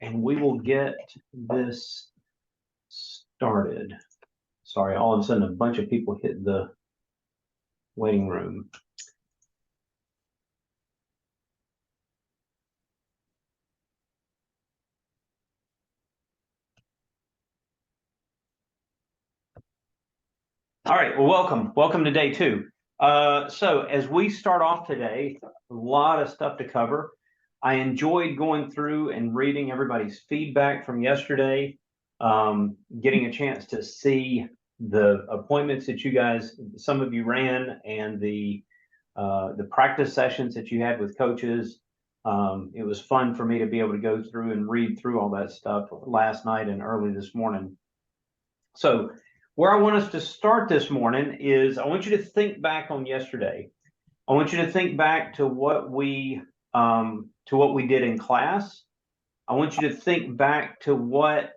and we will get this started. Sorry, all of a sudden a bunch of people hit the waiting room. All right, well, welcome to day 2. So as we start off today, a lot of stuff to cover. I enjoyed going through and reading everybody's feedback from yesterday, getting a chance to see the appointments that you guys, some of you ran, and the practice sessions that you had with coaches. It was fun for me to be able to go through and read through all that stuff last night and early this morning. So where I want us to start this morning is I want you to think back on yesterday. I want you to think back to what we did in class. I want you to think back to what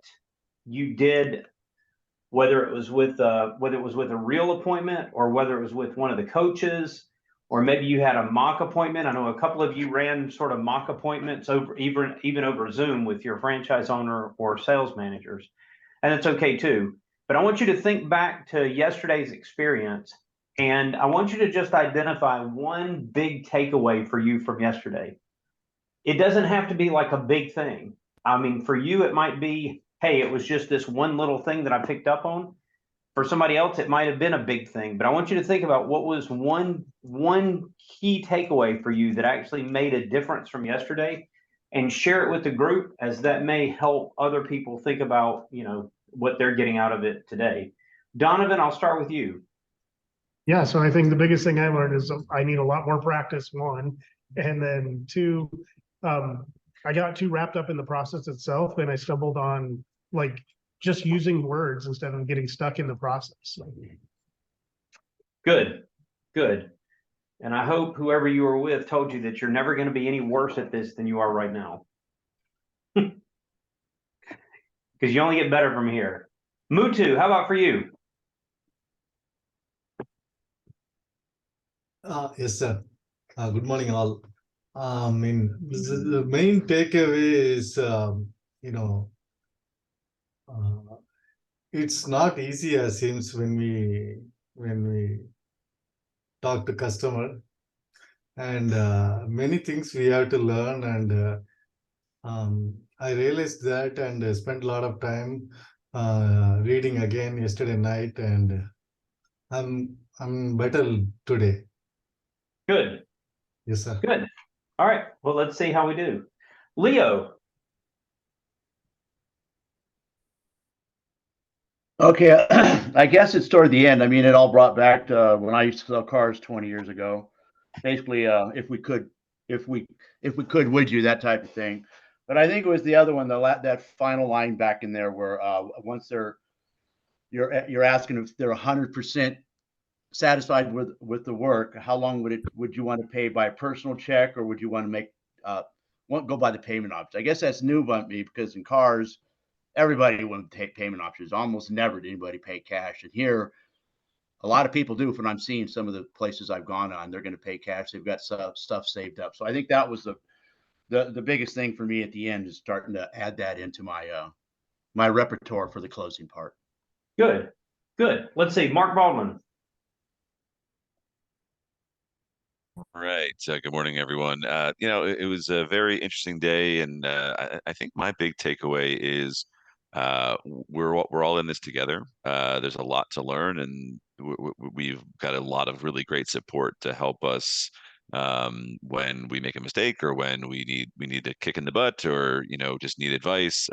you did, whether it was with a real appointment or whether it was with one of the coaches, or maybe you had a mock appointment. I know a couple of you ran sort of mock appointments over even over Zoom with your franchise owner or sales managers, and it's okay too. But I want you to think back to yesterday's experience, and I want you to just identify one big takeaway for you from yesterday. It doesn't have to be like a big thing. I mean, for you, it might be, hey, it was just this one little thing that I picked up on. For somebody else, it might have been a big thing. But I want you to think about what was one key takeaway for you that actually made a difference from yesterday, and share it with the group, as that may help other people think about, what they're getting out of it today. Donovan, I'll start with you. Yeah, so I think the biggest thing I learned is I need a lot more practice, 1, and then 2, I got too wrapped up in the process itself, and I stumbled on like just using words instead of getting stuck in the process. Good. And I hope whoever you were with told you that you're never going to be any worse at this than you are right now. Because you only get better from here. Mutu, how about for you? Yes, sir. Good morning, all. The main takeaway is, it's not easy as seems when we talk to customer, and many things we have to learn. And I realized that and spent a lot of time reading again yesterday night, and I'm better today. Good. Yes, sir. Good. All right. Well, let's see how we do. Leo. Okay, I guess it's toward the end. I mean, it all brought back to when I used to sell cars 20 years ago. Basically, if we could, would you, that type of thing. But I think it was the other one, that final line back in there where once you're asking if they're 100% satisfied with the work, how long would you want to pay by personal check, or would you want to go by the payment option? I guess that's new about me, because in cars, everybody wants to take payment options. Almost never did anybody pay cash. And here, a lot of people do. When I'm seeing some of the places I've gone on, they're going to pay cash. They've got stuff saved up. So I think that was the biggest thing for me at the end, is starting to add that into my repertoire for the closing part. Good. Let's see, Mark Baldwin. Right. Good morning, everyone. It was a very interesting day, and I think my big takeaway is we're all in this together. There's a lot to learn, and we've got a lot of really great support to help us when we make a mistake, or when we need a kick in the butt, or just need advice.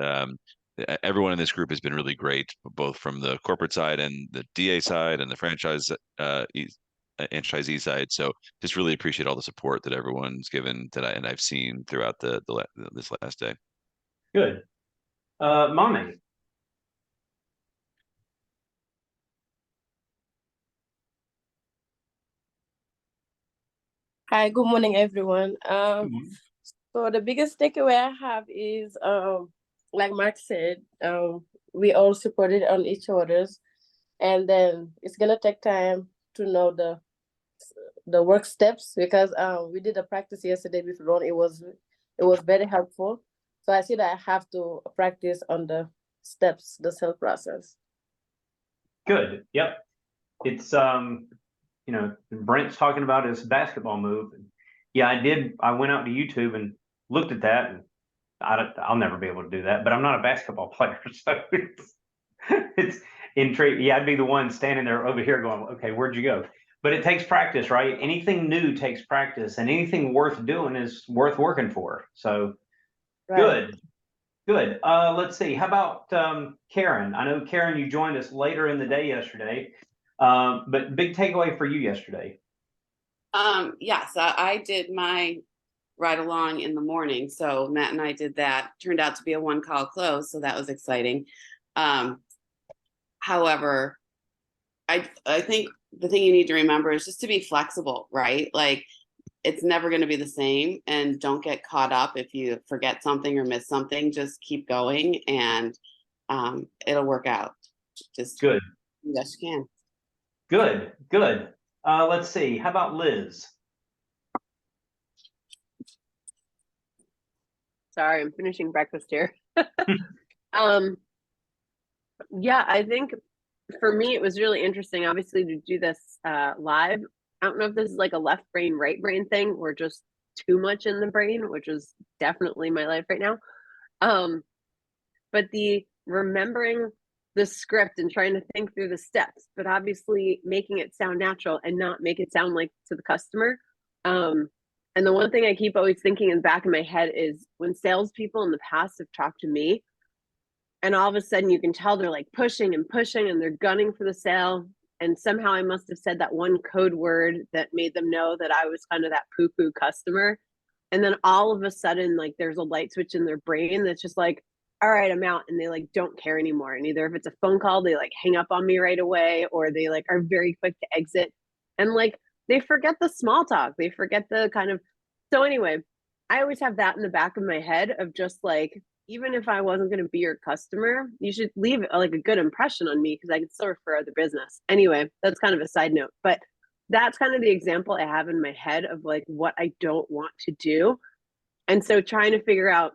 Everyone in this group has been really great, both from the corporate side and the DA side and the franchisee side. So just really appreciate all the support that everyone's given and I've seen throughout this last day. Good. Mommy. Hi, good morning, everyone. So the biggest takeaway I have is, like Mark said, we all supported on each other's, and then it's gonna take time to know the work steps, because we did a practice yesterday with Ron. It was very helpful. So I see that I have to practice on the steps, the sales process. Good. Yep. It's you know, Brent's talking about his basketball move. Yeah, I did. I went out to YouTube and looked at that, and I'll never be able to do that. But I'm not a basketball player, so it's intriguing. Yeah, I'd be the one standing there over here going, "Okay, where'd you go?" But it takes practice, right? Anything new takes practice, and anything worth doing is worth working for. So Right. good. Good. Let's see. How about Karen? I know Karen, you joined us later in the day yesterday, but big takeaway for you yesterday. Yes, I did my ride along in the morning. So Matt and I did that. Turned out to be a one call close, so that was exciting. However, I think the thing you need to remember is just to be flexible, right? Like it's never going to be the same, and don't get caught up if you forget something or miss something. Just keep going, and it'll work out. Just Good. Yes, you can. Good. Good. Let's see. How about Liz? Sorry, I'm finishing breakfast here. Yeah, I think for me it was really interesting, obviously, to do this live. I don't know if this is like a left brain, right brain thing, or just too much in the brain, which is definitely my life right now. But the remembering the script and trying to think through the steps, but obviously making it sound natural and not make it sound like to the customer. And the one thing I keep always thinking in the back of my head is when salespeople in the past have talked to me, and all of a sudden you can tell they're like pushing and pushing and they're gunning for the sale. And somehow I must have said that one code word that made them know that I was kind of that poo-poo customer. And then all of a sudden, like there's a light switch in their brain that's just like, all right, I'm out. And they like don't care anymore. And either if it's a phone call, they like hang up on me right away, or they like are very quick to exit. And like they forget the small talk. They forget the kind of, so anyway, I always have that in the back of my head of just like, even if I wasn't going to be your customer, you should leave like a good impression on me because I could still refer other business. Anyway, that's kind of a side note, but that's kind of the example I have in my head of like what I don't want to do. And so trying to figure out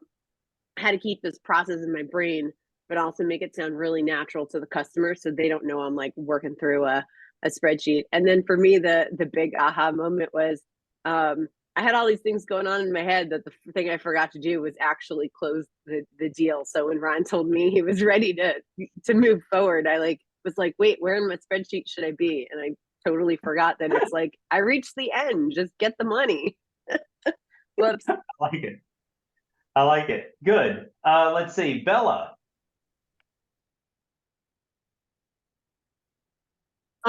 how to keep this process in my brain, but also make it sound really natural to the customer so they don't know I'm like working through a spreadsheet. And then for me, the big aha moment was I had all these things going on in my head that the thing I forgot to do was actually close the deal. So when Ron told me he was ready to move forward, I like was like, wait, where in my spreadsheet should I be? And I totally forgot that it's like I reached the end, just get the money. Whoops. I like it. I like it. Good. Let's see. Bella.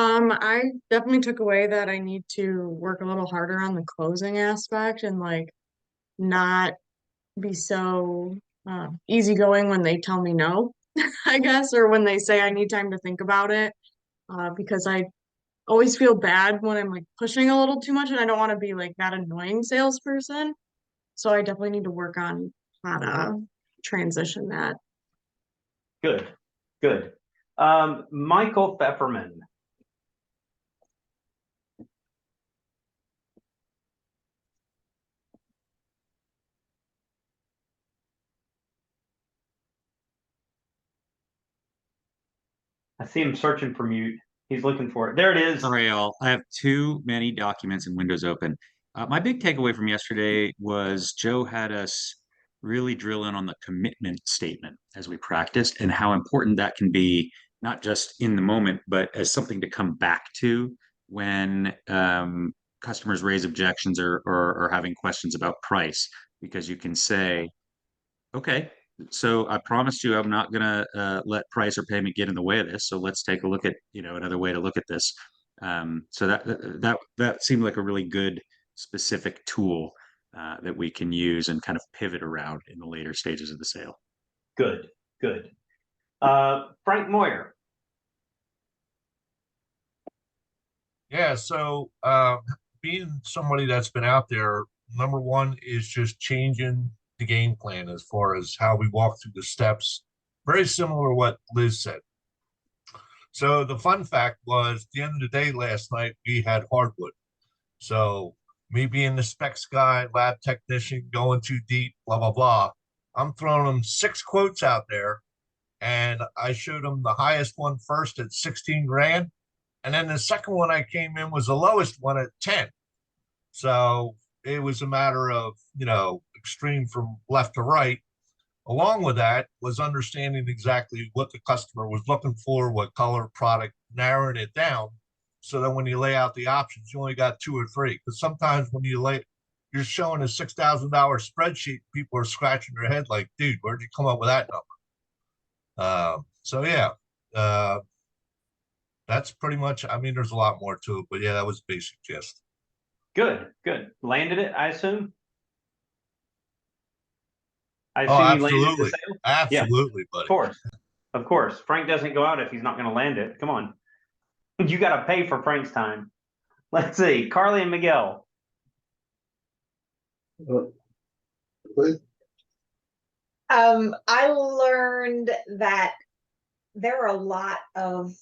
I definitely took away that I need to work a little harder on the closing aspect and like not be so easygoing when they tell me no, I guess, or when they say I need time to think about it. Because I always feel bad when I'm like pushing a little too much and I don't want to be like that annoying salesperson. So I definitely need to work on how to transition that. Good. Good. Michael Pfefferman. I see him searching for mute. He's looking for it. There it is. Sorry, all. I have too many documents and windows open. My big takeaway from yesterday was Joe had us really drill in on the commitment statement as we practiced and how important that can be, not just in the moment, but as something to come back to when customers raise objections or having questions about price, because you can say, okay, so I promised you I'm not gonna let price or payment get in the way of this. So let's take a look at, another way to look at this. So that seemed like a really good specific tool that we can use and kind of pivot around in the later stages of the sale. Good. Good. Frank Moyer. Yeah, so being somebody that's been out there, number one is just changing the game plan as far as how we walk through the steps. Very similar to what Liz said. So the fun fact was, at the end of the day last night, we had hardwood. So me being the specs guy, lab technician, going too deep, blah, blah, blah, I'm throwing them 6 quotes out there, and I showed them the highest one first at 16 grand. And then the second one I came in was the lowest one at 10. So it was a matter of, extreme from left to right. Along with that was understanding exactly what the customer was looking for, what color, product, narrowing it down so that when you lay out the options, you only got 2 or 3. Because sometimes when you're showing a $6,000 spreadsheet, people are scratching their head like, dude, where'd you come up with that number? So yeah, that's pretty much, I mean, there's a lot more to it, but yeah, that was basic gist. Good, good. Landed it, I assume? I Oh, assume you landed the absolutely. sale? Absolutely, Of buddy. course. Of course. Frank doesn't go out if he's not going to land it. Come on. You got to pay for Frank's time. Let's see. Carly and Miguel. I learned that there are a lot of,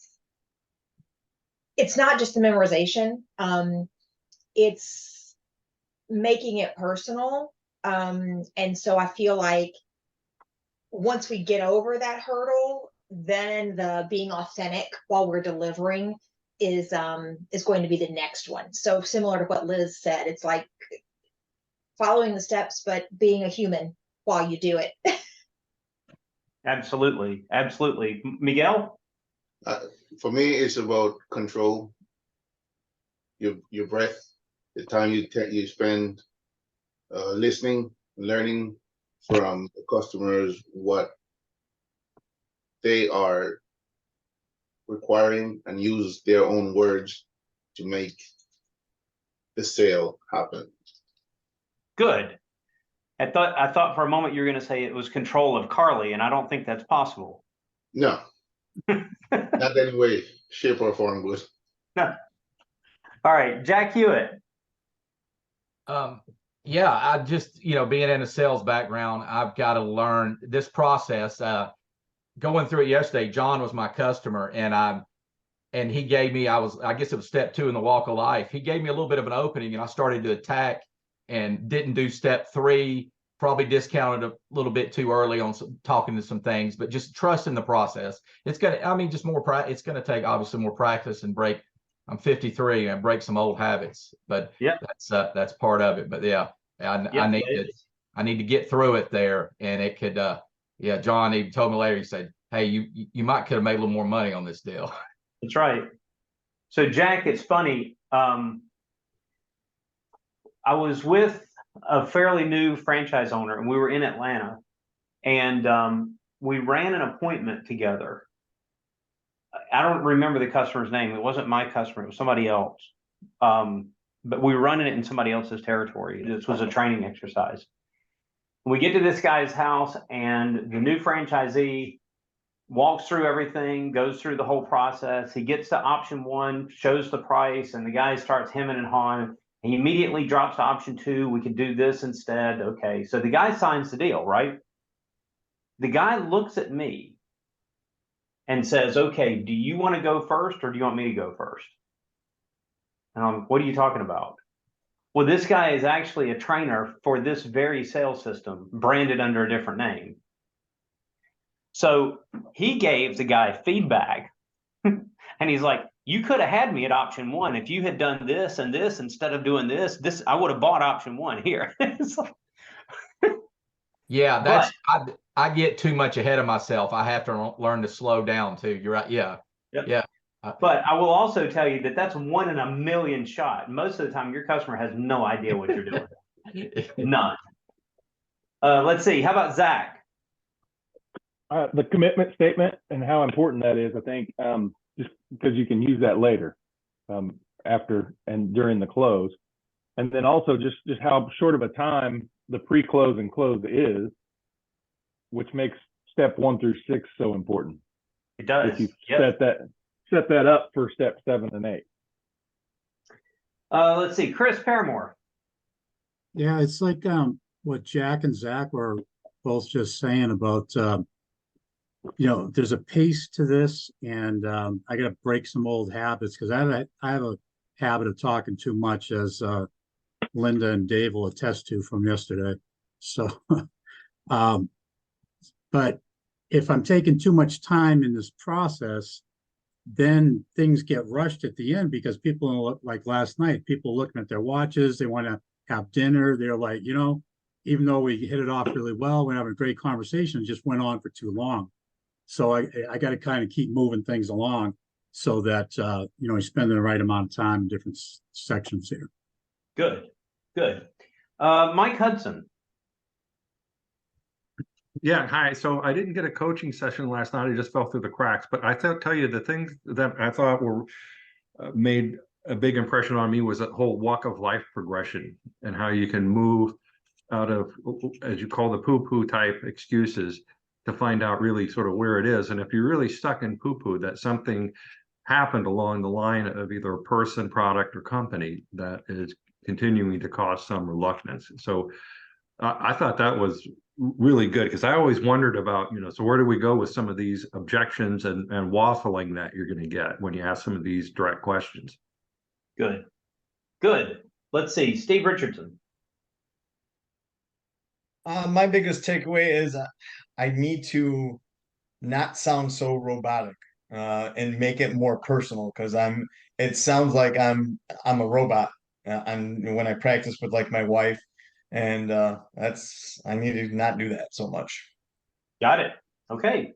it's not just the memorization, it's making it personal. And so I feel like once we get over that hurdle, then the being authentic while we're delivering is going to be the next one. So similar to what Liz said, it's like following the steps, but being a human while you do it. Absolutely. Absolutely. Miguel? For me, it's about control. Your breath, the time you spend listening, learning from the customers what they are requiring, and use their own words to make the sale happen. Good. I thought for a moment you were going to say it was control of Carly, and I don't think that's possible. No, not any way, shape, or form, good. No. All right, Jack Hewitt. Yeah, I just, being in a sales background, I've got to learn this process. Going through it yesterday, John was my customer, and he gave me, I guess it was step 2 in the walk of life. He gave me a little bit of an opening, and I started to attack and didn't do step 3, probably discounted a little bit too early on talking to some things, but just trust in the process. It's going to, just more it's going to take obviously more practice and I'm 53 and break some old habits, but yeah, that's part of it. But yeah, I need to get through it there, and it could, John even told me later, he said, hey, you might could have made a little more money on this deal. That's right. So Jack, it's funny. I was with a fairly new franchise owner, and we were in Atlanta, and we ran an appointment together. I don't remember the customer's name. It wasn't my customer. It was somebody else. But we were running it in somebody else's territory. This was a training exercise. We get to this guy's house, and the new franchisee walks through everything, goes through the whole process. He gets to option 1, shows the price, and the guy starts hemming and hawing. He immediately drops to option 2. We could do this instead. Okay, so the guy signs the deal, right? The guy looks at me and says, okay, do you want to go first, or do you want me to go first? And I'm, what are you talking about? Well, this guy is actually a trainer for this very sales system, branded under a different name. So he gave the guy feedback, and he's like, you could have had me at option 1 if you had done this and this instead of doing this. I would have bought option 1 here. Yeah, I get too much ahead of myself. I have to learn to slow down too. You're right. Yeah. Yep. Yeah. But I will also tell you that that's 1 in a million shot. Most of the time, your customer has no idea what you're doing. None. Let's see. How about Zach? The commitment statement and how important that is, I think, just because you can use that later, after and during the close. And then also just how short of a time the pre-close and close is, which makes step 1 through 6 so important. It does. If you set that up for step 7 and 8. Let's see, Chris Paramore. Yeah, it's like what Jack and Zach were both just saying about there's a pace to this, and I got to break some old habits because I have a habit of talking too much, as Linda and Dave will attest to from yesterday. So But if I'm taking too much time in this process, then things get rushed at the end because people, like last night, people looking at their watches, they want to have dinner. They're like, even though we hit it off really well, we're having a great conversation, it just went on for too long. So I got to kind of keep moving things along so that, you're spending the right amount of time in different sections here. Good, good. Mike Hudson. Yeah, hi. So I didn't get a coaching session last night. I just fell through the cracks. But I tell you, the things that I thought were made a big impression on me was that whole walk of life progression and how you can move out of, as you call the poo-poo type excuses, to find out really sort of where it is. And if you're really stuck in poo-poo, that something happened along the line of either a person, product, or company that is continuing to cause some reluctance. So I thought that was really good because I always wondered about, so where do we go with some of these objections and waffling that you're going to get when you ask some of these direct questions? Good, good. Let's see, Steve Richardson. My biggest takeaway is I need to not sound so robotic and make it more personal because it sounds like I'm a robot. When I practice with like my wife, and I need to not do that so much. Got it. Okay.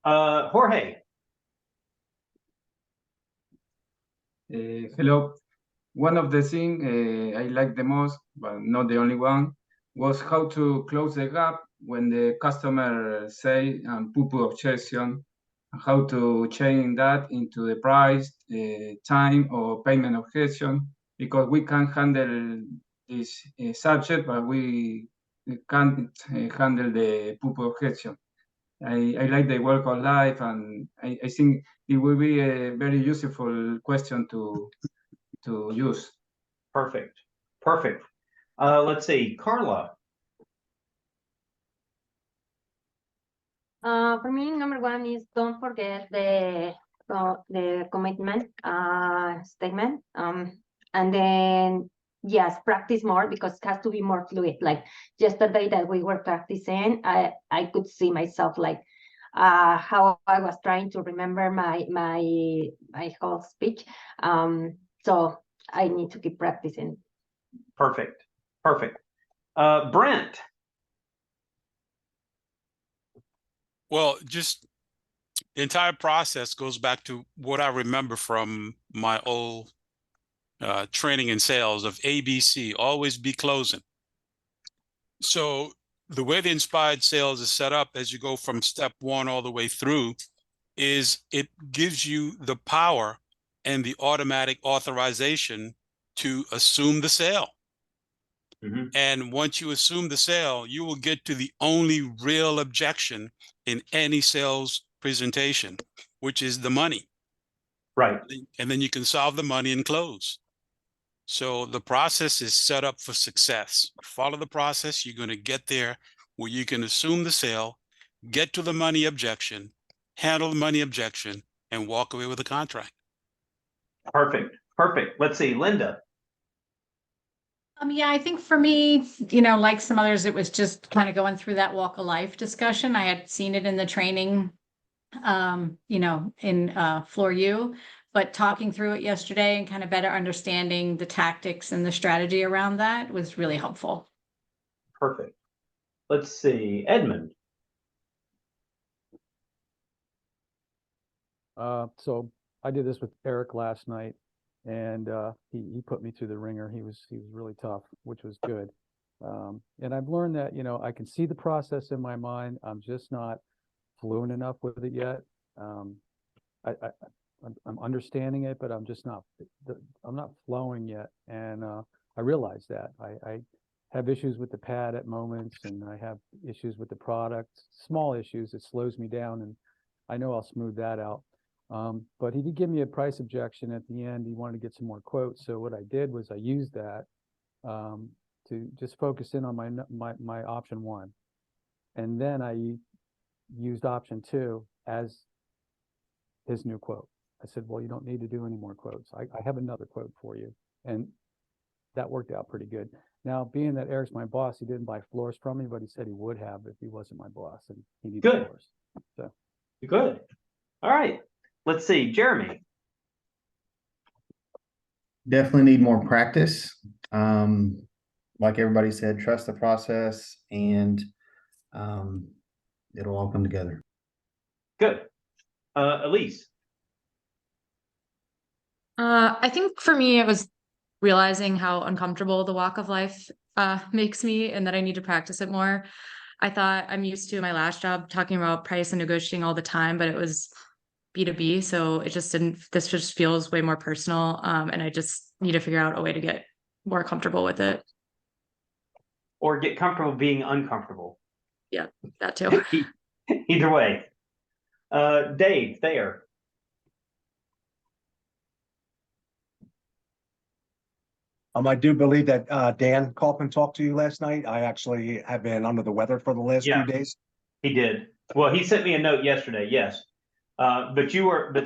Jorge. Hello. One of the things I like the most, but not the only one, was how to close the gap when the customer say poo-poo objection, how to change that into the price, time, or payment objection, because we can handle this subject, but we can't handle the poo-poo objection. I like the work of life, and I think it will be a very useful question to use. Perfect. Perfect. Let's see, Carla. For me, number one is don't forget the commitment statement. And then yes, practice more because it has to be more fluid. Like yesterday that we were practicing, I could see myself like how I was trying to remember my whole speech. So I need to keep practicing. Perfect. Perfect. Brent. Well, just the entire process goes back to what I remember from my old training in sales of ABC, always be closing. So the way the inspired sales is set up as you go from step one all the way through is it gives you the power and the automatic authorization to assume the sale. And once you assume the sale, you will get to the only real objection in any sales presentation, which is the money. Right. And then you can solve the money and close. So the process is set up for success. Follow the process, you're going to get there where you can assume the sale, get to the money objection, handle the money objection, and walk away with a contract. Perfect. Perfect. Let's see, Linda. Yeah, I think for me, like some others, it was just kind of going through that walk of life discussion. I had seen it in the training, in Floor U, but talking through it yesterday and kind of better understanding the tactics and the strategy around that was really helpful. Perfect. Let's see, Edmund. So I did this with Eric last night, and he put me through the ringer. He was really tough, which was good. And I've learned that I can see the process in my mind. I'm just not fluent enough with it yet. I'm understanding it, but I'm not flowing yet. And I realize that I have issues with the pad at moments, and I have issues with the product, small issues. It slows me down, and I know I'll smooth that out. But he did give me a price objection at the end. He wanted to get some more quotes. So what I did was I used that to just focus in on my option one. And then I used option two as his new quote. I said, well, you don't need to do any more quotes. I have another quote for you. And that worked out pretty good. Now, being that Eric's my boss, he didn't buy floors from me, but he said he would have if he wasn't my boss, and he needed Good. floors. So Good. All right. Let's see, Jeremy. Definitely need more practice. Like everybody said, trust the process, and it'll all come together. Good. Elise. I think for me, it was realizing how uncomfortable the walk of life makes me and that I need to practice it more. I thought I'm used to my last job talking about price and negotiating all the time, but it was B2B. So it just didn't, this just feels way more personal. And I just need to figure out a way to get more comfortable with it. Or get comfortable being uncomfortable. Yeah, that too. Either way. Dave, there. I do believe that Dan Kaufman talked to you last night. I actually have been under the weather for the last few days. He did. Well, he sent me a note yesterday, yes. But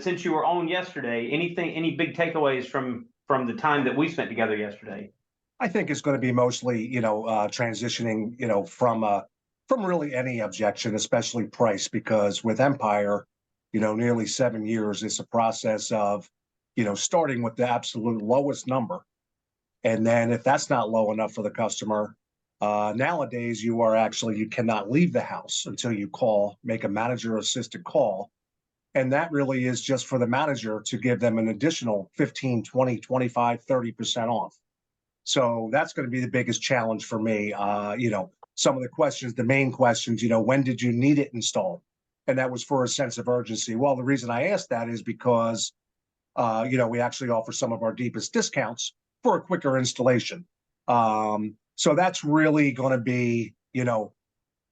since you were on yesterday, any big takeaways from the time that we spent together yesterday? I think it's going to be mostly, transitioning, from really any objection, especially price, because with Empire, nearly 7 years, it's a process of, starting with the absolute lowest number. And then if that's not low enough for the customer, nowadays you cannot leave the house until you make a manager assisted call. And that really is just for the manager to give them an additional 15, 20, 25, 30% off. So that's going to be the biggest challenge for me. Some of the questions, the main questions, when did you need it installed? And that was for a sense of urgency. Well, the reason I asked that is because, we actually offer some of our deepest discounts for a quicker installation. So that's really going to be,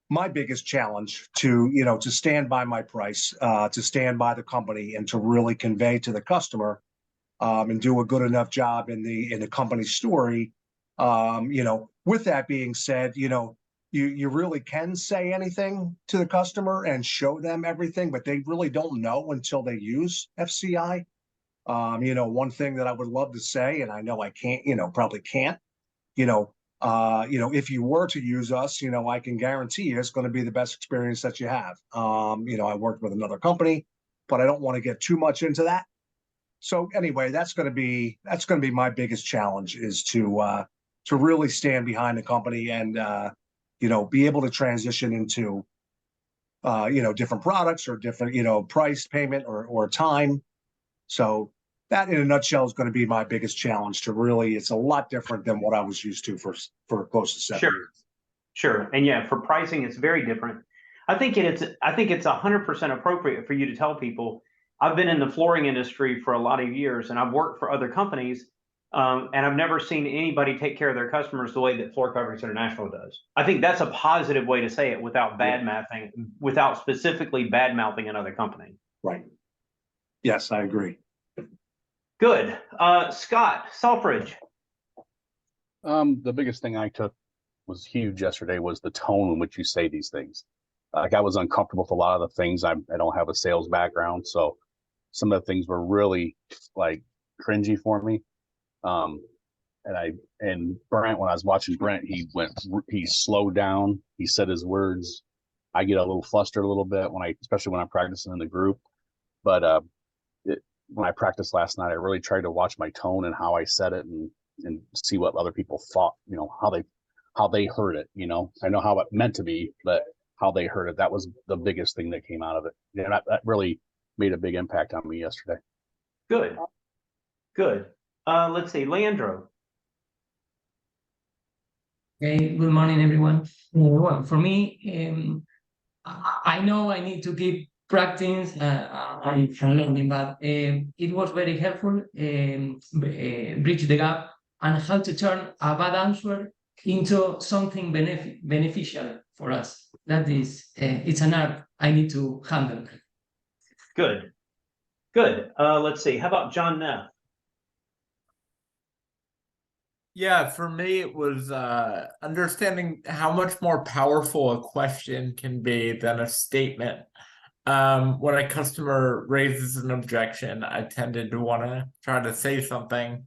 my biggest challenge to stand by my price, to stand by the company, and to really convey to the customer and do a good enough job in the company story. With that being said, you really can say anything to the customer and show them everything, but they really don't know until they use FCI. One thing that I would love to say, and I know I can't, probably can't, if you were to use us, I can guarantee you it's going to be the best experience that you have. I worked with another company, but I don't want to get too much into that. So anyway, that's going to be my biggest challenge, is to really stand behind the company and be able to transition into different products or different price, payment, or time. So that, in a nutshell, is going to be my biggest challenge. It's a lot different than what I was used to for close to 7 years. Sure. And yeah, for pricing, it's very different. I think it's 100% appropriate for you to tell people, I've been in the flooring industry for a lot of years, and I've worked for other companies, and I've never seen anybody take care of their customers the way that Floor Coverings International does. I think that's a positive way to say it without without specifically bad mouthing another company. Right. Yes, I agree. Good. Scott, Selfridge. The biggest thing I took was huge yesterday was the tone in which you say these things. Like, I was uncomfortable with a lot of the things. I don't have a sales background, so some of the things were really like cringy for me. And Brent, when I was watching Brent, he slowed down. He said his words. I get a little flustered a little bit especially when I'm practicing in the group. But when I practiced last night, I really tried to watch my tone and how I said it and see what other people thought, how they heard it. I know how it meant to be, but how they heard it, that was the biggest thing that came out of it. Yeah, that really made a big impact on me yesterday. Good. Let's see, Leandro. Hey, good morning, everyone. Well, for me, I know I need to keep practice and learning, but it was very helpful, bridge the gap, and how to turn a bad answer into something beneficial for us. That is, it's an art I need to handle. Good. Let's see, how about John Neff? Yeah, for me, it was understanding how much more powerful a question can be than a statement. When a customer raises an objection, I tended to want to try to say something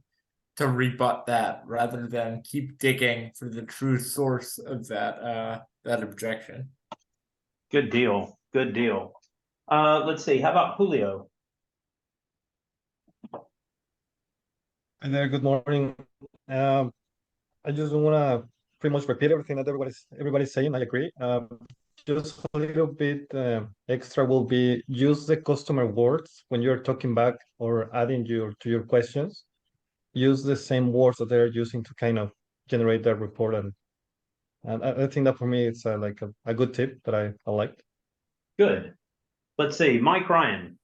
to rebut that rather than keep digging for the true source of that objection. Good deal. Good deal. Let's see. How about Julio? Hi there, good morning. I just want to pretty much repeat everything that everybody's saying. I agree. Just a little bit extra will be use the customer words when you're talking back or adding to your questions. Use the same words that they're using to kind of generate that report, and I think that for me it's like a good tip that I liked. Good. Let's see, Mike Ryan.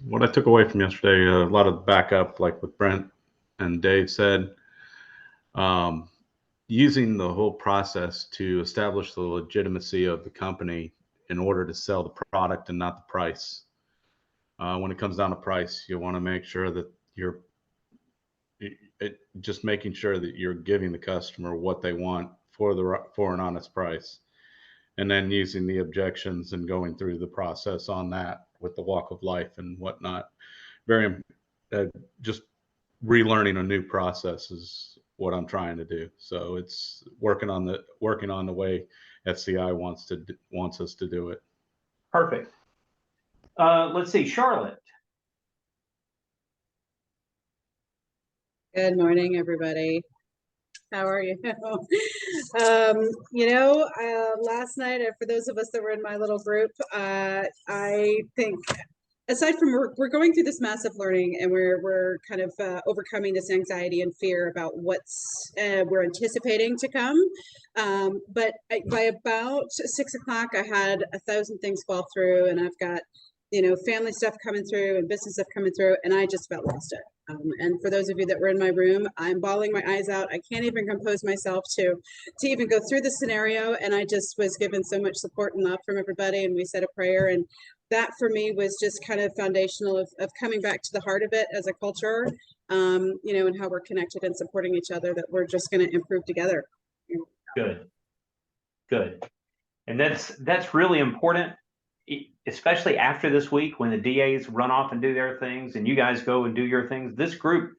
What I took away from yesterday, a lot of backup, like what Brent and Dave said, using the whole process to establish the legitimacy of the company in order to sell the product and not the price. When it comes down to price, you want to make sure that just making sure that you're giving the customer what they want for an honest price, and then using the objections and going through the process on that with the walk of life and whatnot. Just relearning a new process is what I'm trying to do. So it's working on the way FCI wants us to do it. Perfect. Let's see, Charlotte. Good morning, everybody. How are you? Last night, for those of us that were in my little group, I think aside from we're going through this massive learning and we're kind of overcoming this anxiety and fear about what's we're anticipating to come. But by about 6 o'clock, I had 1,000 things fall through, and I've got family stuff coming through and business stuff coming through, and I just about lost it. And for those of you that were in my room, I'm bawling my eyes out. I can't even compose myself to even go through the scenario. And I just was given so much support and love from everybody. And we said a prayer. And that for me was just kind of foundational of coming back to the heart of it as a culture, and how we're connected and supporting each other, that we're just going to improve together. Good. Good. And that's really important, especially after this week when the DAs run off and do their things and you guys go and do your things. This group,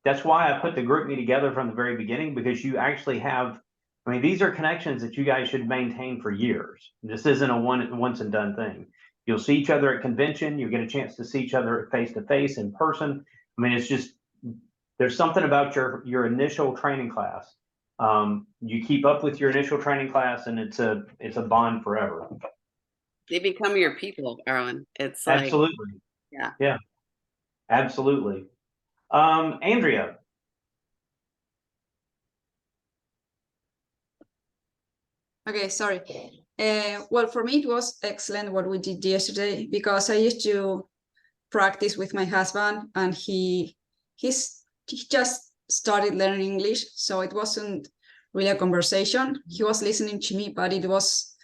that's why I put the group me together from the very beginning, because you actually have, these are connections that you guys should maintain for years. This isn't a once and done thing. You'll see each other at convention. You get a chance to see each other face to face in person. It's just, there's something about your initial training class. You keep up with your initial training class, and it's a bond forever. They become your people, Arlen. It's like, absolutely. Yeah. Absolutely. Andrea. Okay, sorry. Well, for me, it was excellent what we did yesterday, because I used to practice with my husband, and he just started learning English, so it wasn't really a conversation. He was listening to me, but it was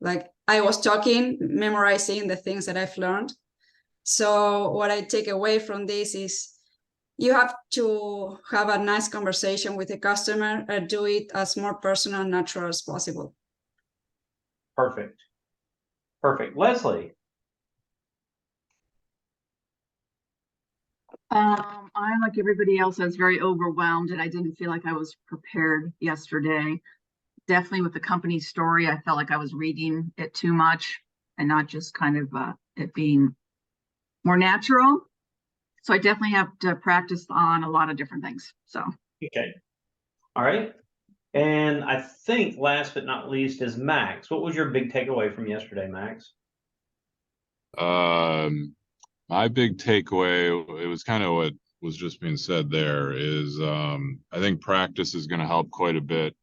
like I was talking, memorizing the things that I've learned. So what I take away from this is you have to have a nice conversation with the customer and do it as more personal and natural as possible. Perfect. Perfect. Leslie. I, like everybody else, I was very overwhelmed, and I didn't feel like I was prepared yesterday. Definitely with the company story, I felt like I was reading it too much and not just kind of it being more natural. So I definitely have to practice on a lot of different things. So okay. All right. And I think last but not least is Max. What was your big takeaway from yesterday, Max? My big takeaway, it was kind of what was just being said there, is I think practice is going to help quite a bit.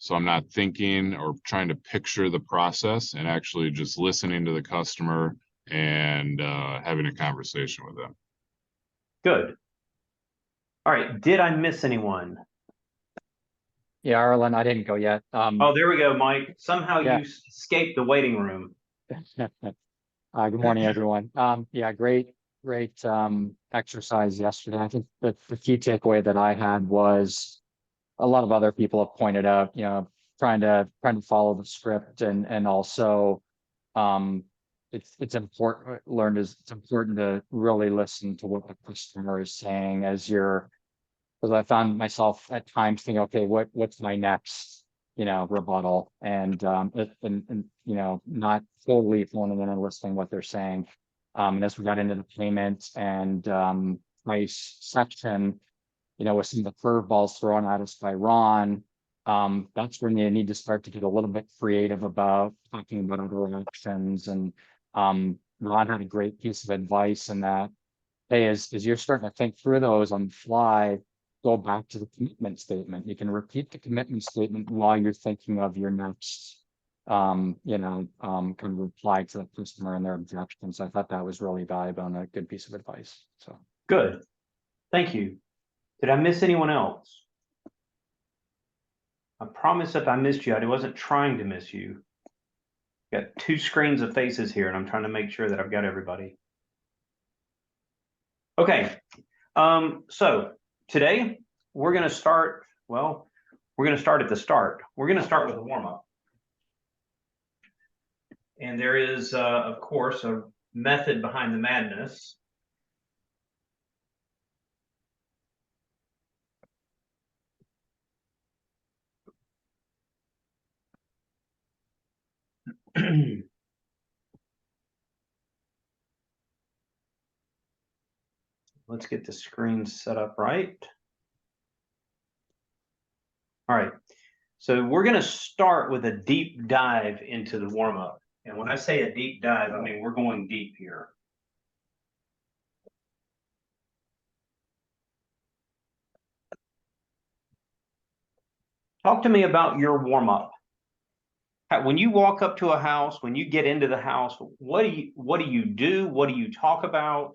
So I'm not thinking or trying to picture the process, and actually just listening to the customer and having a conversation with them. Good. All right. Did I miss anyone? Yeah, Arlen, I didn't go yet. Oh, there we go, Mike. Somehow you escaped the waiting room. Good morning, everyone. Yeah, great exercise yesterday. I think the key takeaway that I had was a lot of other people have pointed out, trying to follow the script and also it's important, it's important to really listen to what the customer is saying because I found myself at times thinking, okay, what's my next, rebuttal, and not fully phoning in and listening what they're saying. And as we got into the payment and price section, with some of the curveballs thrown at us by Ron, that's when you need to start to get a little bit creative about talking about other options. And Ron had a great piece of advice in that, hey, as you're starting to think through those on the fly, go back to the commitment statement. You can repeat the commitment statement while you're thinking of your next, kind of reply to the customer and their objections. I thought that was really valuable and a good piece of advice. So Good. Thank you. Did I miss anyone else? I promise if I missed you, I wasn't trying to miss you. Got 2 screens of faces here, and I'm trying to make sure that I've got everybody. Okay. So today we're going to start, we're going to start at the start. We're going to start with a warm-up. And there is, of course, a method behind the madness. Let's get the screen set up right. All right. So we're going to start with a deep dive into the warm-up. And when I say a deep dive, I mean we're going deep here. Talk to me about your warm-up. When you walk up to a house, when you get into the house, what do you do? What do you talk about?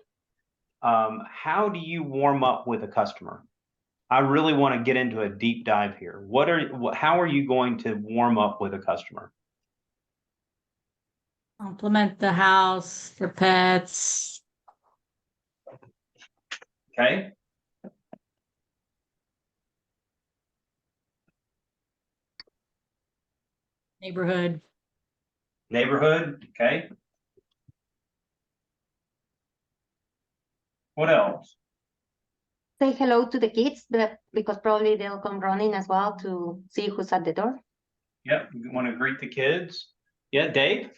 How do you warm up with a customer? I really want to get into a deep dive here. How are you going to warm up with a customer? Compliment the house, the pets. Okay. Neighborhood. Neighborhood. Okay. What else? Say hello to the kids, because probably they'll come running as well to see who's at the door. Yep. You want to greet the kids. Yeah, Dave?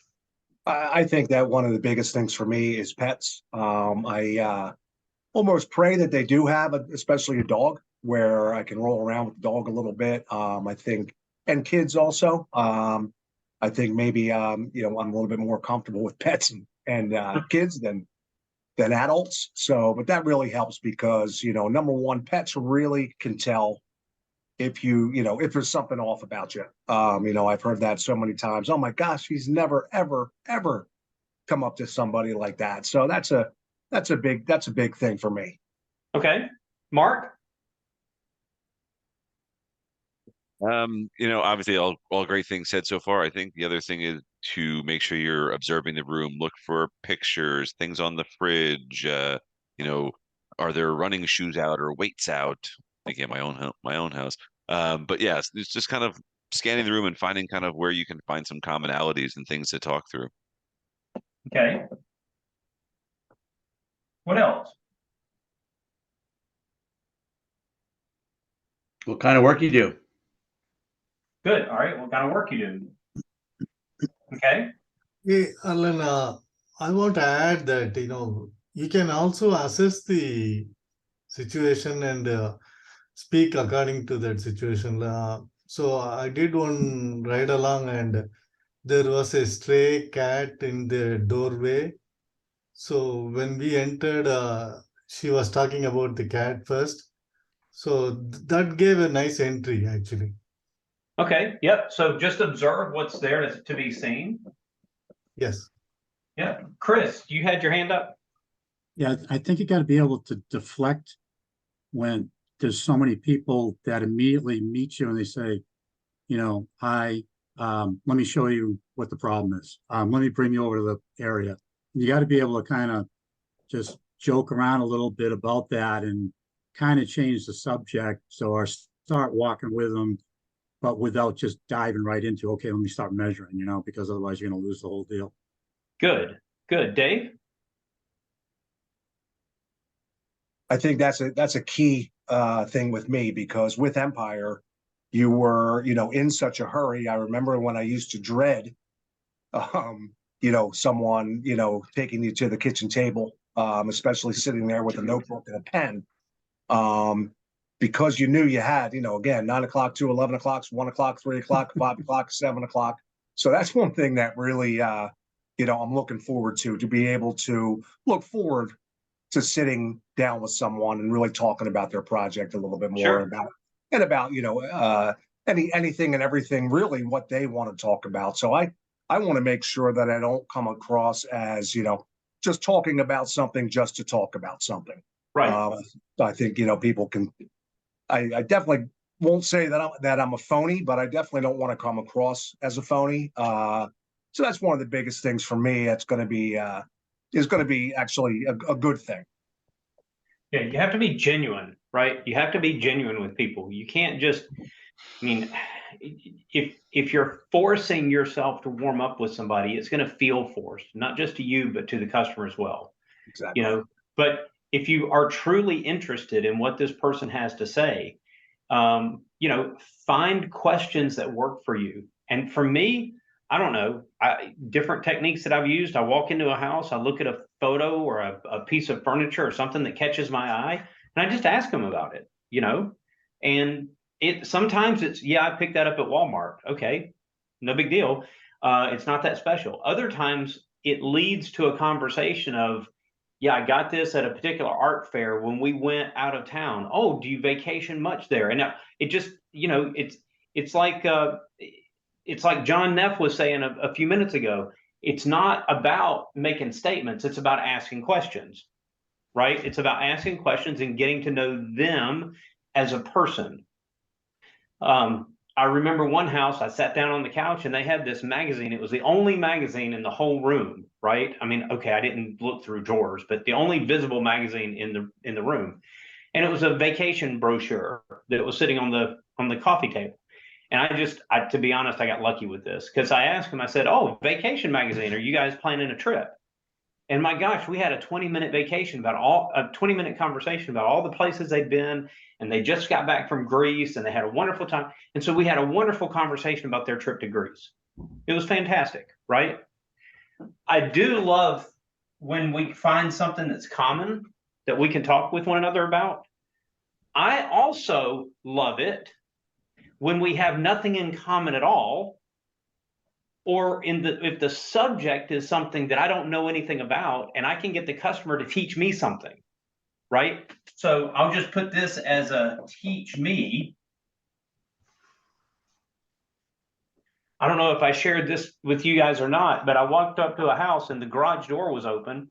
I think that one of the biggest things for me is pets. I almost pray that they do have, especially a dog, where I can roll around with the dog a little bit. I think, and kids also. I think maybe I'm a little bit more comfortable with pets and kids than adults. So, but that really helps because number one, pets really can tell if if there's something off about you. I've heard that so many times. Oh my gosh, he's never, ever, ever come up to somebody like that. So that's a big thing for me. Okay. Mark? Obviously all great things said so far. I think the other thing is to make sure you're observing the room, look for pictures, things on the fridge, are there running shoes out or weights out? Thinking of my own house. But yeah, it's just kind of scanning the room and finding kind of where you can find some commonalities and things to talk through. Okay. What else? What kind of work you do? Good. All right. What kind of work you do? Okay. Hey, Alan, I want to add that, you can also assess the situation and speak according to that situation. So I did one ride along and there was a stray cat in the doorway. So when we entered, she was talking about the cat first. So that gave a nice entry, actually. Okay. Yep. So just observe what's there to be seen. Yes. Yeah. Chris, you had your hand up. Yeah, I think you got to be able to deflect when there's so many people that immediately meet you and they say, hi, let me show you what the problem is. Let me bring you over to the area. You got to be able to kind of just joke around a little bit about that and kind of change the subject. Or start walking with them, but without just diving right into, okay, let me start measuring, because otherwise you're going to lose the whole deal. Good. Good. Dave? I think that's a key thing with me, because with Empire, you were, in such a hurry. I remember when I used to dread, someone, taking you to the kitchen table, especially sitting there with a notebook and a pen, because you knew you had, again, 9 o'clock to 11 o'clock, 1 o'clock, 3 o'clock, 5 o'clock, 7 o'clock. So that's one thing that really, I'm looking forward to be able to look forward to sitting down with someone and really talking about their project a little bit more, Sure. about anything and everything, really what they want to talk about. So I want to make sure that I don't come across as just talking about something just to talk about something. Right. I think people can. I definitely won't say that I'm a phony, but I definitely don't want to come across as a phony. So that's one of the biggest things for me. It's going to be actually a good thing. Yeah, you have to be genuine, right? You have to be genuine with people. You can't just, I mean, if you're forcing yourself to warm up with somebody, it's going to feel forced, not just to you, but to the customer as well. Exactly. But if you are truly interested in what this person has to say, find questions that work for you. And for me, I don't know, different techniques that I've used. I walk into a house, I look at a photo or a piece of furniture or something that catches my eye, and I just ask them about it, and sometimes it's, yeah, I picked that up at Walmart. Okay, no big deal. It's not that special. Other times it leads to a conversation of, yeah, I got this at a particular art fair when we went out of town. Oh, do you vacation much there? And it just, it's like John Neff was saying a few minutes ago. It's not about making statements. It's about asking questions, right? It's about asking questions and getting to know them as a person. I remember one house, I sat down on the couch and they had this magazine. It was the only magazine in the whole room, right? I mean, okay, I didn't look through drawers, but the only visible magazine in the room. And it was a vacation brochure that was sitting on the coffee table. And to be honest, I got lucky with this, because I asked him, I said, "Oh, vacation magazine, are you guys planning a trip?" And my gosh, we had a 20-minute vacation about a 20-minute conversation about all the places they'd been, and they just got back from Greece and they had a wonderful time. And so we had a wonderful conversation about their trip to Greece. It was fantastic, right? I do love when we find something that's common that we can talk with one another about. I also love it when we have nothing in common at all, or if the subject is something that I don't know anything about and I can get the customer to teach me something, right? So I'll just put this as a teach me. I don't know if I shared this with you guys or not, but I walked up to a house and the garage door was open.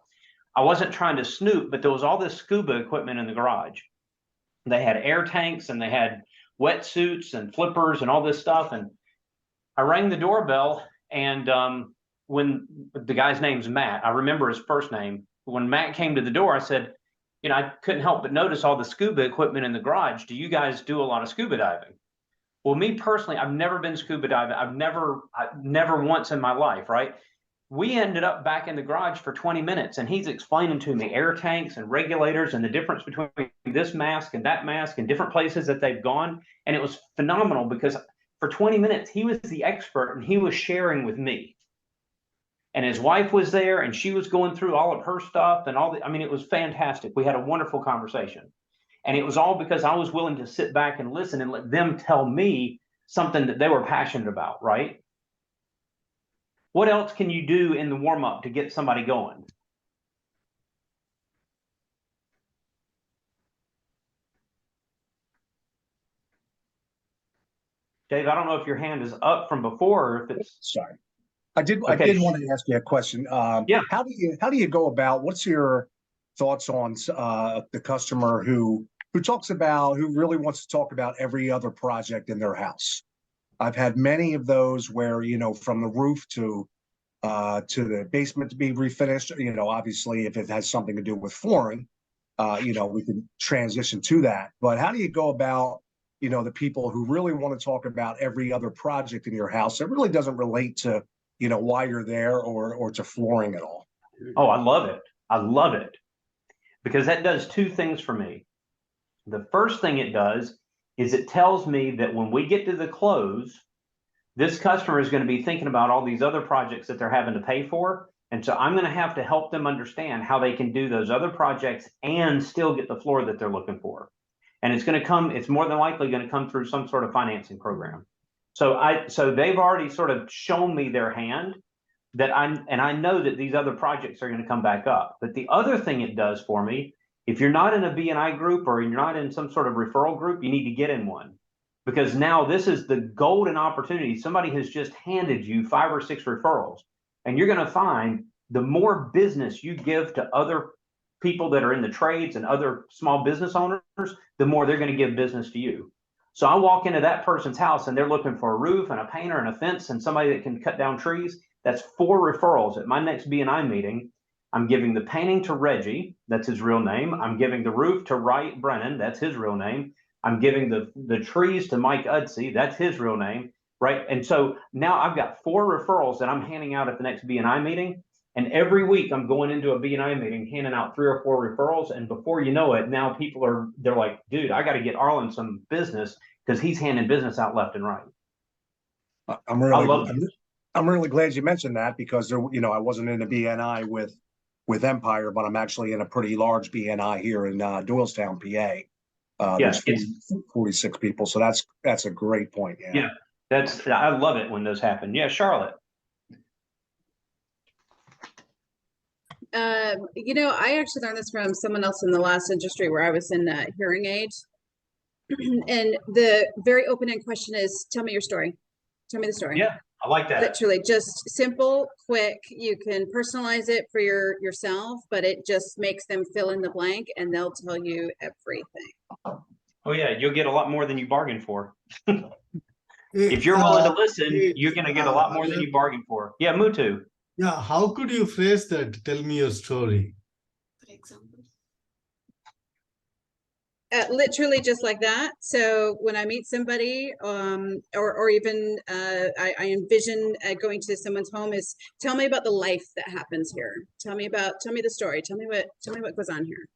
I wasn't trying to snoop, but there was all this scuba equipment in the garage. They had air tanks and they had wetsuits and flippers and all this stuff. And I rang the doorbell, and when the guy's name's Matt, I remember his first name. When Matt came to the door, I said, I couldn't help but notice all the scuba equipment in the garage. Do you guys do a lot of scuba diving? Well, me personally, I've never been scuba diving. I've never once in my life, right? We ended up back in the garage for 20 minutes, and he's explaining to me air tanks and regulators and the difference between this mask and that mask and different places that they've gone. And it was phenomenal, because for 20 minutes, he was the expert and he was sharing with me. And his wife was there and she was going through all of her stuff and it was fantastic. We had a wonderful conversation. And it was all because I was willing to sit back and listen and let them tell me something that they were passionate about, right? What else can you do in the warm-up to get somebody going? Dave, I don't know if your hand is up from before or if it's... Sorry. I did want to ask you a question. Yeah. How do you go about, what's your thoughts on the customer who really wants to talk about every other project in their house? I've had many of those where, from the roof to the basement to be refinished, obviously if it has something to do with flooring, we can transition to that. But how do you go about, the people who really want to talk about every other project in your house that really doesn't relate to, why you're there or to flooring at all? Oh, I love it. I love it because that does two things for me. The first thing it does is it tells me that when we get to the close, this customer is going to be thinking about all these other projects that they're having to pay for. And so I'm going to have to help them understand how they can do those other projects and still get the floor that they're looking for. And it's more than likely going to come through some sort of financing program. So they've already sort of shown me their hand and I know that these other projects are going to come back up. But the other thing it does for me, if you're not in a BNI group or you're not in some sort of referral group, you need to get in one. Because now this is the golden opportunity. Somebody has just handed you 5 or 6 referrals. And you're going to find the more business you give to other people that are in the trades and other small business owners, the more they're going to give business to you. So I walk into that person's house and they're looking for a roof and a painter and a fence and somebody that can cut down trees. That's 4 referrals. At my next BNI meeting, I'm giving the painting to Reggie. That's his real name. I'm giving the roof to Wright Brennan. That's his real name. I'm giving the trees to Mike Udsey. That's his real name, right? And so now I've got 4 referrals that I'm handing out at the next BNI meeting. And every week I'm going into a BNI meeting, handing out 3 or 4 referrals. And before you know it, now they're like, dude, I got to get Arlen some business because he's handing business out left and right. I'm really glad you mentioned that because I wasn't in a BNI with Empire, but I'm actually in a pretty large BNI here in Doylestown, PA. There's 46 people, so that's a great point. Yeah, I love it when those happen. Yeah, Charlotte. I actually learned this from someone else in the last industry where I was in hearing aids. And the very open-end question is, tell me your story. Tell me the story. Yeah, I like that. Literally just simple, quick. You can personalize it for yourself, but it just makes them fill in the blank and they'll tell you everything. Oh yeah, you'll get a lot more than you bargained for. If you're willing to listen, you're going to get a lot more than you bargained for. Yeah, Mutu. Yeah, how could you phrase that? Tell me your story. For example. Literally just like that. So when I meet somebody, or even I envision going to someone's home is tell me about the life that happens here. Tell me the story. Tell me what goes on here.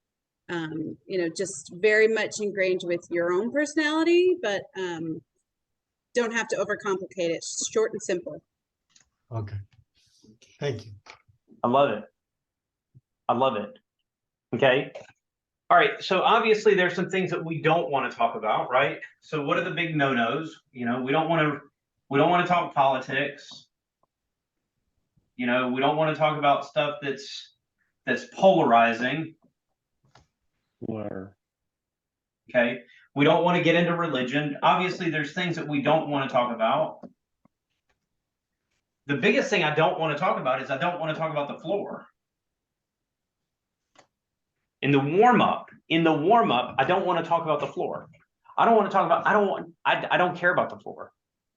Just very much ingrained with your own personality, but don't have to overcomplicate it. Short and simple. Okay. Thank you. I love it. I love it. Okay. All right. So obviously there's some things that we don't want to talk about, right? So what are the big no-nos? We don't want to talk politics. We don't want to talk about stuff that's polarizing. Okay. We don't want to get into religion. Obviously there's things that we don't want to talk about. The biggest thing I don't want to talk about is I don't want to talk about the floor. In the warm-up, I don't want to talk about the floor. I don't care about the floor.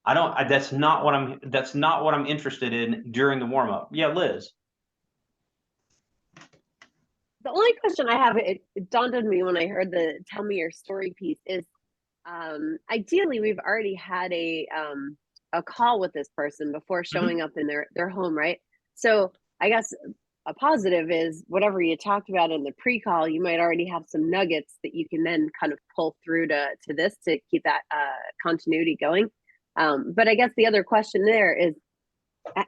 That's not what I'm interested in during the warm-up. Yeah, Liz. The only question I have, it dawned on me when I heard the tell me your story piece is, ideally we've already had a call with this person before showing up in their home, right? So I guess a positive is whatever you talked about in the pre-call, you might already have some nuggets that you can then kind of pull through to this to keep that continuity going. But I guess the other question there is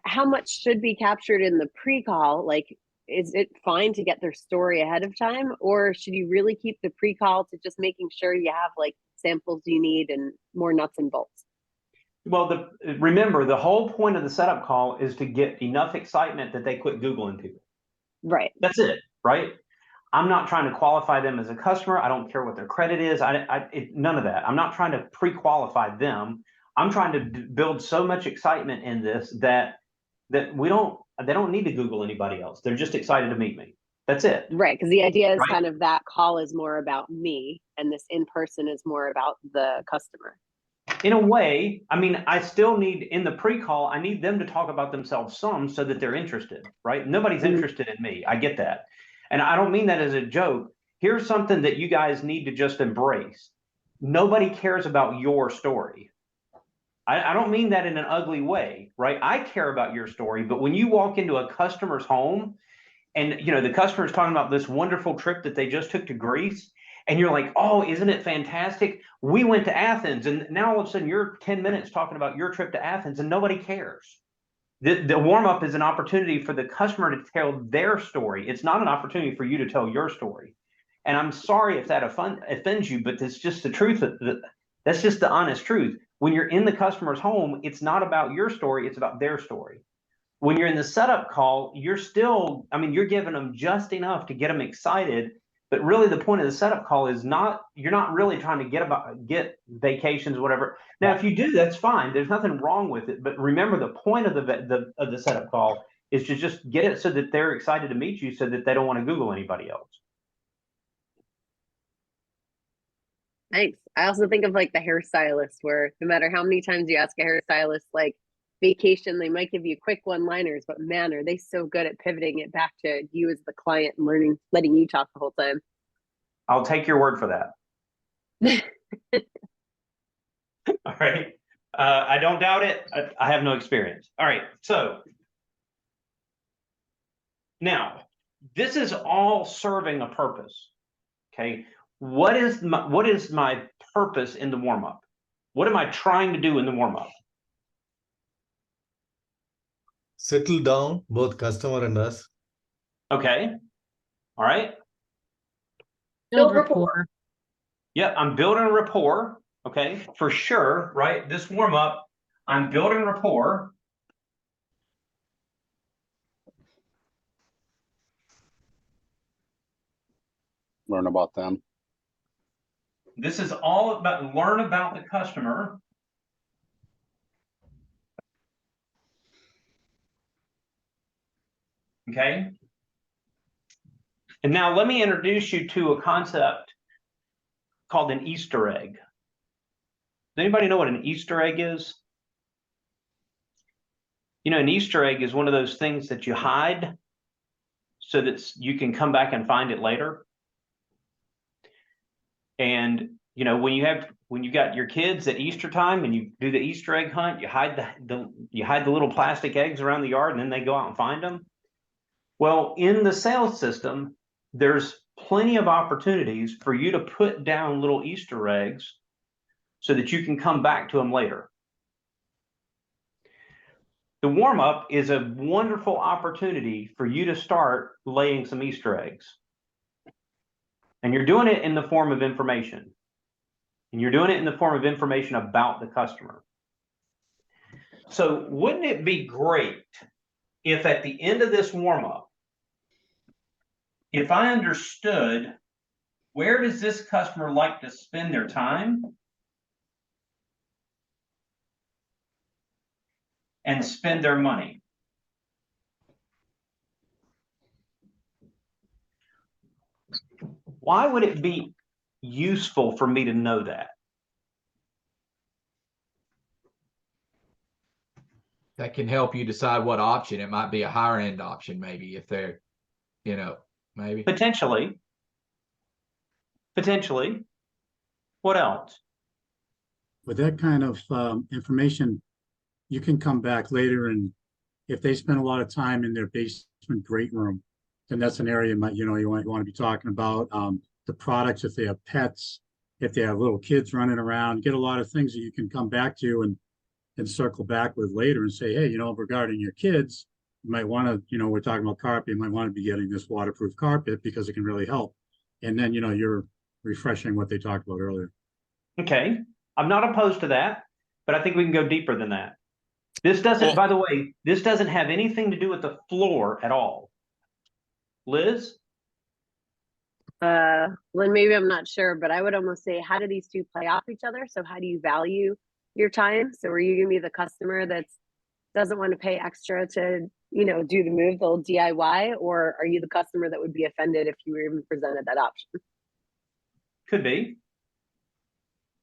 how much should be captured in the pre-call? Like, is it fine to get their story ahead of time, or should you really keep the pre-call to just making sure you have like samples you need and more nuts and bolts? Well, remember, the whole point of the setup call is to get enough excitement that they quit Googling people. Right. That's it, right? I'm not trying to qualify them as a customer. I don't care what their credit is. None of that. I'm not trying to pre-qualify them. I'm trying to build so much excitement in this that they don't need to Google anybody else. They're just excited to meet me. That's it. Right. Because the idea is kind of that call is more about me and this in-person is more about the customer. In a way, I mean, I still need, in the pre-call, I need them to talk about themselves some so that they're interested, right? Nobody's interested in me. I get that. And I don't mean that as a joke. Here's something that you guys need to just embrace. Nobody cares about your story. I don't mean that in an ugly way, right? I care about your story, but when you walk into a customer's home, and you know, the customer is talking about this wonderful trip that they just took to Greece, and you're like, oh, isn't it fantastic? We went to Athens, and now all of a sudden you're 10 minutes talking about your trip to Athens, and nobody cares. The warm-up is an opportunity for the customer to tell their story. It's not an opportunity for you to tell your story. And I'm sorry if that offends you, but that's just the truth. That's just the honest truth. When you're in the customer's home, it's not about your story, it's about their story. When you're in the setup call, you're still, I mean, you're giving them just enough to get them excited. But really the point of the setup call is not, you're not really trying to get vacations, whatever. Now, if you do, that's fine. There's nothing wrong with it. But remember, the point of the setup call is to just get it so that they're excited to meet you, so that they don't want to Google anybody else. Thanks. I also think of like the hairstylist, where no matter how many times you ask a hairstylist, like vacation, they might give you quick one-liners, but man, are they so good at pivoting it back to you as the client and letting you talk the whole time. I'll take your word for that. All right. I don't doubt it. I have no experience. All right. So now this is all serving a purpose. Okay. What is my purpose in the warm-up? What am I trying to do in the warm-up? Settle down, both customer and us. Okay. All right. Build rapport. Yeah, I'm building a rapport. Okay, for sure, right? This warm-up, I'm building rapport. Learn about them. This is all about learn about the customer. Okay. And now let me introduce you to a concept called an Easter egg. Does anybody know what an Easter egg is? You know, an Easter egg is one of those things that you hide so that you can come back and find it later. And you know, when you got your kids at Easter time and you do the Easter egg hunt, you hide the little plastic eggs around the yard, and then they go out and find them. Well, in the sales system, there's plenty of opportunities for you to put down little Easter eggs so that you can come back to them later. The warm-up is a wonderful opportunity for you to start laying some Easter eggs. And you're doing it in the form of information. And you're doing it in the form of information about the customer. So wouldn't it be great if at the end of this warm-up, if I understood where does this customer like to spend their time and spend their money? Why would it be useful for me to know that? That can help you decide what option. It might be a higher end option, maybe, if they're, you know, maybe. Potentially. What else? With that kind of information, you can come back later, and if they spend a lot of time in their basement great room, then that's an area you might want to be talking about. The products, if they have pets, if they have little kids running around, get a lot of things that you can come back to and circle back with later and say, hey, regarding your kids, you might want to, we're talking about carpet, you might want to be getting this waterproof carpet because it can really help. And then, you're refreshing what they talked about earlier. Okay. I'm not opposed to that, but I think we can go deeper than that. This doesn't, by the way, this doesn't have anything to do with the floor at all. Liz? Lynn, maybe I'm not sure, but I would almost say, how do these two play off each other? So how do you value your time? So are you gonna be the customer that doesn't want to pay extra to, do the move, the little DIY, or are you the customer that would be offended if you were even presented that option? Could be.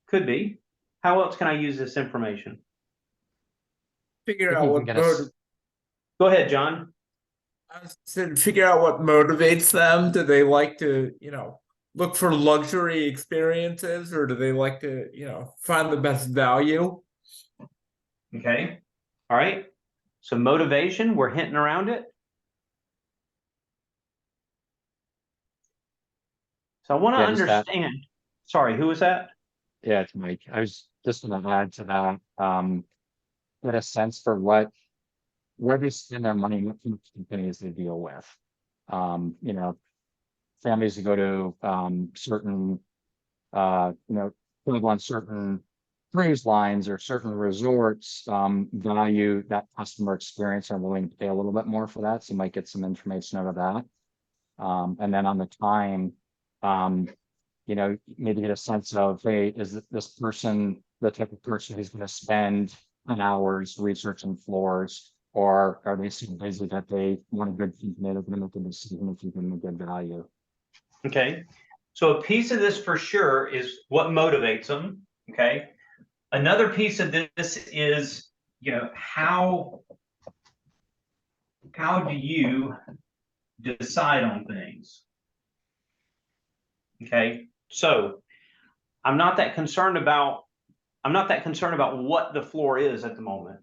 Could be. How else can I use this information? Figure out what Go ahead, John. I said figure out what motivates them. Do they like to, look for luxury experiences, or do they like to, find the best value? Okay. All right. So motivation, we're hinting around it. So I want to Yeah, just that. understand. Sorry, who was that? Yeah, it's Mike. I was just gonna add to that, get a sense for where they spend their money, what kind of companies they deal with. You know, families who go to certain live on certain cruise lines or certain resorts value that customer experience and are willing to pay a little bit more for that. So you might get some information out of that. And then on the time, maybe get a sense of, hey, is this person the type of person who's going to spend 10 hours researching floors, or are they so busy that they want a good company, they're going to make a decision if you give them a good value? Okay. So a piece of this for sure is what motivates them. Okay. Another piece of this is, how do you decide on things? Okay. So I'm not that concerned about what the floor is at the moment.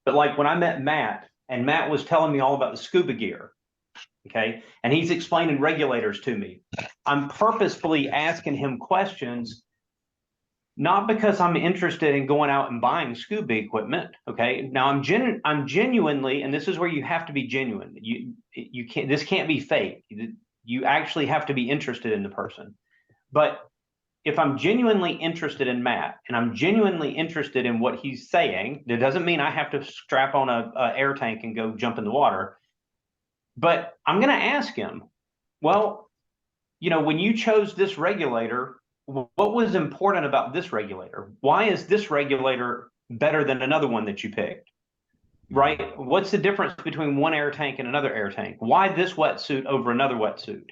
But like when I met Matt, and Matt was telling me all about the scuba gear, okay, and he's explaining regulators to me, I'm purposefully asking him questions, not because I'm interested in going out and buying scuba equipment. Okay. Now I'm genuinely, and this is where you have to be genuine. You can't, this can't be fake. You actually have to be interested in the person. But if I'm genuinely interested in Matt and I'm genuinely interested in what he's saying, that doesn't mean I have to strap on a air tank and go jump in the water. But I'm going to ask him, well, when you chose this regulator, what was important about this regulator? Why is this regulator better than another one that you picked? Right? What's the difference between one air tank and another air tank? Why this wetsuit over another wetsuit?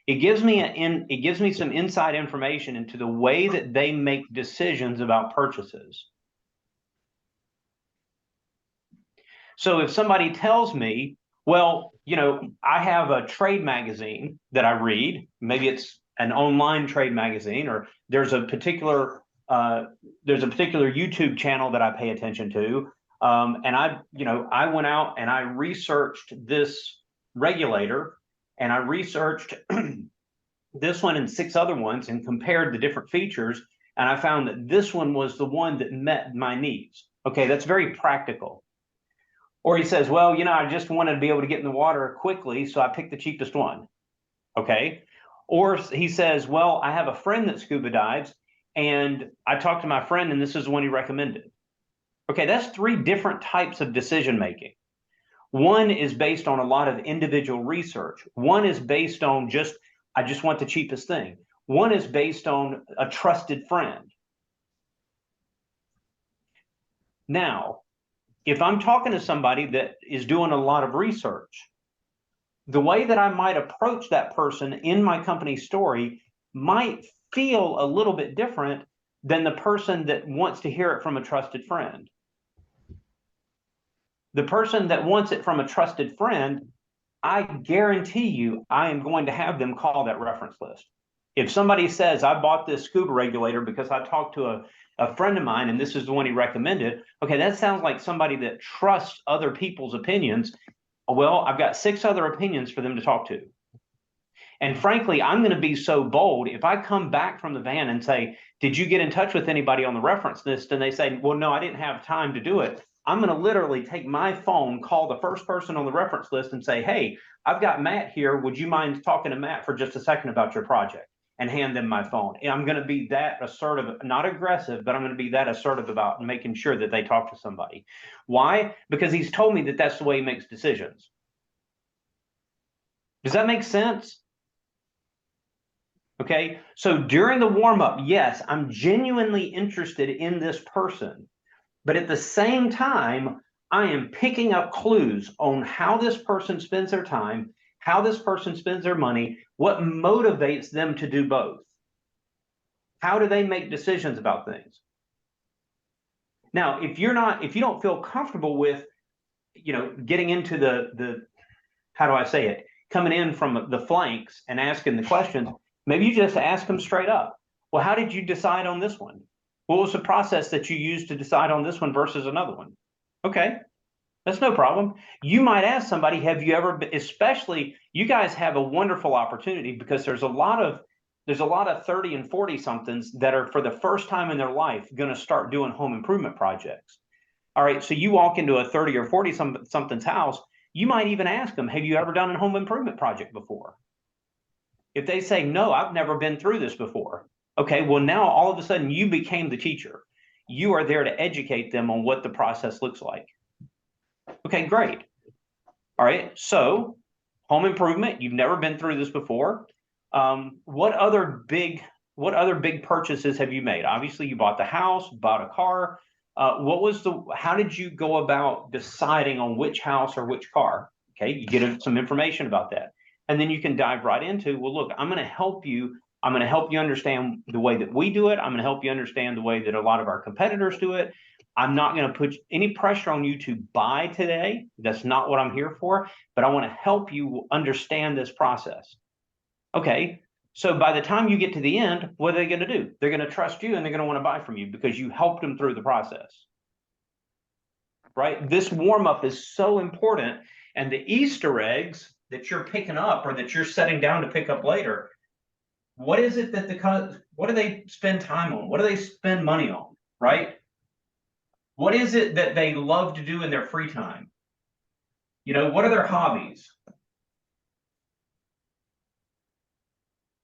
It gives me some inside information into the way that they make decisions about purchases. So if somebody tells me, well, I have a trade magazine that I read, maybe it's an online trade magazine, or there's a particular YouTube channel that I pay attention to. And I went out and I researched this regulator, and I researched this one and 6 other ones and compared the different features. And I found that this one was the one that met my needs. Okay, that's very practical. Or he says, well, I just wanted to be able to get in the water quickly, so I picked the cheapest one. Okay. Or he says, well, I have a friend that scuba dives, and I talked to my friend, and this is the one he recommended. Okay, that's 3 different types of decision making. One is based on a lot of individual research. One is based on I just want the cheapest thing. One is based on a trusted friend. Now, if I'm talking to somebody that is doing a lot of research, the way that I might approach that person in my company story might feel a little bit different than the person that wants to hear it from a trusted friend. The person that wants it from a trusted friend, I guarantee you, I am going to have them call that reference list. If somebody says, I bought this scuba regulator because I talked to a friend of mine and this is the one he recommended, okay, that sounds like somebody that trusts other people's opinions. Well, I've got 6 other opinions for them to talk to. And frankly, I'm going to be so bold. If I come back from the van and say, did you get in touch with anybody on the reference list? And they say, well, no, I didn't have time to do it. I'm going to literally take my phone, call the first person on the reference list and say, hey, I've got Matt here. Would you mind talking to Matt for just a second about your project? And hand them my phone. And I'm going to be that assertive, not aggressive, but I'm going to be that assertive about making sure that they talk to somebody. Why? Because he's told me that that's the way he makes decisions. Does that make sense? Okay, so during the warm-up, yes, I'm genuinely interested in this person, but at the same time, I am picking up clues on how this person spends their time, how this person spends their money, what motivates them to do both. How do they make decisions about things? Now, if you don't feel comfortable with, getting into the how do I say it, coming in from the flanks and asking the questions, maybe you just ask them straight up. Well, how did you decide on this one? What was the process that you used to decide on this one versus another one? Okay, that's no problem. You might ask somebody, have you ever been, especially you guys have a wonderful opportunity because there's a lot of there's a lot of 30 and 40 somethings that are for the first time in their life going to start doing home improvement projects. All right, so you walk into a 30 or 40 something's house, you might even ask them, have you ever done a home improvement project before? If they say, no, I've never been through this before. Okay, well, now all of a sudden you became the teacher. You are there to educate them on what the process looks like. Okay, great. All right, so home improvement, you've never been through this before. What other big purchases have you made? Obviously, you bought the house, bought a car. How did you go about deciding on which house or which car? Okay, you get some information about that. And then you can dive right into, well, look, I'm going to help you. I'm going to help you understand the way that we do it. I'm going to help you understand the way that a lot of our competitors do it. I'm not going to put any pressure on you to buy today. That's not what I'm here for, but I want to help you understand this process. Okay, so by the time you get to the end, what are they going to do? They're going to trust you and they're going to want to buy from you because you helped them through the process. Right? This warm-up is so important. And the Easter eggs that you're picking up or that you're setting down to pick up later, what is it that what do they spend time on? What do they spend money on? Right? What is it that they love to do in their free time? You know, what are their hobbies?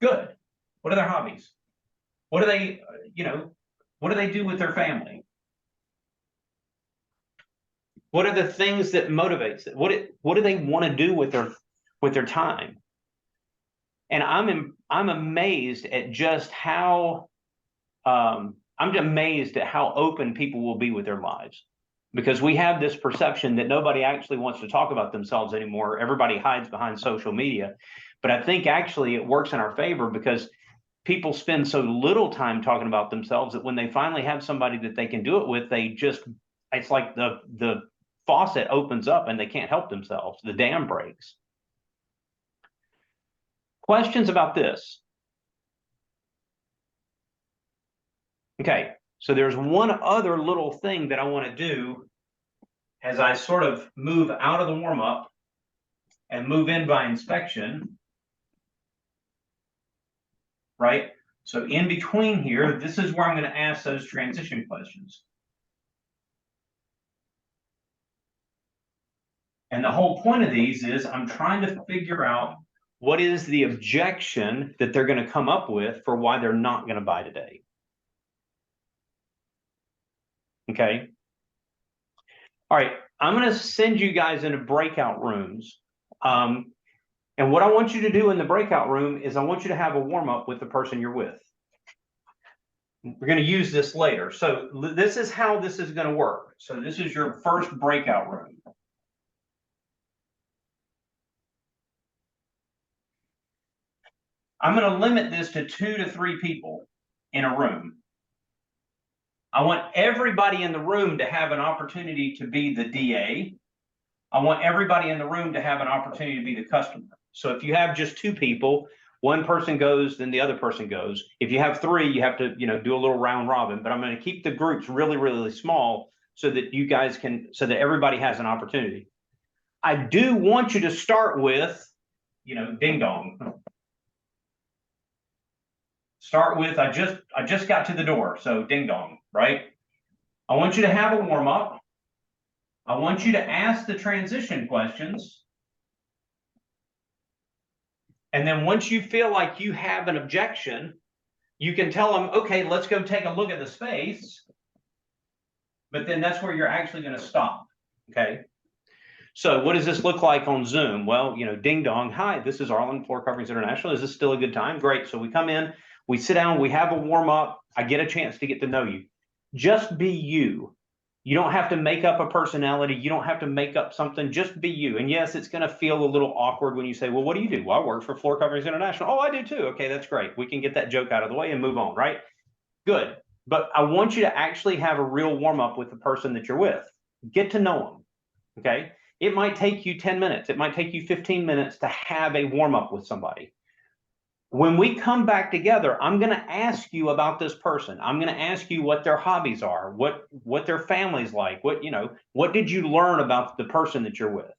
Good. What are their hobbies? What do they, what do they do with their family? What are the things that motivates them? What do they want to do with their time? And I'm amazed at just how I'm amazed at how open people will be with their lives, because we have this perception that nobody actually wants to talk about themselves anymore. Everybody hides behind social media. But I think actually it works in our favor because people spend so little time talking about themselves that when they finally have somebody that they can do it with, it's like the faucet opens up and they can't help themselves. The dam breaks. Questions about this? Okay, so there's one other little thing that I want to do as I sort of move out of the warm-up and move in by inspection. Right? So in between here, this is where I'm going to ask those transition questions. And the whole point of these is I'm trying to figure out what is the objection that they're going to come up with for why they're not going to buy today. Okay. All right. I'm going to send you guys into breakout rooms. And what I want you to do in the breakout room is I want you to have a warm-up with the person you're with. We're going to use this later. So this is how this is going to work. So this is your first breakout room. I'm going to limit this to 2 to 3 people in a room. I want everybody in the room to have an opportunity to be the DA. I want everybody in the room to have an opportunity to be the customer. So if you have just 2 people, one person goes, then the other person goes. If you have 3, you have to, do a little round robin, but I'm going to keep the groups really, really small so that you guys so that everybody has an opportunity. I do want you to start with, ding dong. Start with, I just got to the door, so ding dong, right? I want you to have a warm up. I want you to ask the transition questions. And then once you feel like you have an objection, you can tell them, okay, let's go take a look at the space. But then that's where you're actually going to stop. Okay. So what does this look like on Zoom? Well, ding dong. Hi, this is Arlen, Floor Coverings International. Is this still a good time? Great. So we come in, we sit down, we have a warm up. I get a chance to get to know you. Just be you. You don't have to make up a personality. You don't have to make up something. Just be you. And yes, it's going to feel a little awkward when you say, well, what do you do? Well, I work for Floor Coverings International. Oh, I do too. Okay, that's great. We can get that joke out of the way and move on, right? Good. But I want you to actually have a real warm up with the person that you're with. Get to know them. Okay. It might take you 10 minutes. It might take you 15 minutes to have a warm up with somebody. When we come back together, I'm going to ask you about this person. I'm going to ask you what their hobbies are, what their family's like, what did you learn about the person that you're with?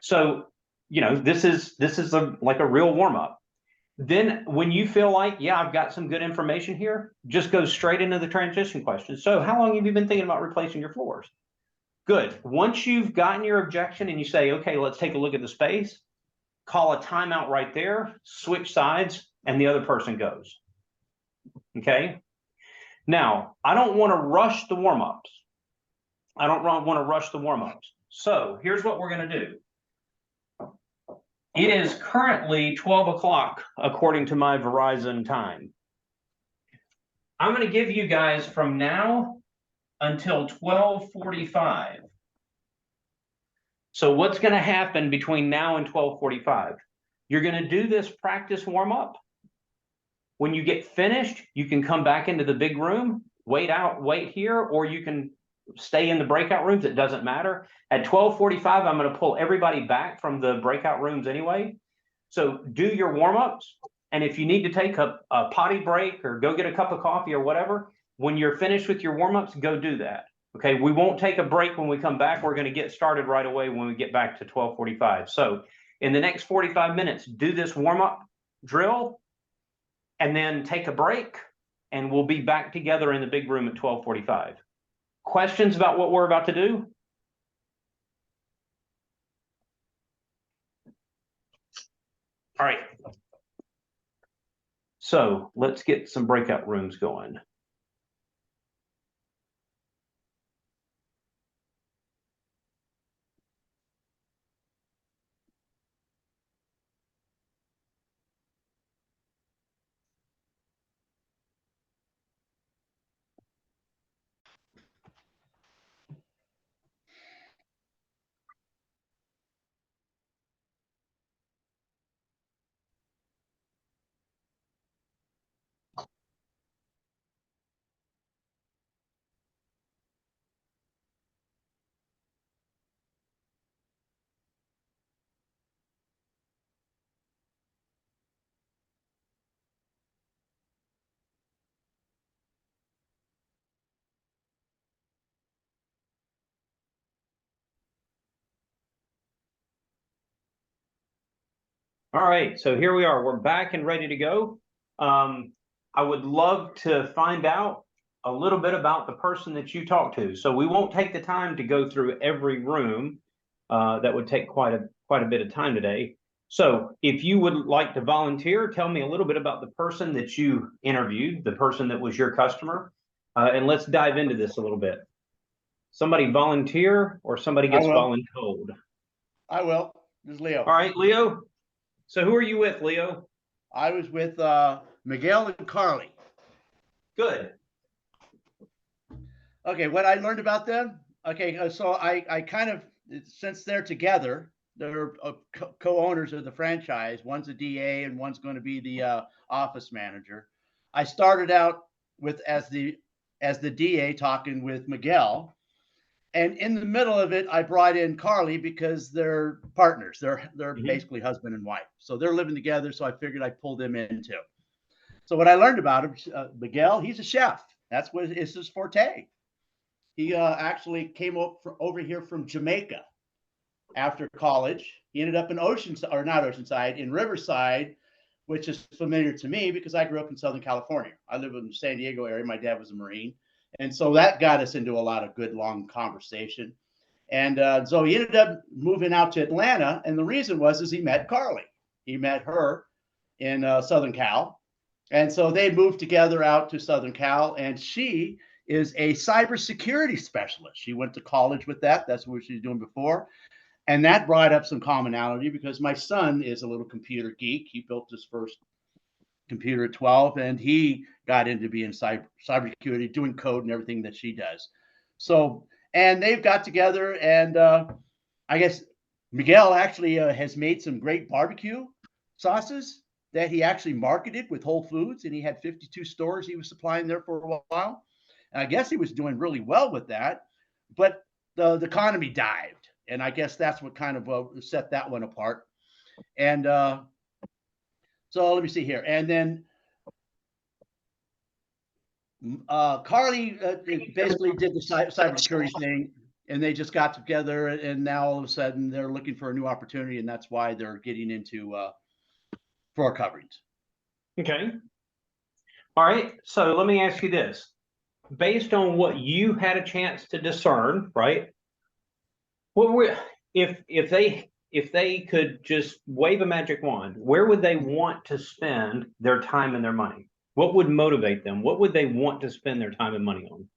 So, this is like a real warm up. Then when you feel like, yeah, I've got some good information here, just go straight into the transition question. So how long have you been thinking about replacing your floors? Good. Once you've gotten your objection and you say, okay, let's take a look at the space, call a timeout right there, switch sides, and the other person goes. Okay. Now, I don't want to rush the warm-ups. I don't want to rush the warm-ups. So here's what we're going to do. It is currently 12 o'clock according to my Verizon time. I'm going to give you guys from now until 12:45. So what's going to happen between now and 12:45? You're going to do this practice warm-up. When you get finished, you can come back into the big room, wait here, or you can stay in the breakout rooms. It doesn't matter. At 12:45, I'm going to pull everybody back from the breakout rooms anyway. So do your warm-ups. And if you need to take a potty break or go get a cup of coffee or whatever, when you're finished with your warm-ups, go do that. Okay, we won't take a break when we come back. We're going to get started right away when we get back to 12:45. So in the next 45 minutes, do this warm-up drill and then take a break, and we'll be back together in the big room at 12:45. Questions about what we're about to do? All right. So let's get some breakout rooms going. All right, so here we are. We're back and ready to go. I would love to find out a little bit about the person that you talked to. So we won't take the time to go through every room. That would take quite a bit of time today. So if you would like to volunteer, tell me a little bit about the person that you interviewed, the person that was your customer, and let's dive into this a little bit. Somebody volunteer or somebody gets voluntold? I will. This is Leo. All right, Leo. So who are you with, Leo? I was with Miguel and Carly. Good. Okay, what I learned about them. Okay, so I kind of, since they're together, they're co-owners of the franchise. One's a DA and one's going to be the office manager. I started out with as the DA talking with Miguel. And in the middle of it, I brought in Carly because they're partners. They're basically husband and wife. So they're living together. So I figured I'd pull them in too. So what I learned about him, Miguel, he's a chef. That's what is his forte. He actually came over here from Jamaica after college. He ended up in Oceanside, in Riverside, which is familiar to me because I grew up in Southern California. I live in the San Diego area. My dad was a Marine. And so that got us into a lot of good, long conversation. And so he ended up moving out to Atlanta. And the reason was he met Carly. He met her in Southern Cal. And so they moved together out to Southern Cal. And she is a cybersecurity specialist. She went to college with that. That's what she was doing before. And that brought up some commonality because my son is a little computer geek. He built his first computer at 12, and he got into being cybersecurity, doing code and everything that she does. So, and they've got together, and I guess Miguel actually has made some great barbecue sauces that he actually marketed with Whole Foods, and he had 52 stores he was supplying there for a while. And I guess he was doing really well with that, but the economy dived, and I guess that's what kind of set that one apart. And so let me see here. And then Carly basically did the cybersecurity thing, and they just got together, and now all of a sudden they're looking for a new opportunity, and that's why they're getting into floor coverings. Okay. All right. So let me ask you this. Based on what you had a chance to discern, right? What were if they could just wave a magic wand, where would they want to spend their time and their money? What would motivate them? What would they want to spend their time and money on?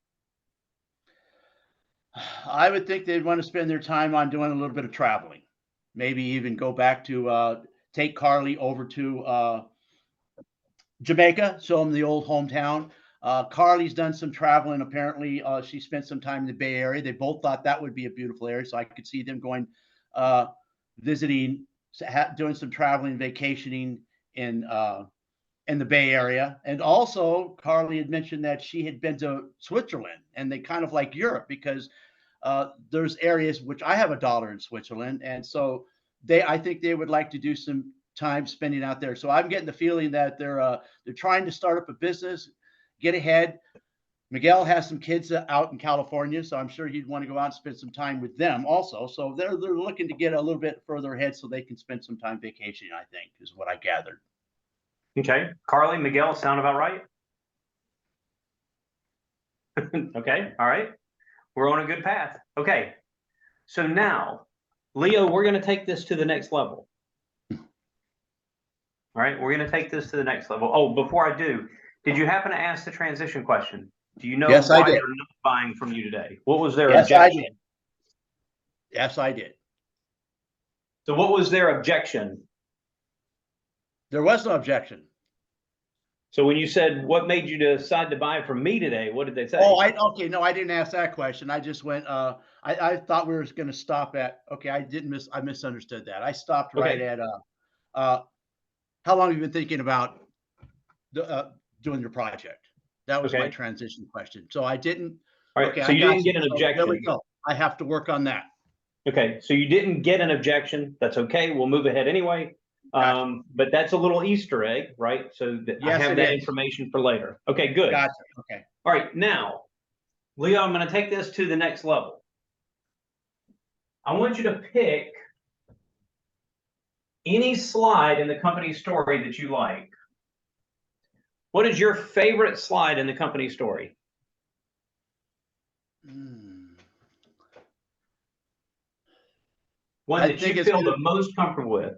I would think they'd want to spend their time on doing a little bit of traveling. Maybe even go back to take Carly over to Jamaica, show them the old hometown. Carly's done some traveling. Apparently, she spent some time in the Bay Area. They both thought that would be a beautiful area, so I could see them going visiting, doing some traveling, vacationing in the Bay Area. And also, Carly had mentioned that she had been to Switzerland, and they kind of like Europe because there's areas which I have a daughter in Switzerland, and so I think they would like to do some time spending out there. So I'm getting the feeling that they're trying to start up a business, get ahead. Miguel has some kids out in California, so I'm sure he'd want to go out and spend some time with them also. So they're looking to get a little bit further ahead so they can spend some time vacationing, I think, is what I gathered. Okay. Carly, Miguel, sound about right? Okay. All right. We're on a good path. Okay. So now, Leo, we're going to take this to the next level. All right. We're going to take this to the next level. Oh, before I do, did you happen to ask the transition question? Do you know Yes, I why did. they're not buying from you today? What was their Yes, I objection? did. Yes, I did. So what was their objection? There was no objection. So when you said, what made you decide to buy from me today? What did they say? Oh, okay. No, I didn't ask that question. I just went, I thought we were going to stop at, okay. I misunderstood that. I stopped right Okay. at, how long have you been thinking about doing your project? That was my Okay. transition question. So I didn't. All right. Okay, So I you got didn't get an So there we objection. go. I have to work on that. Okay. So you didn't get an objection. That's okay. We'll move ahead anyway. Gotcha. But that's a little Easter egg, right? So that I Yes, have it that is. information for later. Okay, good. Gotcha. Okay. All right. Now, Leo, I'm going to take this to the next level. I want you to pick any slide in the company story that you like. What is your favorite slide in the company story? One I that think you it's feel gonna- the most comfortable with.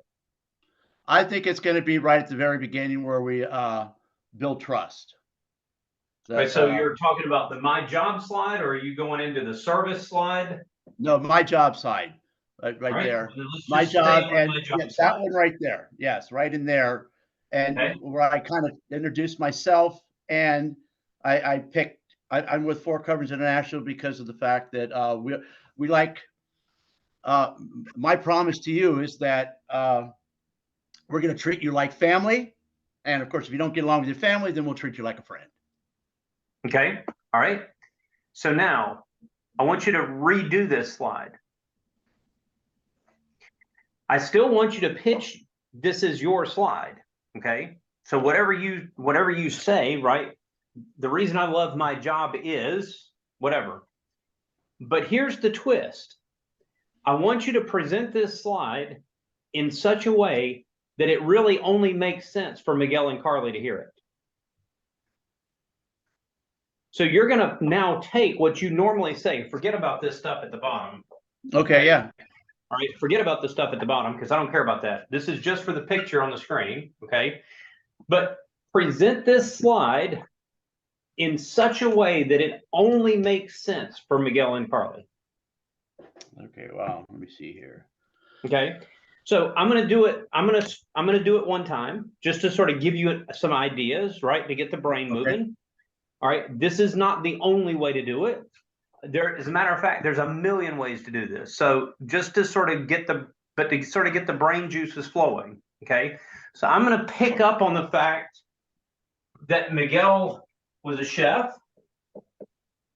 I think it's going to be right at the very beginning where we build trust. Right, so you're talking about the my job slide, or are you going into the service slide? No, my job side, right All right, there. then let's My just stay job, on and my job yeah, slide. that one right there. Yes, right in there, and Okay. where I kind of introduced myself, and I picked. I'm with Four Covers International because of the fact that we like. My promise to you is that we're going to treat you like family, and of course, if you don't get along with your family, then we'll treat you like a friend. Okay, all right. So now I want you to redo this slide. I still want you to pitch this as your slide. Okay. So whatever you say, right? The reason I love my job is whatever. But here's the twist. I want you to present this slide in such a way that it really only makes sense for Miguel and Carly to hear it. So you're going to now take what you normally say, forget about this stuff at the bottom. Okay, yeah. All right, forget about the stuff at the bottom because I don't care about that. This is just for the picture on the screen, okay? But present this slide in such a way that it only makes sense for Miguel and Carly. Okay, wow. Let me see here. Okay. So I'm going to do it. I'm going to do it one time just to sort of give you some ideas, right? To get the brain moving. All right. This is not the only way to do it. As a matter of fact, there's a million ways to do this. So just to sort of get the brain juices flowing. Okay. So I'm going to pick up on the fact that Miguel was a chef.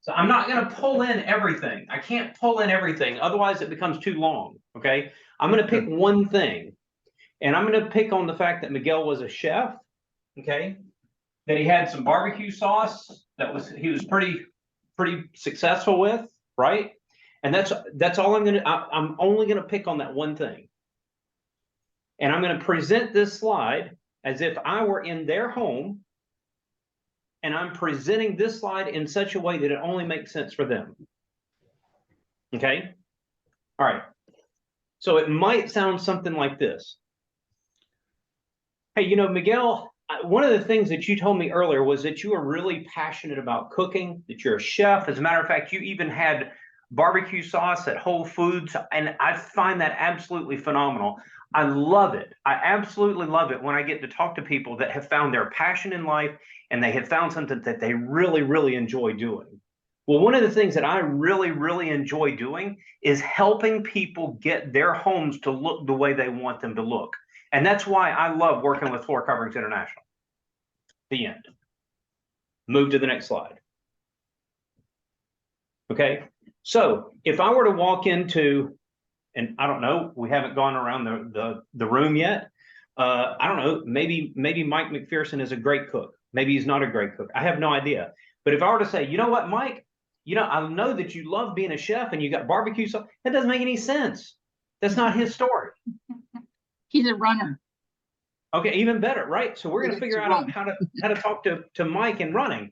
So I'm not going to pull in everything. I can't pull in everything. Otherwise it becomes too long. Okay. I'm going to pick one thing, and I'm going to pick on the fact that Miguel was a chef. Okay. That he had some barbecue sauce he was pretty successful with, right? And that's all I'm only going to pick on that one thing. And I'm going to present this slide as if I were in their home and I'm presenting this slide in such a way that it only makes sense for them. Okay? All right. So it might sound something like this. Hey, you know, Miguel, one of the things that you told me earlier was that you are really passionate about cooking, that you're a chef. As a matter of fact, you even had barbecue sauce at Whole Foods, and I find that absolutely phenomenal. I love it. I absolutely love it when I get to talk to people that have found their passion in life and they have found something that they really, really enjoy doing. Well, one of the things that I really, really enjoy doing is helping people get their homes to look the way they want them to look. And that's why I love working with Floor Coverings International. The end. Move to the next slide. Okay. So if I were to walk into, and I don't know, we haven't gone around the room yet. I don't know, maybe Mike McPherson is a great cook. Maybe he's not a great cook. I have no idea. But if I were to say, you know what, Mike, you know, I know that you love being a chef and you got barbecue sauce. That doesn't make any sense. That's not his story. He's a runner. Okay, even better, right? So we're going to figure out how to talk to Mike in running.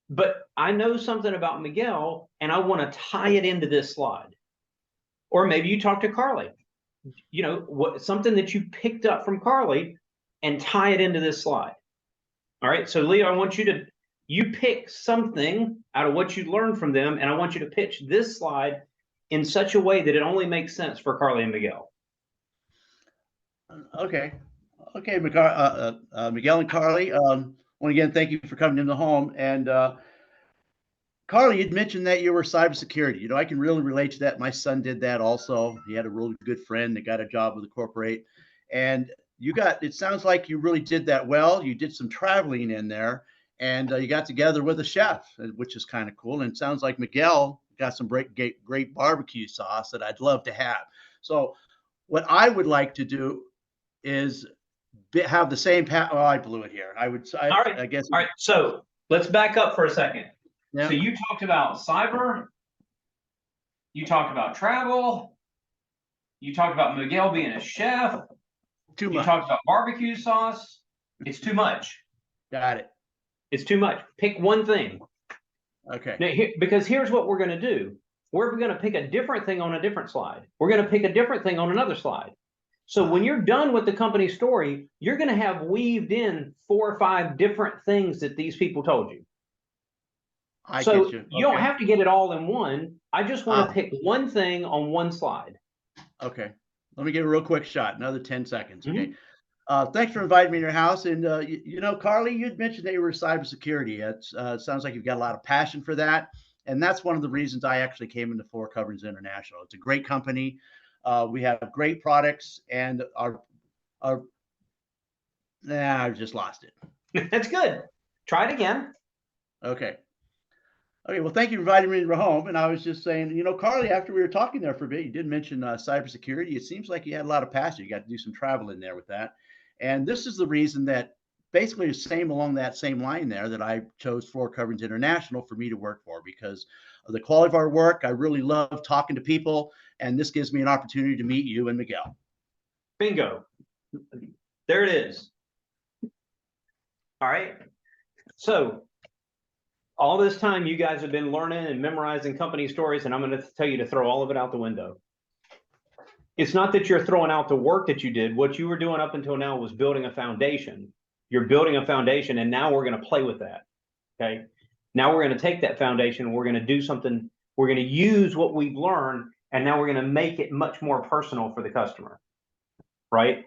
But I know something about Miguel, and I want to tie it into this slide. Or maybe you talk to Carly. You know, something that you picked up from Carly and tie it into this slide. All right, so Leo, I want you pick something out of what you learned from them, and I want you to pitch this slide in such a way that it only makes sense for Carly and Miguel. Okay. Okay, Miguel and Carly. Once again, thank you for coming in the home. And Carly, you'd mentioned that you were cybersecurity. You know, I can really relate to that. My son did that also. He had a really good friend that got a job with a corporate. And it sounds like you really did that well. You did some traveling in there, and you got together with a chef, which is kind of cool. And it sounds like Miguel got some great barbecue sauce that I'd love to have. So what I would like to do is have the same path. Oh, I blew it here. I guess. All right. So let's back up for a second. Yeah. So you talked about cyber. You talked about travel. You talked about Miguel being a chef. Too much. You talked about barbecue sauce. It's too much. Got it. It's too much. Pick one thing. Okay. Now, because here's what we're going to do. We're going to pick a different thing on a different slide. We're going to pick a different thing on another slide. So when you're done with the company story, you're going to have weaved in 4 or 5 different things that these people told you. So you don't have to get it all in one. I just want to pick one thing on one slide. Okay. Let me get a real quick shot. Another 10 seconds. Okay. Thanks for inviting me to your house. And, you know, Carly, you'd mentioned that you were cybersecurity. It sounds like you've got a lot of passion for that. And that's one of the reasons I actually came into Floor Coverings International. It's a great company. We have great products, and I just lost it. That's good. Try it again. Okay. Okay. Well, thank you for inviting me to your home. And I was just saying, you know, Carly, after we were talking there for a bit, you did mention cybersecurity. It seems like you had a lot of passion. You got to do some travel in there with that. And this is the reason that basically along that same line there that I chose Floor Coverings International for me to work for, because of the quality of our work. I really love talking to people, and this gives me an opportunity to meet you and Miguel. Bingo. There it is. All right. So all this time you guys have been learning and memorizing company stories, and I'm going to tell you to throw all of it out the window. It's not that you're throwing out the work that you did. What you were doing up until now was building a foundation. You're building a foundation, and now we're going to play with that. Okay. Now we're going to take that foundation and we're going to do something. We're going to use what we've learned, and now we're going to make it much more personal for the customer, right?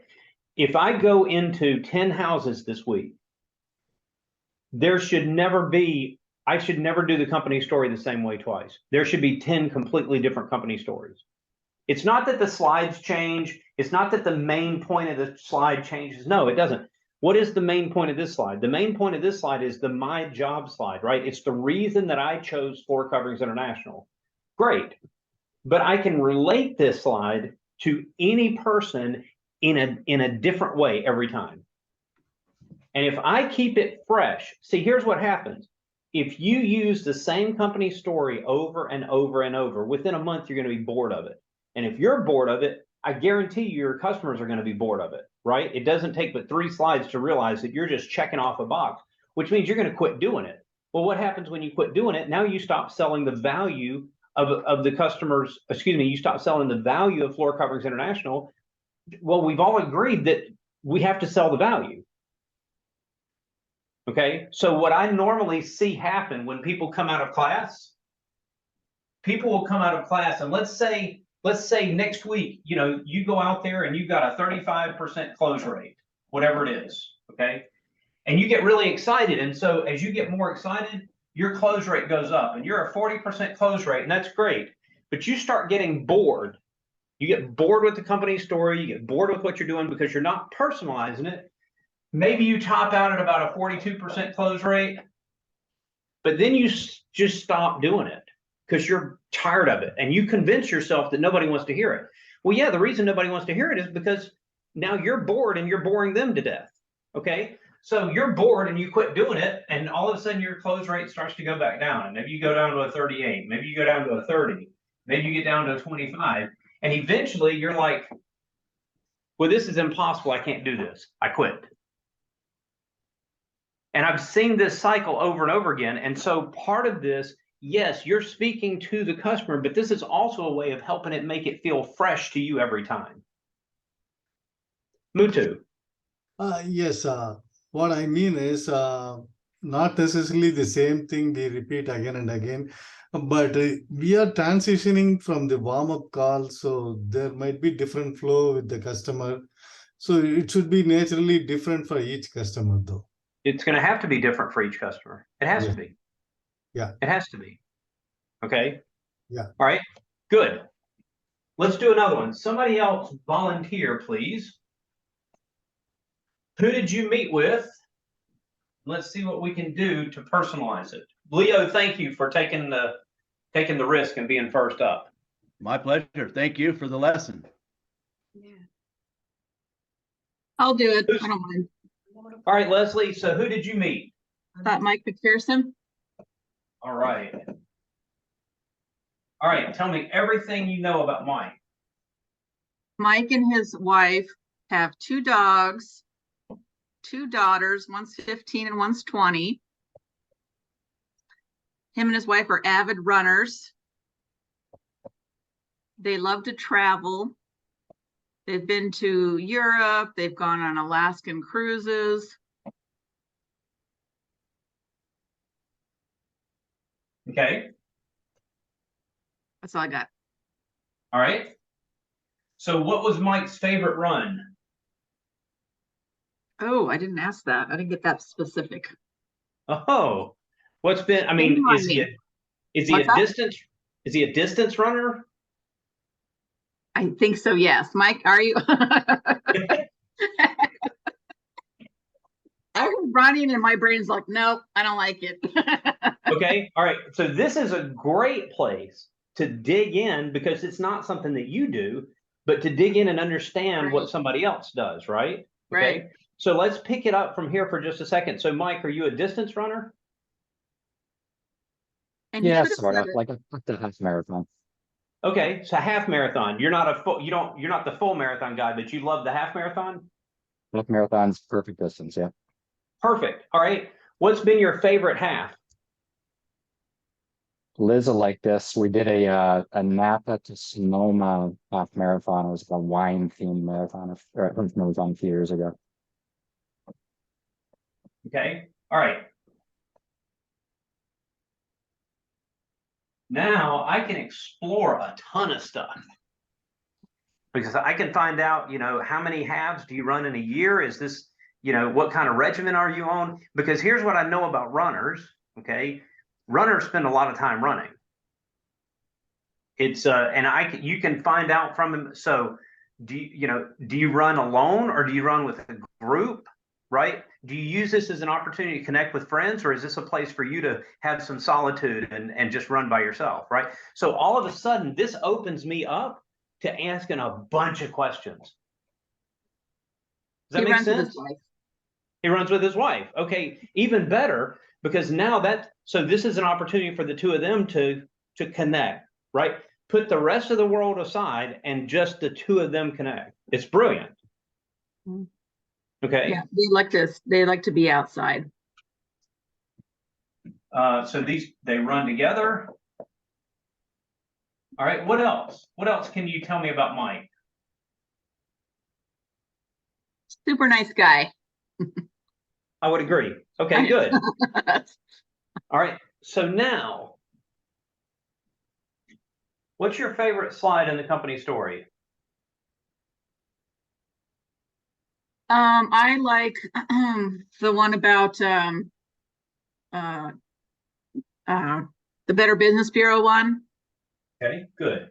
If I go into 10 houses this week, I should never do the company story the same way twice. There should be 10 completely different company stories. It's not that the slides change. It's not that the main point of the slide changes. No, it doesn't. What is the main point of this slide? The main point of this slide is the My Job slide, right? It's the reason that I chose Floor Coverings International. Great. But I can relate this slide to any person in a different way every time. And if I keep it fresh, see, here's what happens. If you use the same company story over and over and over, within a month, you're going to be bored of it. And if you're bored of it, I guarantee you your customers are going to be bored of it, right? It doesn't take but 3 slides to realize that you're just checking off a box, which means you're going to quit doing it. Well, what happens when you quit doing it? Now you stop selling the value of the customers, excuse me, you stop selling the value of Floor Coverings International. Well, we've all agreed that we have to sell the value. Okay, so what I normally see happen when people come out of class, people will come out of class, and let's say next week, you know, you go out there and you've got a 35% close rate, whatever it is, okay? And you get really excited. And so as you get more excited, your close rate goes up, and you're a 40% close rate, and that's great. But you start getting bored. You get bored with the company story, you get bored with what you're doing because you're not personalizing it. Maybe you top out at about a 42% close rate, but then you just stop doing it because you're tired of it, and you convince yourself that nobody wants to hear it. Well, yeah, the reason nobody wants to hear it is because now you're bored and you're boring them to death, okay? So you're bored and you quit doing it, and all of a sudden your close rate starts to go back down. And maybe you go down to a 38, maybe you go down to a 30, maybe you get down to a 25, and eventually you're like, well, this is impossible, I can't do this, I quit. And I've seen this cycle over and over again. And so part of this, yes, you're speaking to the customer, but this is also a way of helping it make it feel fresh to you every time. Mutu. Yes, what I mean is not necessarily the same thing we repeat again and again, but we are transitioning from the warm-up call, so there might be different flow with the customer. So it should be naturally different for each customer, though. It's going to have to be different for each customer. It has to be. Yeah. It has to be. Okay. Yeah. All right. Good. Let's do another one. Somebody else volunteer, please. Who did you meet with? Let's see what we can do to personalize it. Leo, thank you for taking the risk and being first up. My pleasure. Thank you for the lesson. Yeah. I'll do it. I don't mind. All right, Leslie. So who did you meet? Mike McPherson. All right. All right. Tell me everything you know about Mike. Mike and his wife have 2 dogs, 2 daughters, one's 15 and one's 20. Him and his wife are avid runners. They love to travel. They've been to Europe. They've gone on Alaskan cruises. Okay. That's all I got. All right. So what was Mike's favorite run? Oh, I didn't ask that. I didn't get that specific. Oh, what's been, I mean, is he a distance runner? I think so, yes. Mike, are you? I heard running and my brain's like, nope, I don't like it. Okay. All right. So this is a great place to dig in because it's not something that you do, but to dig in and understand what somebody else does, right? Right. Okay. So let's pick it up from here for just a second. So Mike, are you a distance runner? And Yeah, sort of like a half marathon. Okay, so half marathon. You're not a full, you're not the full marathon guy, but you love the half marathon? Half marathon's perfect distance, yeah. Perfect. All right. What's been your favorite half? Liz will like this. We did a Napa to Sonoma half marathon. It was a wine themed marathon a few years ago. Okay. All right. Now I can explore a ton of stuff because I can find out, you know, how many halves do you run in a year? Is this, you know, what kind of regimen are you on? Because here's what I know about runners. Okay. Runners spend a lot of time running. It's and you can find out from them. So do you run alone or do you run with a group? Right? Do you use this as an opportunity to connect with friends, or is this a place for you to have some solitude and just run by yourself? Right? So all of a sudden, this opens me up to asking a bunch of questions. Does that make sense? He runs with his wife. Okay, even better, because now so this is an opportunity for the two of them to connect, right? put the rest of the world aside and just the two of them connect. It's brilliant. Okay. Yeah, they like to be outside. So they run together. All right, what else? What else can you tell me about Mike? Super nice guy. I would agree. Okay, good. All right, so now, what's your favorite slide in the company story? I like the one about the Better Business Bureau one. Okay, good.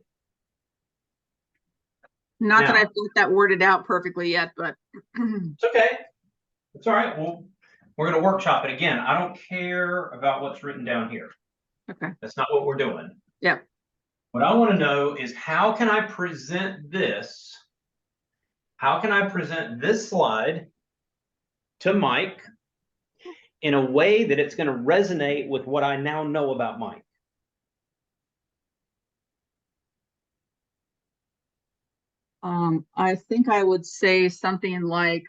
Not that Now- I've got that worded out perfectly yet, but It's okay. It's all right. Well, we're going to workshop it again. I don't care about what's written down here. okay. That's not what we're doing. Yeah. What I want to know is how can I present this? How can I present this slide to Mike in a way that it's going to resonate with what I now know about Mike? I think I would say something like,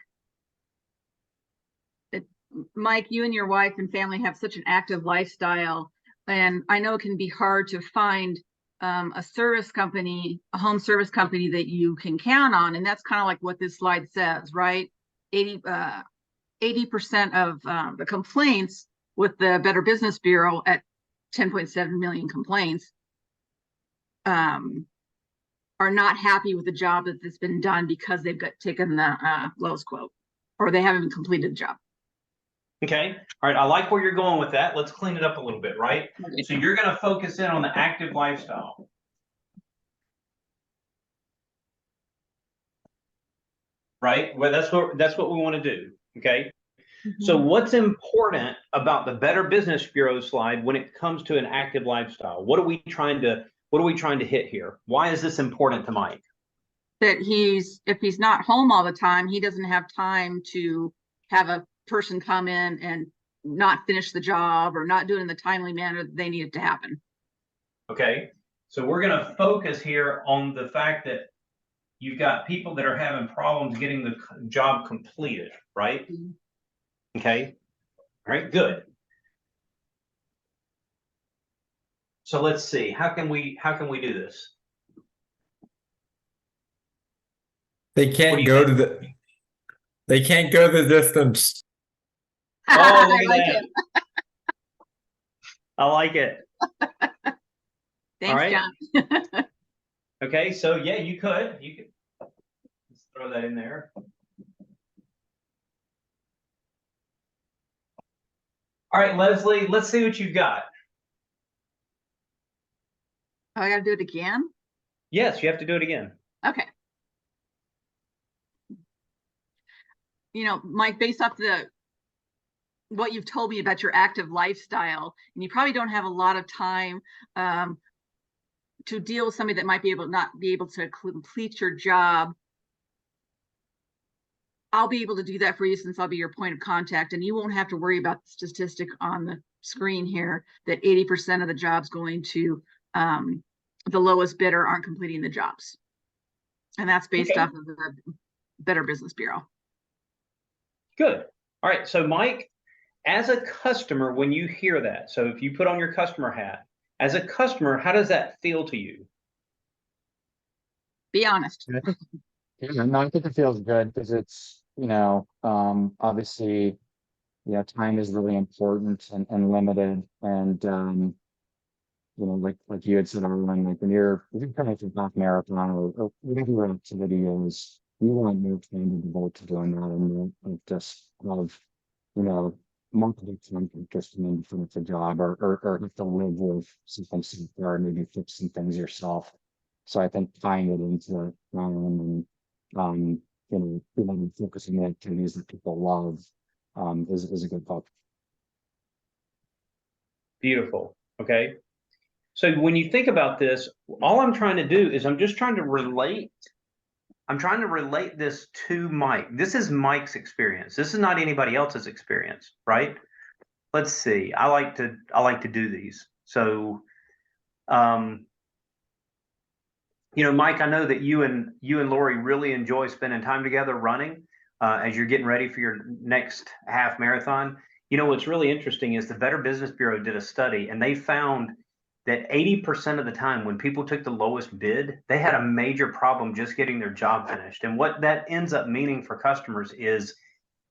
Mike, you and your wife and family have such an active lifestyle, and I know it can be hard to find a service company, a home service company that you can count on, and that's kind of like what this slide says, right? 80% of the complaints with the Better Business Bureau at 10.7 million complaints are not happy with the job that's been done because they've taken the lowest quote, or they haven't completed the job. Okay. All right. I like where you're going with that. Let's clean it up a little bit, right? Okay. So you're going to focus in on the active lifestyle. Right? Well, that's what we want to do. Okay. So what's important about the Better Business Bureau slide when it comes to an active lifestyle? What are we trying to hit here? Why is this important to Mike? That if he's not home all the time, he doesn't have time to have a person come in and not finish the job or not do it in the timely manner that they need it to happen. Okay. So we're going to focus here on the fact that you've got people that are having problems getting the job completed, right? Okay. All right, good. So let's see, how can we do this? They can't go to they can't go the distance. Oh, look I at like that. it. I like it. Thanks, All right. John. Okay, so yeah, you could let's throw that in there. All right, Leslie, let's see what you've got. Oh, I got to do it again? Yes, you have to do it again. Okay. You know, Mike, based off what you've told me about your active lifestyle, and you probably don't have a lot of time to deal with somebody that might not be able to complete your job. I'll be able to do that for you since I'll be your point of contact, and you won't have to worry about the statistic on the screen here that 80% of the jobs going to the lowest bidder aren't completing the jobs. And that's based off of the Better Business Bureau. Good. All right, so Mike, as a customer, when you hear that, so if you put on your customer hat, as a customer, how does that feel to you? Be honest. Yeah, no, I think it feels good because it's, obviously, time is really important and limited. And, like you had said, everyone, like if you're coming to half marathon or whatever your activity is, you want more time to devote to doing that and just have, multiple time just to finish the job or have to live with something simpler or maybe fix some things yourself. So I think tying it into and focusing on activities that people love is a good thought. Beautiful. Okay. So when you think about this, all I'm trying to do is I'm trying to relate this to Mike. This is Mike's experience. This is not anybody else's experience, right? Let's see. I like to do these. So You know, Mike, I know that you and Lori really enjoy spending time together running as you're getting ready for your next half marathon. You know, what's really interesting is the Better Business Bureau did a study, and they found that 80% of the time when people took the lowest bid, they had a major problem just getting their job finished. And what that ends up meaning for customers is,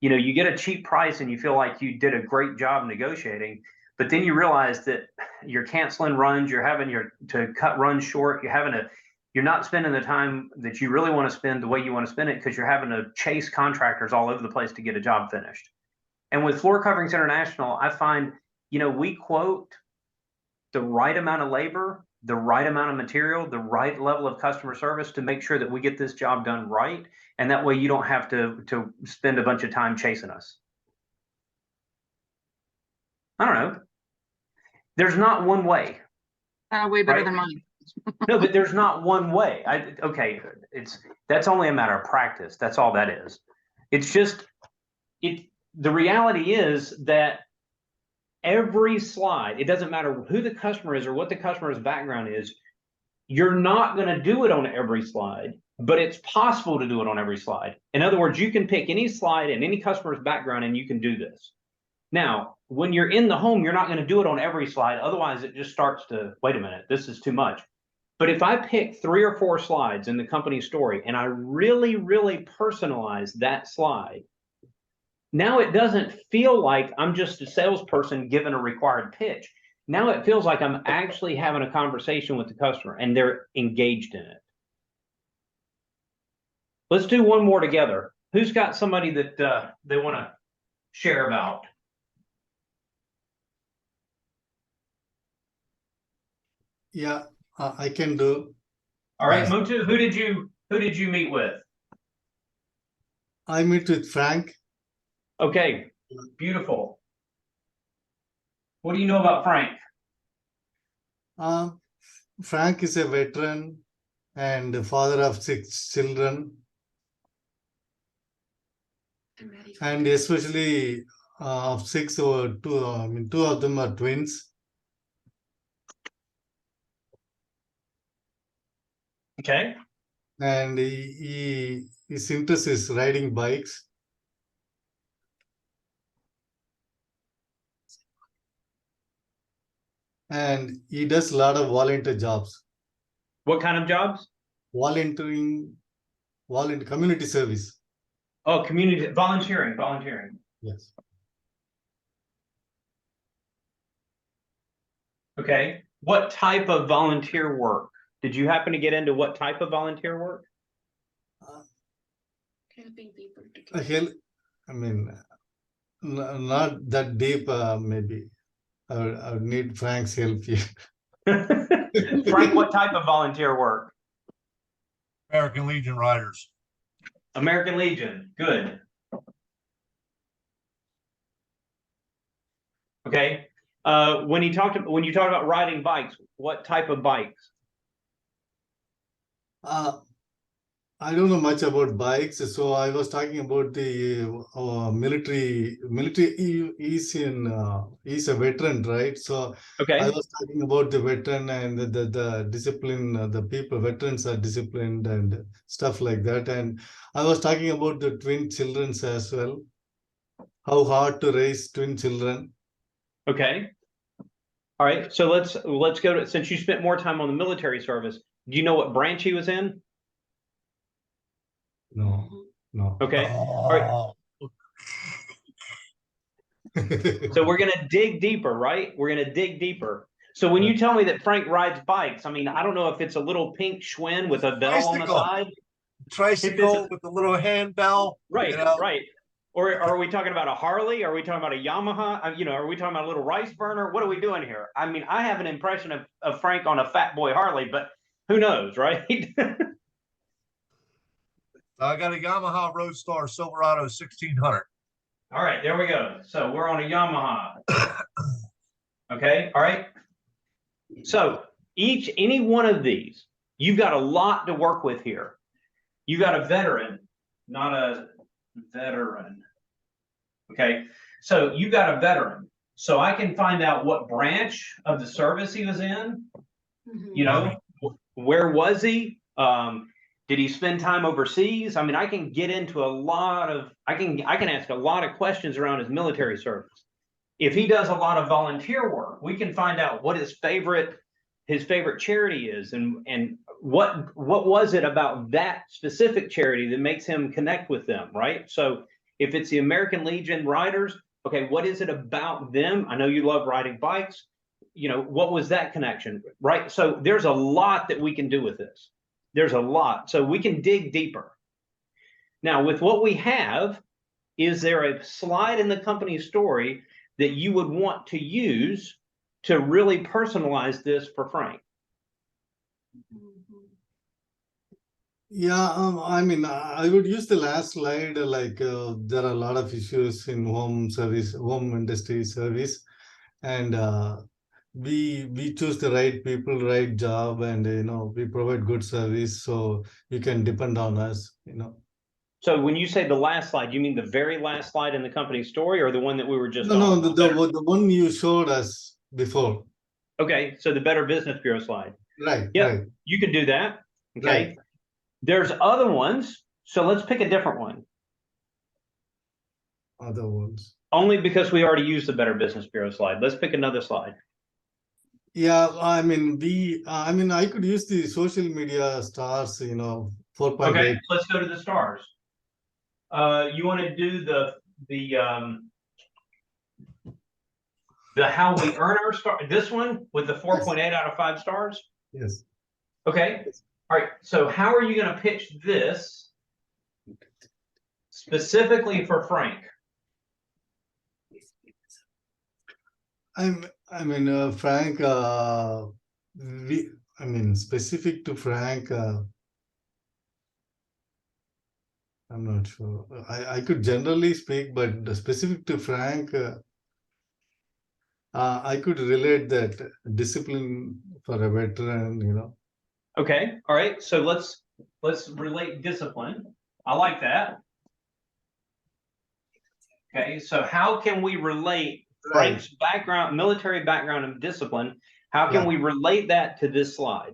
you know, you get a cheap price and you feel like you did a great job negotiating, but then you realize that you're canceling runs, you're having to cut runs short, you're not spending the time that you really want to spend the way you want to spend it because you're having to chase contractors all over the place to get a job finished. And with Floor Coverings International, I find, you know, we quote the right amount of labor, the right amount of material, the right level of customer service to make sure that we get this job done right. And that way you don't have to spend a bunch of time chasing us. I don't know. There's not one way. Way better right? than mine. No, but there's not one way. Okay, that's only a matter of practice. That's all that is. It's just the reality is that every slide, it doesn't matter who the customer is or what the customer's background is, you're not going to do it on every slide, but it's possible to do it on every slide. In other words, you can pick any slide and any customer's background and you can do this. Now, when you're in the home, you're not going to do it on every slide. Otherwise, it just starts to, wait a minute, this is too much. But if I pick 3 or 4 slides in the company story and I really, really personalize that slide, now it doesn't feel like I'm just a salesperson given a required pitch. Now it feels like I'm actually having a conversation with the customer and they're engaged in it. Let's do one more together. Who's got somebody that they want to share about? Yeah, I can do. All right, Mutu, who did you meet with? I meet with Frank. Okay, beautiful. What do you know about Frank? Frank is a veteran and the father of 6 children. And especially of 6 or 2, 2 of them are twins. Okay. And his interest is riding bikes. And he does a lot of volunteer jobs. What kind of jobs? Volunteering, community service. Oh, volunteering. Yes. Okay. What type of volunteer work? Did you happen to get into what type of volunteer work? Helping people. I mean, not that deep, maybe. I would need Frank's help here. Frank, what type of volunteer work? American Legion riders. American Legion, good. Okay. When you talk about riding bikes, what type of bikes? I don't know much about bikes, so I was talking about the military. He's a veteran, right? So okay. I was talking about the veteran and the discipline. The people, veterans are disciplined and stuff like that. And I was talking about the twin children as well. How hard to raise twin children. Okay. All right. So let's go to, since you spent more time on the military service, do you know what branch he was in? No. Okay. All right. So we're going to dig deeper, right? We're going to dig deeper. So when you tell me that Frank rides bikes, I mean, I don't know if it's a little pink Schwinn with a bell on the side. Tricycle with a little handbell. Right, you know? right. Or are we talking about a Harley? Are we talking about a Yamaha? Are we talking about a little rice burner? What are we doing here? I mean, I have an impression of Frank on a Fat Boy Harley, but who knows, right? I got a Yamaha Roadstar Silverado 1600. All right, there we go. So we're on a Yamaha. Okay, all right. So any one of these, you've got a lot to work with here. You got a veteran, not a veteran. Okay, so you got a veteran. So I can find out what branch of the service he was in. You know, where was he? Did he spend time overseas? I mean, I can get into a lot of, I can ask a lot of questions around his military service. If he does a lot of volunteer work, we can find out what his favorite charity is, and what was it about that specific charity that makes him connect with them, right? So if it's the American Legion Riders, okay, what is it about them? I know you love riding bikes. You know, what was that connection, right? So there's a lot that we can do with this. There's a lot. So we can dig deeper. Now, with what we have, is there a slide in the company story that you would want to use to really personalize this for Frank? Yeah, I mean, I would use the last slide, like there are a lot of issues in home industry service, and we choose the right people, right job, and we provide good service, so you can depend on us, So when you say the last slide, you mean the very last slide in the company story, or the one that we were just on? No, the one you showed us before. Okay, so the Better Business Bureau slide. Right. Yep, right. you could do that. Okay. Right. There's other ones, so let's pick a different one. Other ones. Only because we already used the Better Business Bureau slide. Let's pick another slide. Yeah, I mean, I could use the social media stars, 4.8. Okay, let's go to the stars. You want to do the how we earn our star, this one with the 4.8 out of 5 stars? Yes. Okay. All right. So how are you going to pitch this specifically for Frank? I mean, Frank, specific to Frank, I'm not sure. I could generally speak, but specific to Frank, I could relate that discipline for a veteran, Okay. All right. So let's relate discipline. I like that. Okay. So how can we relate Frank's background, military background, and discipline? How can we relate that to this slide?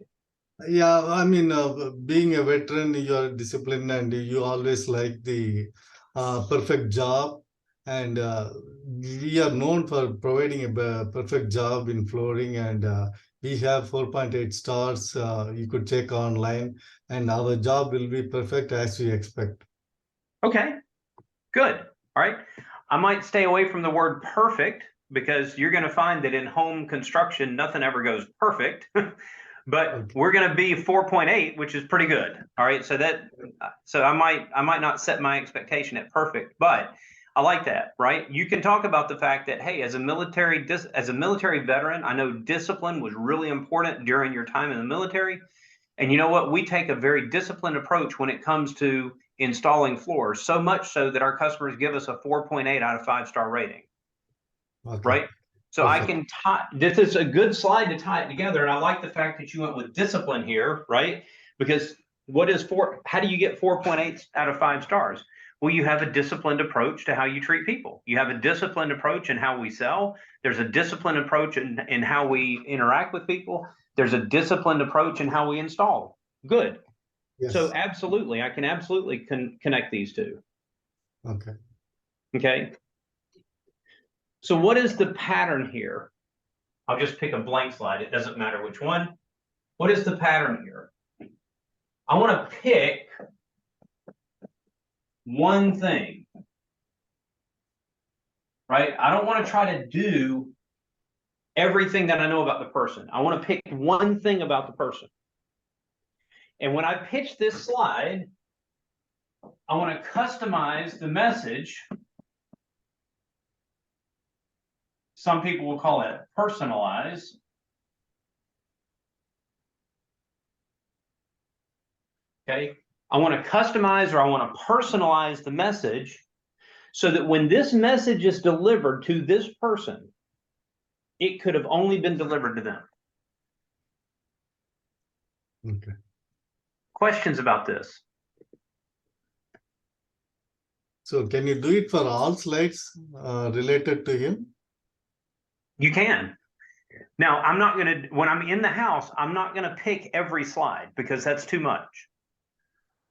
Yeah, I mean, being a veteran, you're disciplined and you always like the perfect job. And we are known for providing a perfect job in flooring, and we have 4.8 stars. You could check online, and our job will be perfect as we expect. Okay, good. All right. I might stay away from the word perfect, because you're going to find that in home construction, nothing ever goes perfect. But we're going to be 4.8, which is pretty good. All right. So I might not set my expectation at perfect, but I like that, right? You can talk about the fact that, hey, as a military veteran, I know discipline was really important during your time in the military. And you know what? We take a very disciplined approach when it comes to installing floors, so much so that our customers give us a 4.8 out of 5-star rating. Okay. Right? So I can this is a good slide to tie it together. And I like the fact that you went with discipline here, right? Because how do you get 4.8 out of 5 stars? Well, you have a disciplined approach to how you treat people. You have a disciplined approach in how we sell. There's a disciplined approach in how we interact with people. There's a disciplined approach in how we install. Good. Yes. So absolutely, I can absolutely connect these two. Okay. Okay. So what is the pattern here? I'll just pick a blank slide. It doesn't matter which one. What is the pattern here? I want to pick one thing, right? I don't want to try to do everything that I know about the person. I want to pick one thing about the person. And when I pitch this slide, I want to customize the message. Some people will call it personalize. Okay. I want to customize, or I want to personalize the message so that when this message is delivered to this person, it could have only been delivered to them. Okay. Questions about this? So can you do it for all slides related to him? You can. Now, I'm not going to, when I'm in the house, I'm not going to pick every slide because that's too much.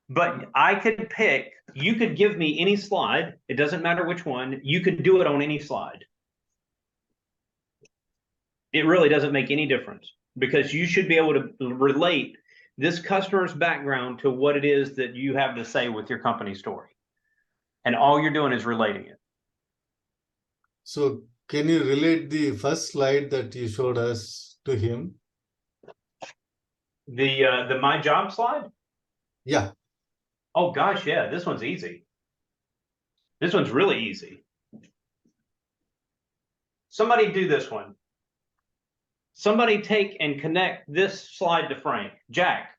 But I could pick, you could give me any slide. It doesn't matter which one. You could do it on any slide. It really doesn't make any difference because you should be able to relate this customer's background to what it is that you have to say with your company story. And all you're doing is relating it. So can you relate the first slide that you showed us to him? The my job slide? Yeah. Oh gosh, yeah, this one's easy. This one's really easy. Somebody do this one. Somebody take and connect this slide to Frank. Jack,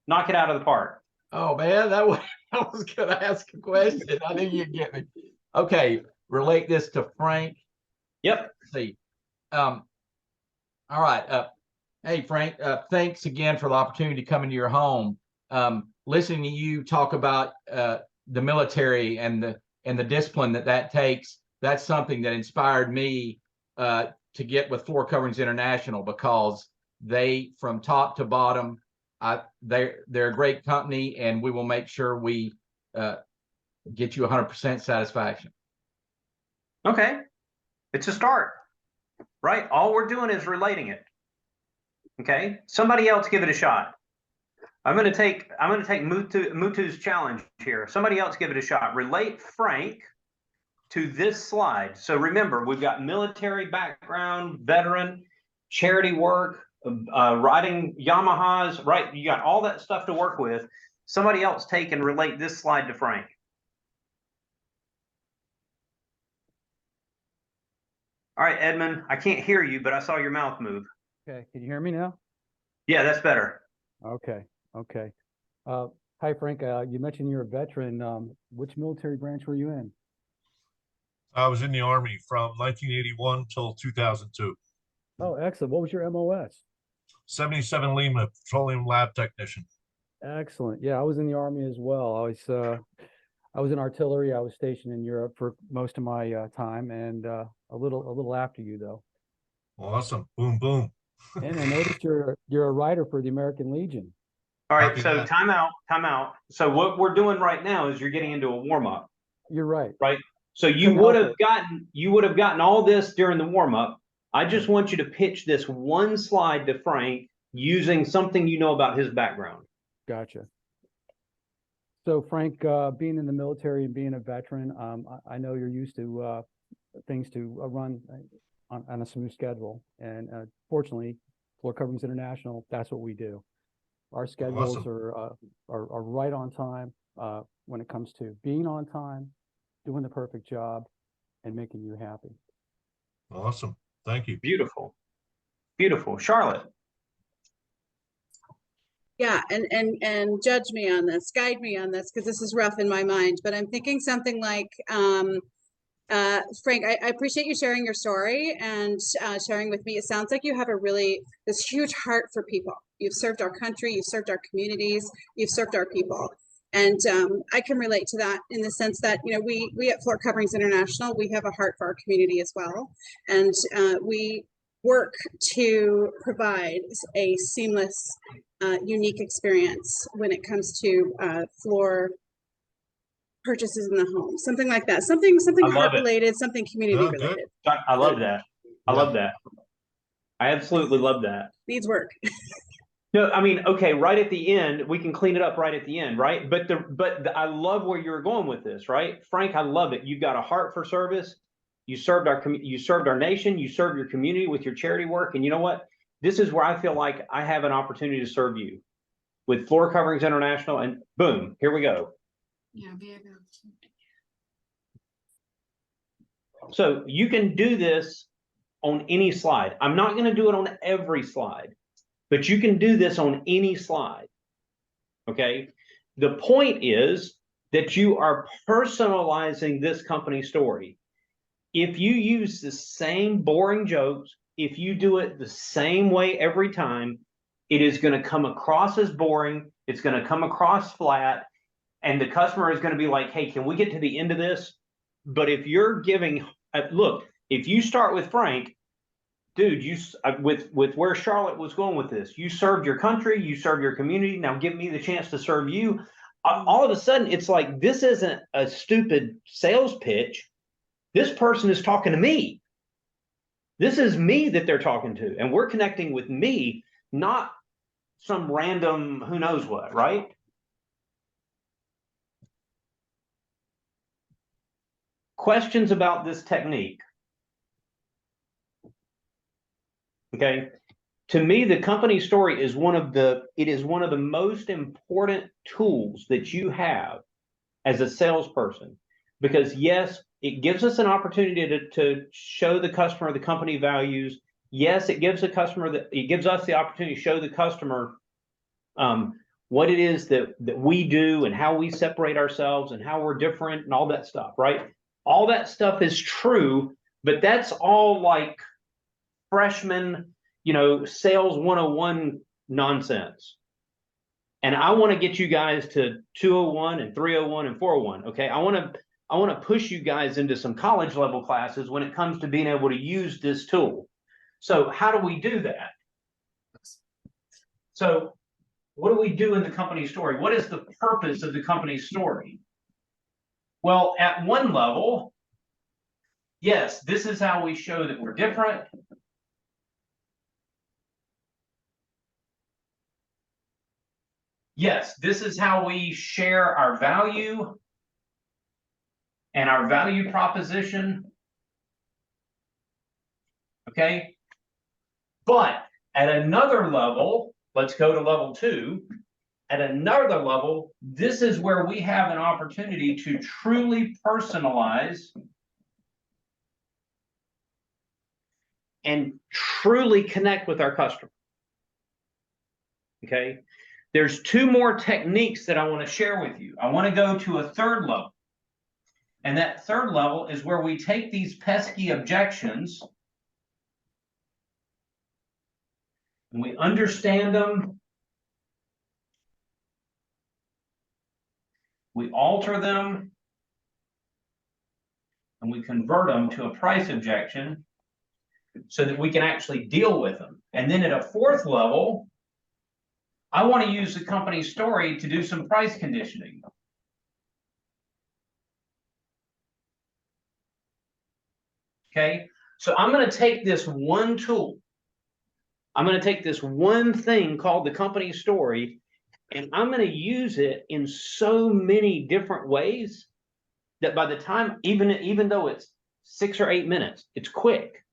knock it out of the park. Oh man, that was I was gonna ask a question. I knew you'd get me. Okay, relate this to Frank. Yep. Let's see. All right. Hey Frank, thanks again for the opportunity to come into your home. Listening to you talk about the military and the discipline that takes, that's something that inspired me to get with Floor Coverings International, because they, from top to bottom, they're a great company, and we will make sure we get you 100% satisfaction. Okay, it's a start, right? All we're doing is relating it. Okay, somebody else give it a shot. I'm going to take Mutu's challenge here. Somebody else give it a shot. Relate Frank to this slide. So remember, we've got military background, veteran, charity work, riding Yamahas, right? You got all that stuff to work with. Somebody else take and relate this slide to Frank. All right, Edmund, I can't hear you, but I saw your mouth move. Okay, can you hear me now? Yeah, that's better. Okay, okay. Hi, Frank. You mentioned you're a veteran. Which military branch were you in? I was in the Army from 1981 till 2002. Oh, excellent. What was your MOS? 77 Lima, Petroleum Lab Technician. Excellent. Yeah, I was in the Army as well. I was in artillery. I was stationed in Europe for most of my time, and a little after you though. Awesome. Boom, boom. And I noticed you're a writer for the American Legion. All right, so time out. So what we're doing right now is you're getting into a warm up. You're right. Right. So you would have gotten all this during the warm up. I just want you to pitch this one slide to Frank using something you know about his background. Gotcha. So Frank, being in the military and being a veteran, I know you're used to things to run on a smooth schedule, and fortunately, Floor Coverings International, that's what we do. Our schedules are right on time when it comes to being on time, doing the perfect job, and making you happy. Awesome. Thank you. Beautiful. Beautiful. Charlotte. Yeah, and judge me on this, guide me on this, because this is rough in my mind, but I'm thinking something like, Frank, I appreciate you sharing your story and sharing with me. It sounds like you have this huge heart for people. You've served our country, you've served our communities, you've served our people. And I can relate to that in the sense that, you know, we at Floor Coverings International, we have a heart for our community as well. And we work to provide a seamless, unique experience when it comes to floor purchases in the home, something like that, something heart related, something community related. I love that. I love that. I absolutely love that. Needs work. No, I mean, okay, right at the end, we can clean it up right at the end, right? But I love where you're going with this, right? Frank, I love it. You've got a heart for service. You served our nation, you served your community with your charity work. And you know what? This is where I feel like I have an opportunity to serve you with Floor Coverings International, and boom, here we go. Yeah. So you can do this on any slide. I'm not going to do it on every slide, but you can do this on any slide. Okay. The point is that you are personalizing this company story. If you use the same boring jokes, if you do it the same way every time, it is going to come across as boring. It's going to come across flat. And the customer is going to be like, hey, can we get to the end of this? But if you're giving, look, if you start with Frank, dude, with where Charlotte was going with this, you served your country, you served your community. Now give me the chance to serve you. All of a sudden, it's like, this isn't a stupid sales pitch. This person is talking to me. This is me that they're talking to, and we're connecting with me, not some random who knows what, right? Questions about this technique? Okay. To me, the company story is one of the most important tools that you have as a salesperson, because yes, it gives us an opportunity to show the customer the company values. Yes, it gives us the opportunity to show the customer what it is that we do and how we separate ourselves and how we're different and all that stuff, right? All that stuff is true, but that's all like freshman, sales 101 nonsense. And I want to get you guys to 201 and 301 and 401. Okay. I want to push you guys into some college level classes when it comes to being able to use this tool. So how do we do that? So what do we do in the company story? What is the purpose of the company story? Well, at one level, yes, this is how we show that we're different. Yes, this is how we share our value and our value proposition. Okay. But at another level, let's go to level 2. At another level, this is where we have an opportunity to truly personalize and truly connect with our customer. Okay. There's 2 more techniques that I want to share with you. I want to go to a third level. And that third level is where we take these pesky objections and we understand them, we alter them, and we convert them to a price objection so that we can actually deal with them. And then at a fourth level, I want to use the company story to do some price conditioning. Okay, so I'm going to take this one tool. I'm going to take this one thing called the company story, and I'm going to use it in so many different ways that by the time, even though it's 6 or 8 minutes, it's quick.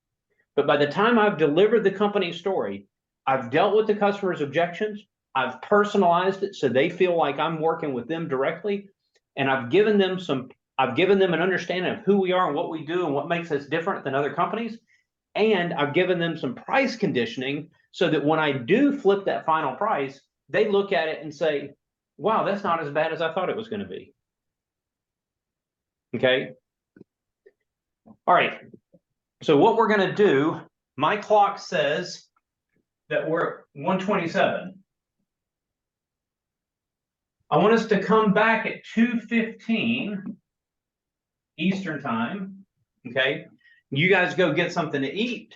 But by the time I've delivered the company story, I've dealt with the customer's objections, I've personalized it so they feel like I'm working with them directly, and I've given them an understanding of who we are and what we do and what makes us different than other companies. And I've given them some price conditioning so that when I do flip that final price, they look at it and say, wow, that's not as bad as I thought it was going to be. Okay. All right. So what we're going to do, my clock says that we're at 1:27. I want us to come back at 2:15 Eastern time. Okay. You guys go get something to eat.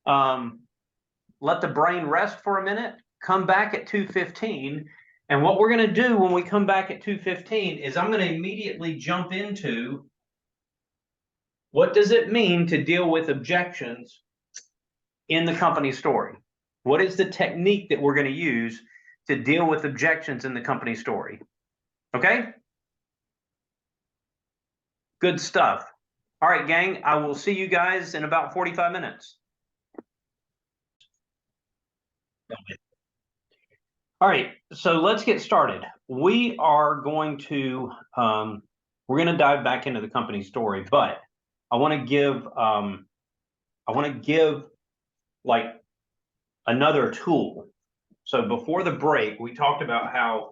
Let the brain rest for a minute. Come back at 2:15. And what we're going to do when we come back at 2:15 is I'm going to immediately jump into what does it mean to deal with objections in the company story? What is the technique that we're going to use to deal with objections in the company story? Okay? Good stuff. All right, gang, I will see you guys in about 45 minutes. All right, so let's get started. We are going to we're going to dive back into the company story, but I want to give like another tool. So before the break, we talked about how,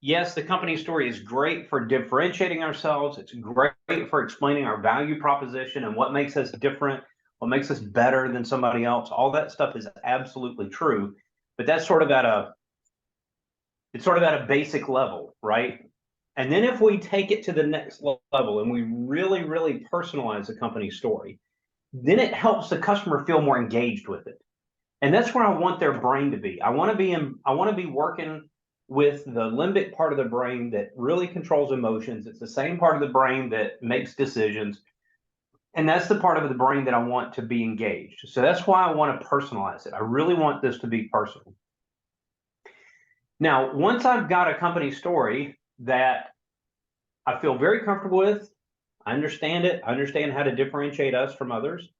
yes, the company story is great for differentiating ourselves. It's great for explaining our value proposition and what makes us different, what makes us better than somebody else. All that stuff is absolutely true, but that's sort of at a basic level, right? And then if we take it to the next level and we really, really personalize the company story, then it helps the customer feel more engaged with it. And that's where I want their brain to be. I want to be working with the limbic part of the brain that really controls emotions. It's the same part of the brain that makes decisions. And that's the part of the brain that I want to be engaged. So that's why I want to personalize it. I really want this to be personal. Now, once I've got a company story that I feel very comfortable with, I understand it, I understand how to differentiate us from others,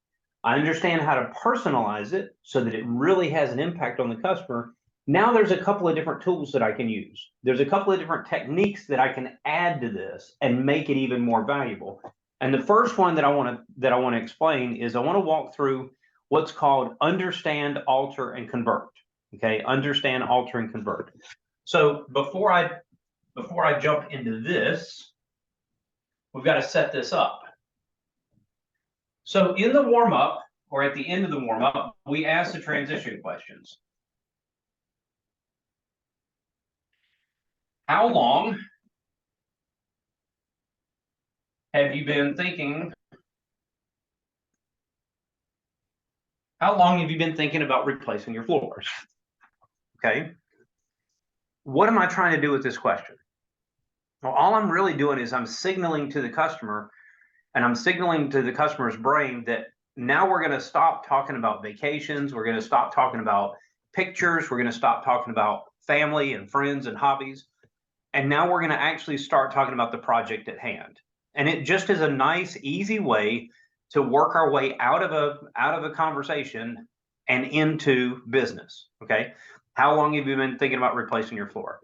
I understand how to personalize it so that it really has an impact on the customer. Now there's a couple of different tools that I can use. There's a couple of different techniques that I can add to this and make it even more valuable. And the first one that I want to explain is I want to walk through what's called understand, alter, and convert. Okay, understand, alter, and convert. So before I jump into this, we've got to set this up. So in the warm-up, or at the end of the warm-up, we ask the transition questions. How long have you been thinking? How long have you been thinking about replacing your floors? Okay. What am I trying to do with this question? Well, all I'm really doing is I'm signaling to the customer, and I'm signaling to the customer's brain that now we're going to stop talking about vacations. We're going to stop talking about pictures. We're going to stop talking about family and friends and hobbies. And now we're going to actually start talking about the project at hand. And it just is a nice, easy way to work our way out of a conversation and into business. Okay. How long have you been thinking about replacing your floor?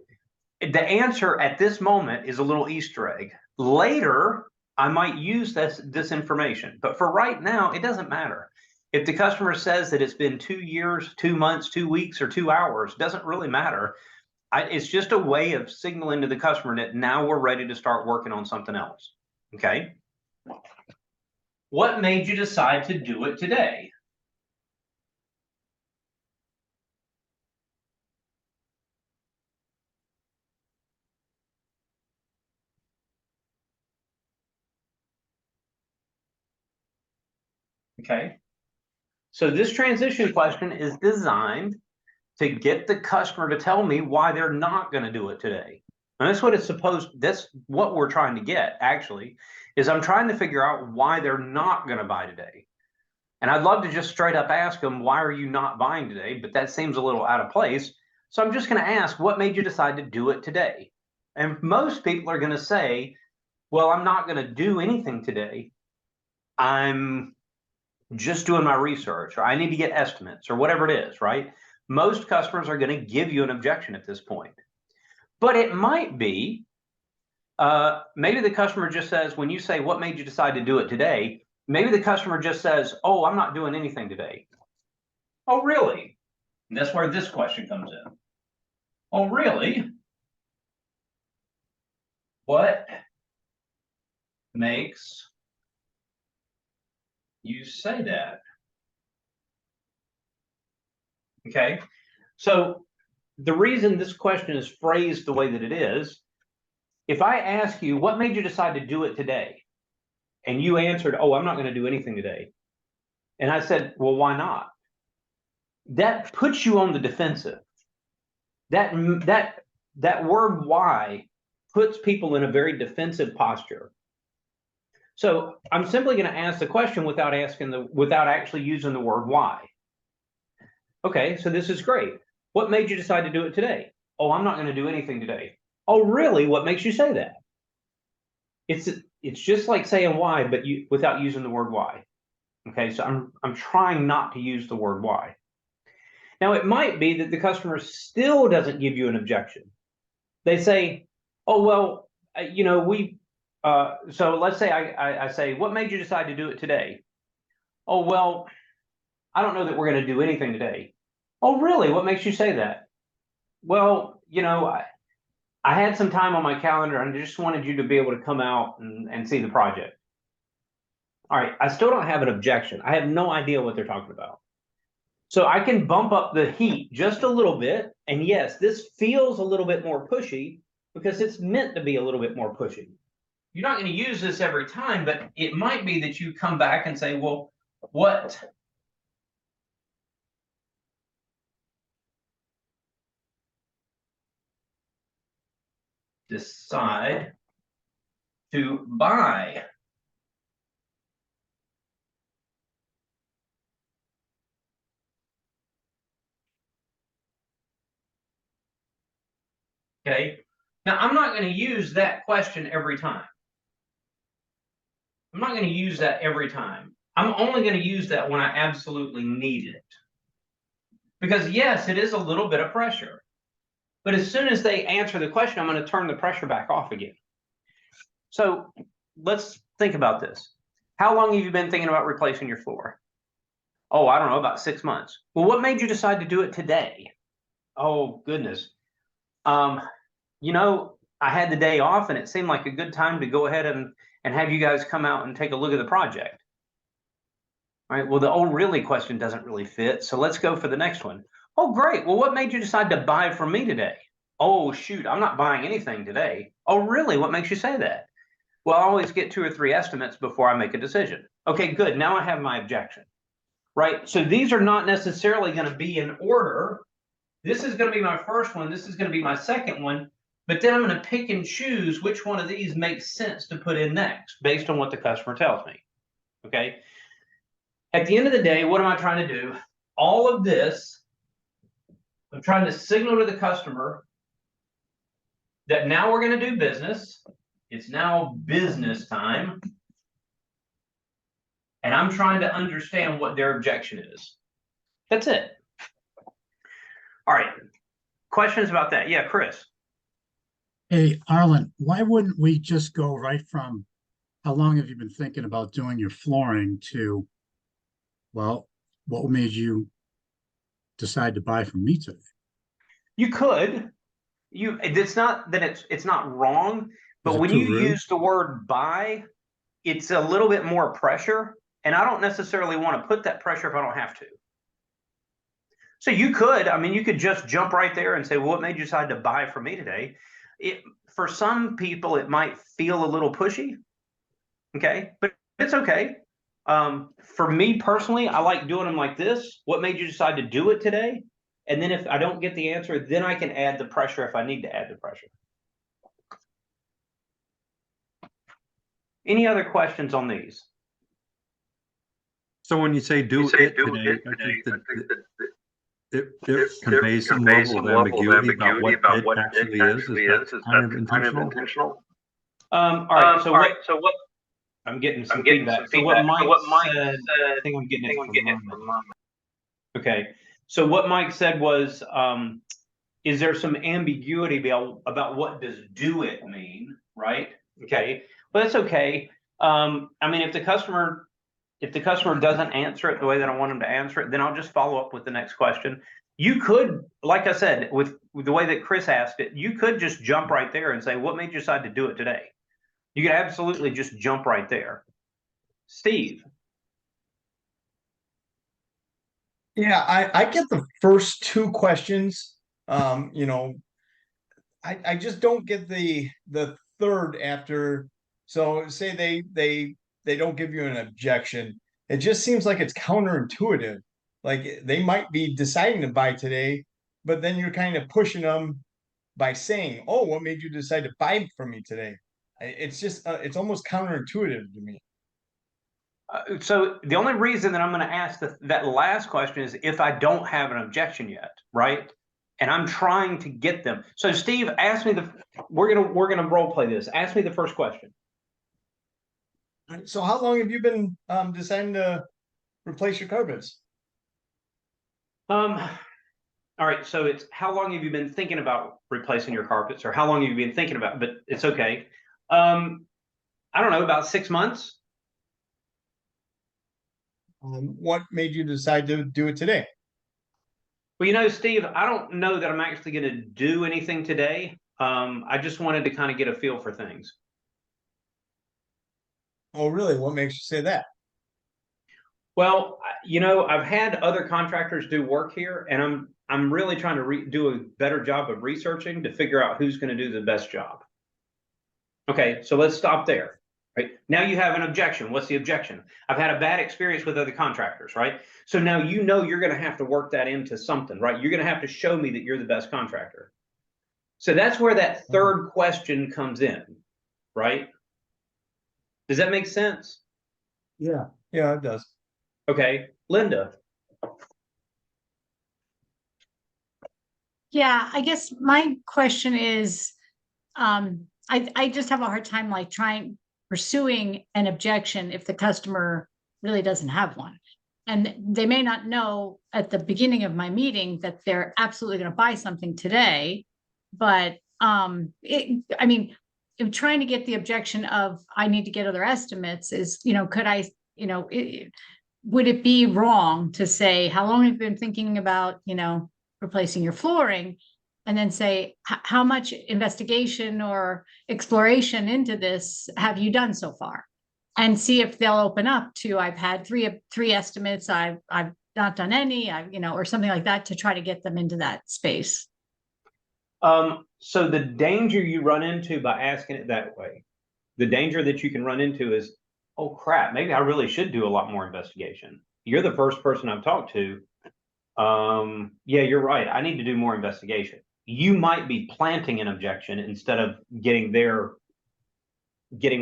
The answer at this moment is a little Easter egg. Later, I might use this information, but for right now, it doesn't matter. If the customer says that it's been 2 years, 2 months, 2 weeks, or 2 hours, doesn't really matter. It's just a way of signaling to the customer that now we're ready to start working on something else. Okay. What made you decide to do it today? Okay. So this transition question is designed to get the customer to tell me why they're not going to do it today. And that's what we're trying to get, actually, is I'm trying to figure out why they're not going to buy today. And I'd love to just straight up ask them, why are you not buying today? But that seems a little out of place. So I'm just going to ask, what made you decide to do it today? And most people are going to say, well, I'm not going to do anything today. I'm just doing my research, or I need to get estimates, or whatever it is, right? Most customers are going to give you an objection at this point. But it might be, maybe the customer just says, when you say, what made you decide to do it today? Maybe the customer just says, oh, I'm not doing anything today. Oh, really? And that's where this question comes in. Oh, really? What makes you say that? Okay. So the reason this question is phrased the way that it is, if I ask you, what made you decide to do it today? And you answered, oh, I'm not going to do anything today. And I said, well, why not? That puts you on the defensive. That word why puts people in a very defensive posture. So I'm simply going to ask the question without actually using the word why. Okay, so this is great. What made you decide to do it today? Oh, I'm not going to do anything today. Oh, really? What makes you say that? It's just like saying why, but without using the word why. Okay, so I'm trying not to use the word why. Now, it might be that the customer still doesn't give you an objection. They say, oh, well, so let's say I say, what made you decide to do it today? Oh, well, I don't know that we're going to do anything today. Oh, really? What makes you say that? Well, I had some time on my calendar and I just wanted you to be able to come out and see the project. All right, I still don't have an objection. I have no idea what they're talking about. So I can bump up the heat just a little bit. And yes, this feels a little bit more pushy because it's meant to be a little bit more pushy. You're not going to use this every time, but it might be that you come back and say, well, what decide to buy. Okay. Now, I'm not going to use that question every time. I'm not going to use that every time. I'm only going to use that when I absolutely need it. Because yes, it is a little bit of pressure. But as soon as they answer the question, I'm going to turn the pressure back off again. So let's think about this. How long have you been thinking about replacing your floor? Oh, I don't know, about 6 months. Well, what made you decide to do it today? Oh, goodness. You know, I had the day off and it seemed like a good time to go ahead and have you guys come out and take a look at the project. All right, well, the "oh, really" question doesn't really fit. So let's go for the next one. Oh, great. Well, what made you decide to buy from me today? Oh, shoot, I'm not buying anything today. Oh, really? What makes you say that? Well, I always get 2 or 3 estimates before I make a decision. Okay, good. Now I have my objection, right? So these are not necessarily going to be in order. This is going to be my first one. This is going to be my second one. But then I'm going to pick and choose which one of these makes sense to put in next based on what the customer tells me. Okay. At the end of the day, what am I trying to do? All of this, I'm trying to signal to the customer that now we're going to do business. It's now business time. And I'm trying to understand what their objection is. That's it. All right. Questions about that? Yeah, Chris. Hey, Arlen, why wouldn't we just go right from how long have you been thinking about doing your flooring to, well, what made you decide to buy from me today? You could. It's not that it's not wrong, but when too you rude? use the word buy, it's a little bit more pressure. And I don't necessarily want to put that pressure if I don't have to. So you could, I mean, you could just jump right there and say, well, what made you decide to buy from me today? For some people, it might feel a little pushy. Okay, but it's okay. For me personally, I like doing them like this. What made you decide to do it today? And then if I don't get the answer, then I can add the pressure if I need to add the pressure. Any other questions on these? So when you say do it today, I think that it conveys some level of ambiguity about what it actually is. Is that kind of intentional? All right. So what? I'm getting some feedback. So what Mike said, I think I'm getting it from Mom. Okay. So what Mike said was, is there some ambiguity about what does do it mean, right? Okay. Well, that's okay. I mean, if the customer doesn't answer it the way that I want them to answer it, then I'll just follow up with the next question. You could, like I said, with the way that Chris asked it, you could just jump right there and say, what made you decide to do it today? You could absolutely just jump right there. Steve. Yeah, I get the first 2 questions. You know, I just don't get the third after. So say they don't give you an objection. It just seems like it's counterintuitive. Like they might be deciding to buy today, but then you're kind of pushing them by saying, "Oh, what made you decide to buy from me today?" It's just it's almost counterintuitive to me. So the only reason that I'm going to ask that last question is if I don't have an objection yet, right? And I'm trying to get them. So Steve, ask me we're gonna role play this. Ask me the first question. So how long have you been deciding to replace your carpets? All right. So it's how long have you been thinking about replacing your carpets, or how long have you been thinking about? But it's okay. I don't know, about 6 months. What made you decide to do it today? Well, you know, Steve, I don't know that I'm actually going to do anything today. I just wanted to kind of get a feel for things. Oh, really? What makes you say that? Well, you know, I've had other contractors do work here, and I'm really trying to do a better job of researching to figure out who's going to do the best job. Okay, so let's stop there. Right? Now you have an objection. What's the objection? I've had a bad experience with other contractors, right? So now you know you're going to have to work that into something, right? You're going to have to show me that you're the best contractor. So that's where that third question comes in, right? Does that make sense? Yeah. Yeah, it does. Okay, Linda. Yeah, I guess my question is, I just have a hard time like pursuing an objection if the customer really doesn't have one. And they may not know at the beginning of my meeting that they're absolutely going to buy something today. But I mean, I'm trying to get the objection of I need to get other estimates is, could I, would it be wrong to say, how long have you been thinking about, replacing your flooring? And then say, how much investigation or exploration into this have you done so far? And see if they'll open up to, I've had three estimates, I've not done any, or something like that to try to get them into that space. So the danger you run into by asking it that way, the danger that you can run into is, oh crap, maybe I really should do a lot more investigation. You're the first person I've talked to. Yeah, you're right. I need to do more investigation. You might be planting an objection instead of getting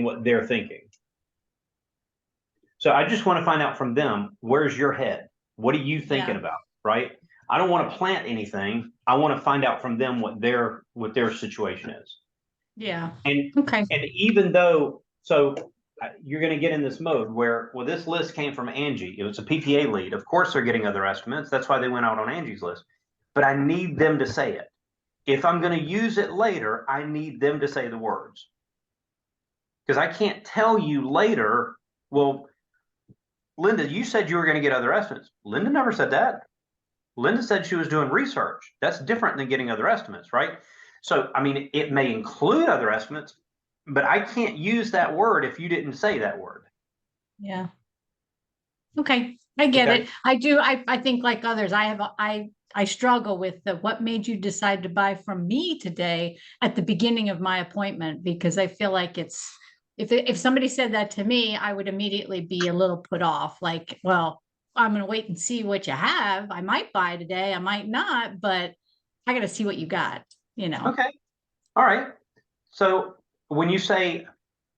what they're thinking. So I just want to find out from them, where's your head? What are you thinking about, right? I don't want to plant anything. I want to find out from them what their situation is. Yeah. And okay. And even though, so you're going to get in this mode where, well, this list came from Angie. It was a PPA lead. Of course, they're getting other estimates. That's why they went out on Angie's list. But I need them to say it. If I'm going to use it later, I need them to say the words. Because I can't tell you later, well, Linda, you said you were going to get other estimates. Linda never said that. Linda said she was doing research. That's different than getting other estimates, right? So, I mean, it may include other estimates, but I can't use that word if you didn't say that word. Yeah. Okay. I get it. I do. I think like others, I struggle with what made you decide to buy from me today at the beginning of my appointment, because I feel like if somebody said that to me, I would immediately be a little put off. Like, well, I'm going to wait and see what you have. I might buy today. I might not, but I got to see what you got, Okay. All right. So when you say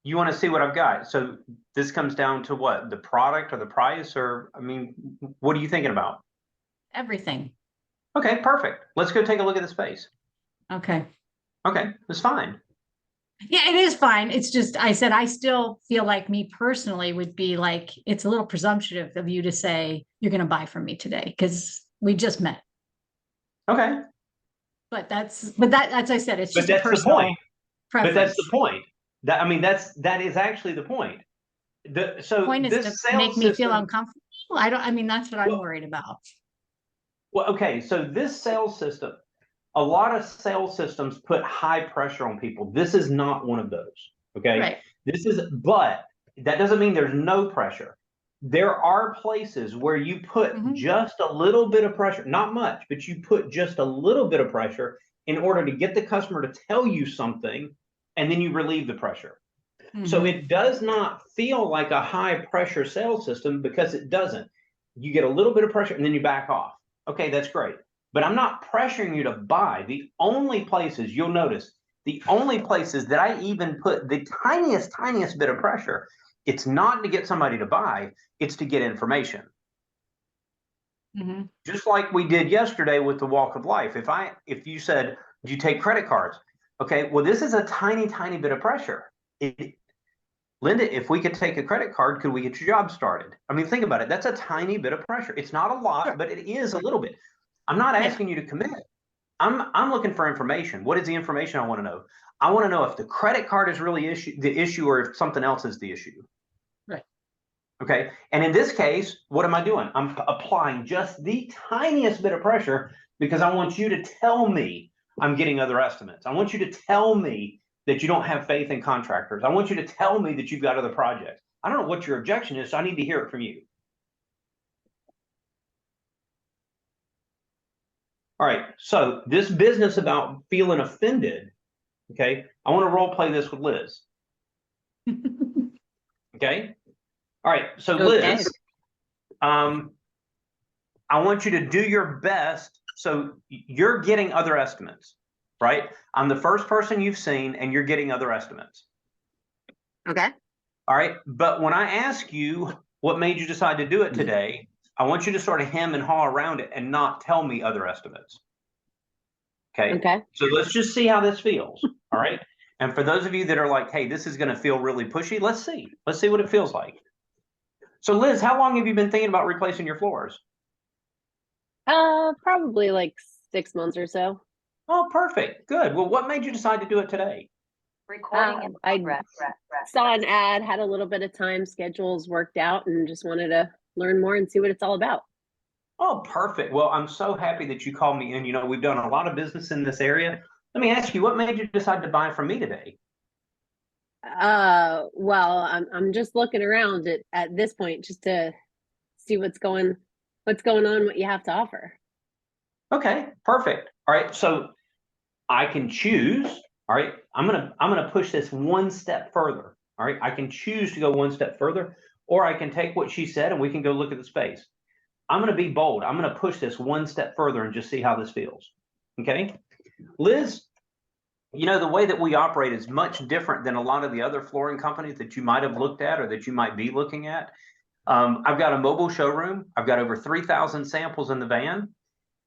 you want to see what I've got, so this comes down to what? The product or the price? Or, I mean, what are you thinking about? Everything. Okay, perfect. Let's go take a look at the space. Okay. Okay, that's fine. Yeah, it is fine. It's just, I said, I still feel like me personally would be like, it's a little presumptive of you to say you're going to buy from me today because we just met. Okay. But that's as I said, it's just that's a personal the point. preference. But that's the point. That is actually the point. The point is to make me feel uncomfortable. I mean, that's what I'm worried about. Well, okay, so this sales system, a lot of sales systems put high pressure on people. This is not one of those. Okay. Right. But that doesn't mean there's no pressure. There are places where you put just a little bit of pressure, not much, but you put just a little bit of pressure in order to get the customer to tell you something, and then you relieve the pressure. So it does not feel like a high pressure sales system because it doesn't. You get a little bit of pressure and then you back off. Okay, that's great. But I'm not pressuring you to buy. The only places you'll notice, the only places that I even put the tiniest bit of pressure, it's not to get somebody to buy, it's to get information. Just like we did yesterday with the walk of life. If you said, do you take credit cards? Okay, well, this is a tiny bit of pressure. Linda, if we could take a credit card, could we get your job started? I mean, think about it. That's a tiny bit of pressure. It's not a lot, but it is a little bit. I'm not asking you to commit. I'm looking for information. What is the information I want to know? I want to know if the credit card is really the issue or if something else is the issue. Right. Okay. And in this case, what am I doing? I'm applying just the tiniest bit of pressure because I want you to tell me I'm getting other estimates. I want you to tell me that you don't have faith in contractors. I want you to tell me that you've got other projects. I don't know what your objection is, so I need to hear it from you. All right, so this business about feeling offended, okay, I want to role play this with Liz. Okay. All right. So Okay. Liz, I want you to do your best. So you're getting other estimates, right? I'm the first person you've seen and you're getting other estimates. Okay. All right. But when I ask you what made you decide to do it today, I want you to sort of hem and haw around it and not tell me other estimates. Okay. Okay. So let's just see how this feels. All right. And for those of you that are like, hey, this is going to feel really pushy, let's see. Let's see what it feels like. So Liz, how long have you been thinking about replacing your floors? Probably like 6 months or so. Oh, perfect. Good. Well, what made you decide to do it today? Recording in progress. I saw an ad, had a little bit of time, schedules worked out, and just wanted to learn more and see what it's all about. Oh, perfect. Well, I'm so happy that you called me in. You know, we've done a lot of business in this area. Let me ask you, what made you decide to buy from me today? Well, I'm just looking around at this point just to see what's going on, what you have to offer. Okay, perfect. All right, so I can choose. All right, I'm gonna push this one step further. All right, I can choose to go one step further, or I can take what she said and we can go look at the space. I'm gonna be bold. I'm gonna push this one step further and just see how this feels. Okay, Liz, you know, the way that we operate is much different than a lot of the other flooring companies that you might have looked at or that you might be looking at. I've got a mobile showroom. I've got over 3,000 samples in the van,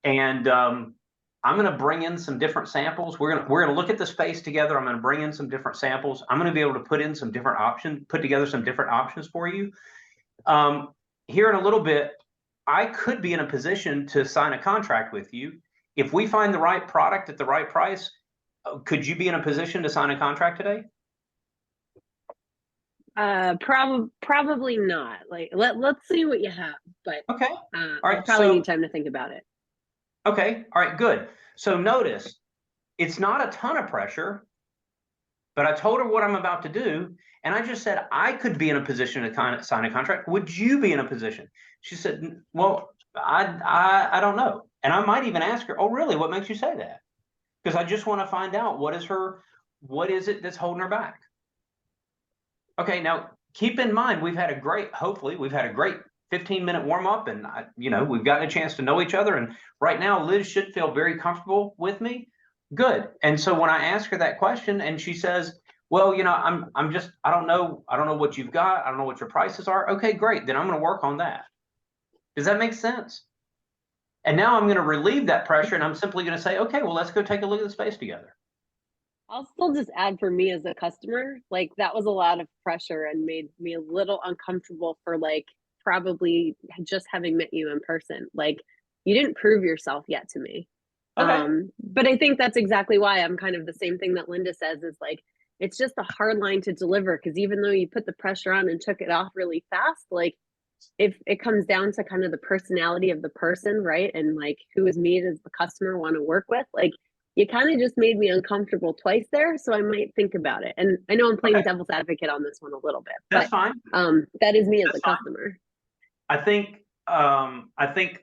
and I'm going to bring in some different samples. We're going to look at the space together. I'm going to bring in some different samples. I'm going to be able to put in some different options, put together some different options for you. Here in a little bit, I could be in a position to sign a contract with you. If we find the right product at the right price, could you be in a position to sign a contract today? Probably not. Like, let's see what you have, but okay. All right, I'll probably need time to think about it. Okay. All right, good. So notice it's not a ton of pressure, but I told her what I'm about to do. And I just said, I could be in a position to kind of sign a contract. Would you be in a position? She said, well, I don't know. And I might even ask her, oh, really? What makes you say that? Because I just want to find out what is it that's holding her back? Okay, now keep in mind, hopefully we've had a great 15-minute warm up, and we've gotten a chance to know each other. And right now, Liz should feel very comfortable with me. Good. And so when I ask her that question, and she says, "Well, I don't know what you've got. I don't know what your prices are." Okay, great. Then I'm going to work on that. Does that make sense? And now I'm going to relieve that pressure, and I'm simply going to say, "Okay, well, let's go take a look at the space together." I'll still just add, for me as a customer, like that was a lot of pressure and made me a little uncomfortable for like probably just having met you in person. Like, you didn't prove yourself yet to me. Okay. But I think that's exactly why I'm kind of the same thing that Linda says, is like, it's just a hard line to deliver, because even though you put the pressure on and took it off really fast, like if it comes down to kind of the personality of the person, right? And like, who is me as the customer want to work with, like, you kind of just made me uncomfortable twice there. So I might think about it. And I know I'm playing devil's advocate on this one a little bit. That's but, fine. That is me as a customer. I think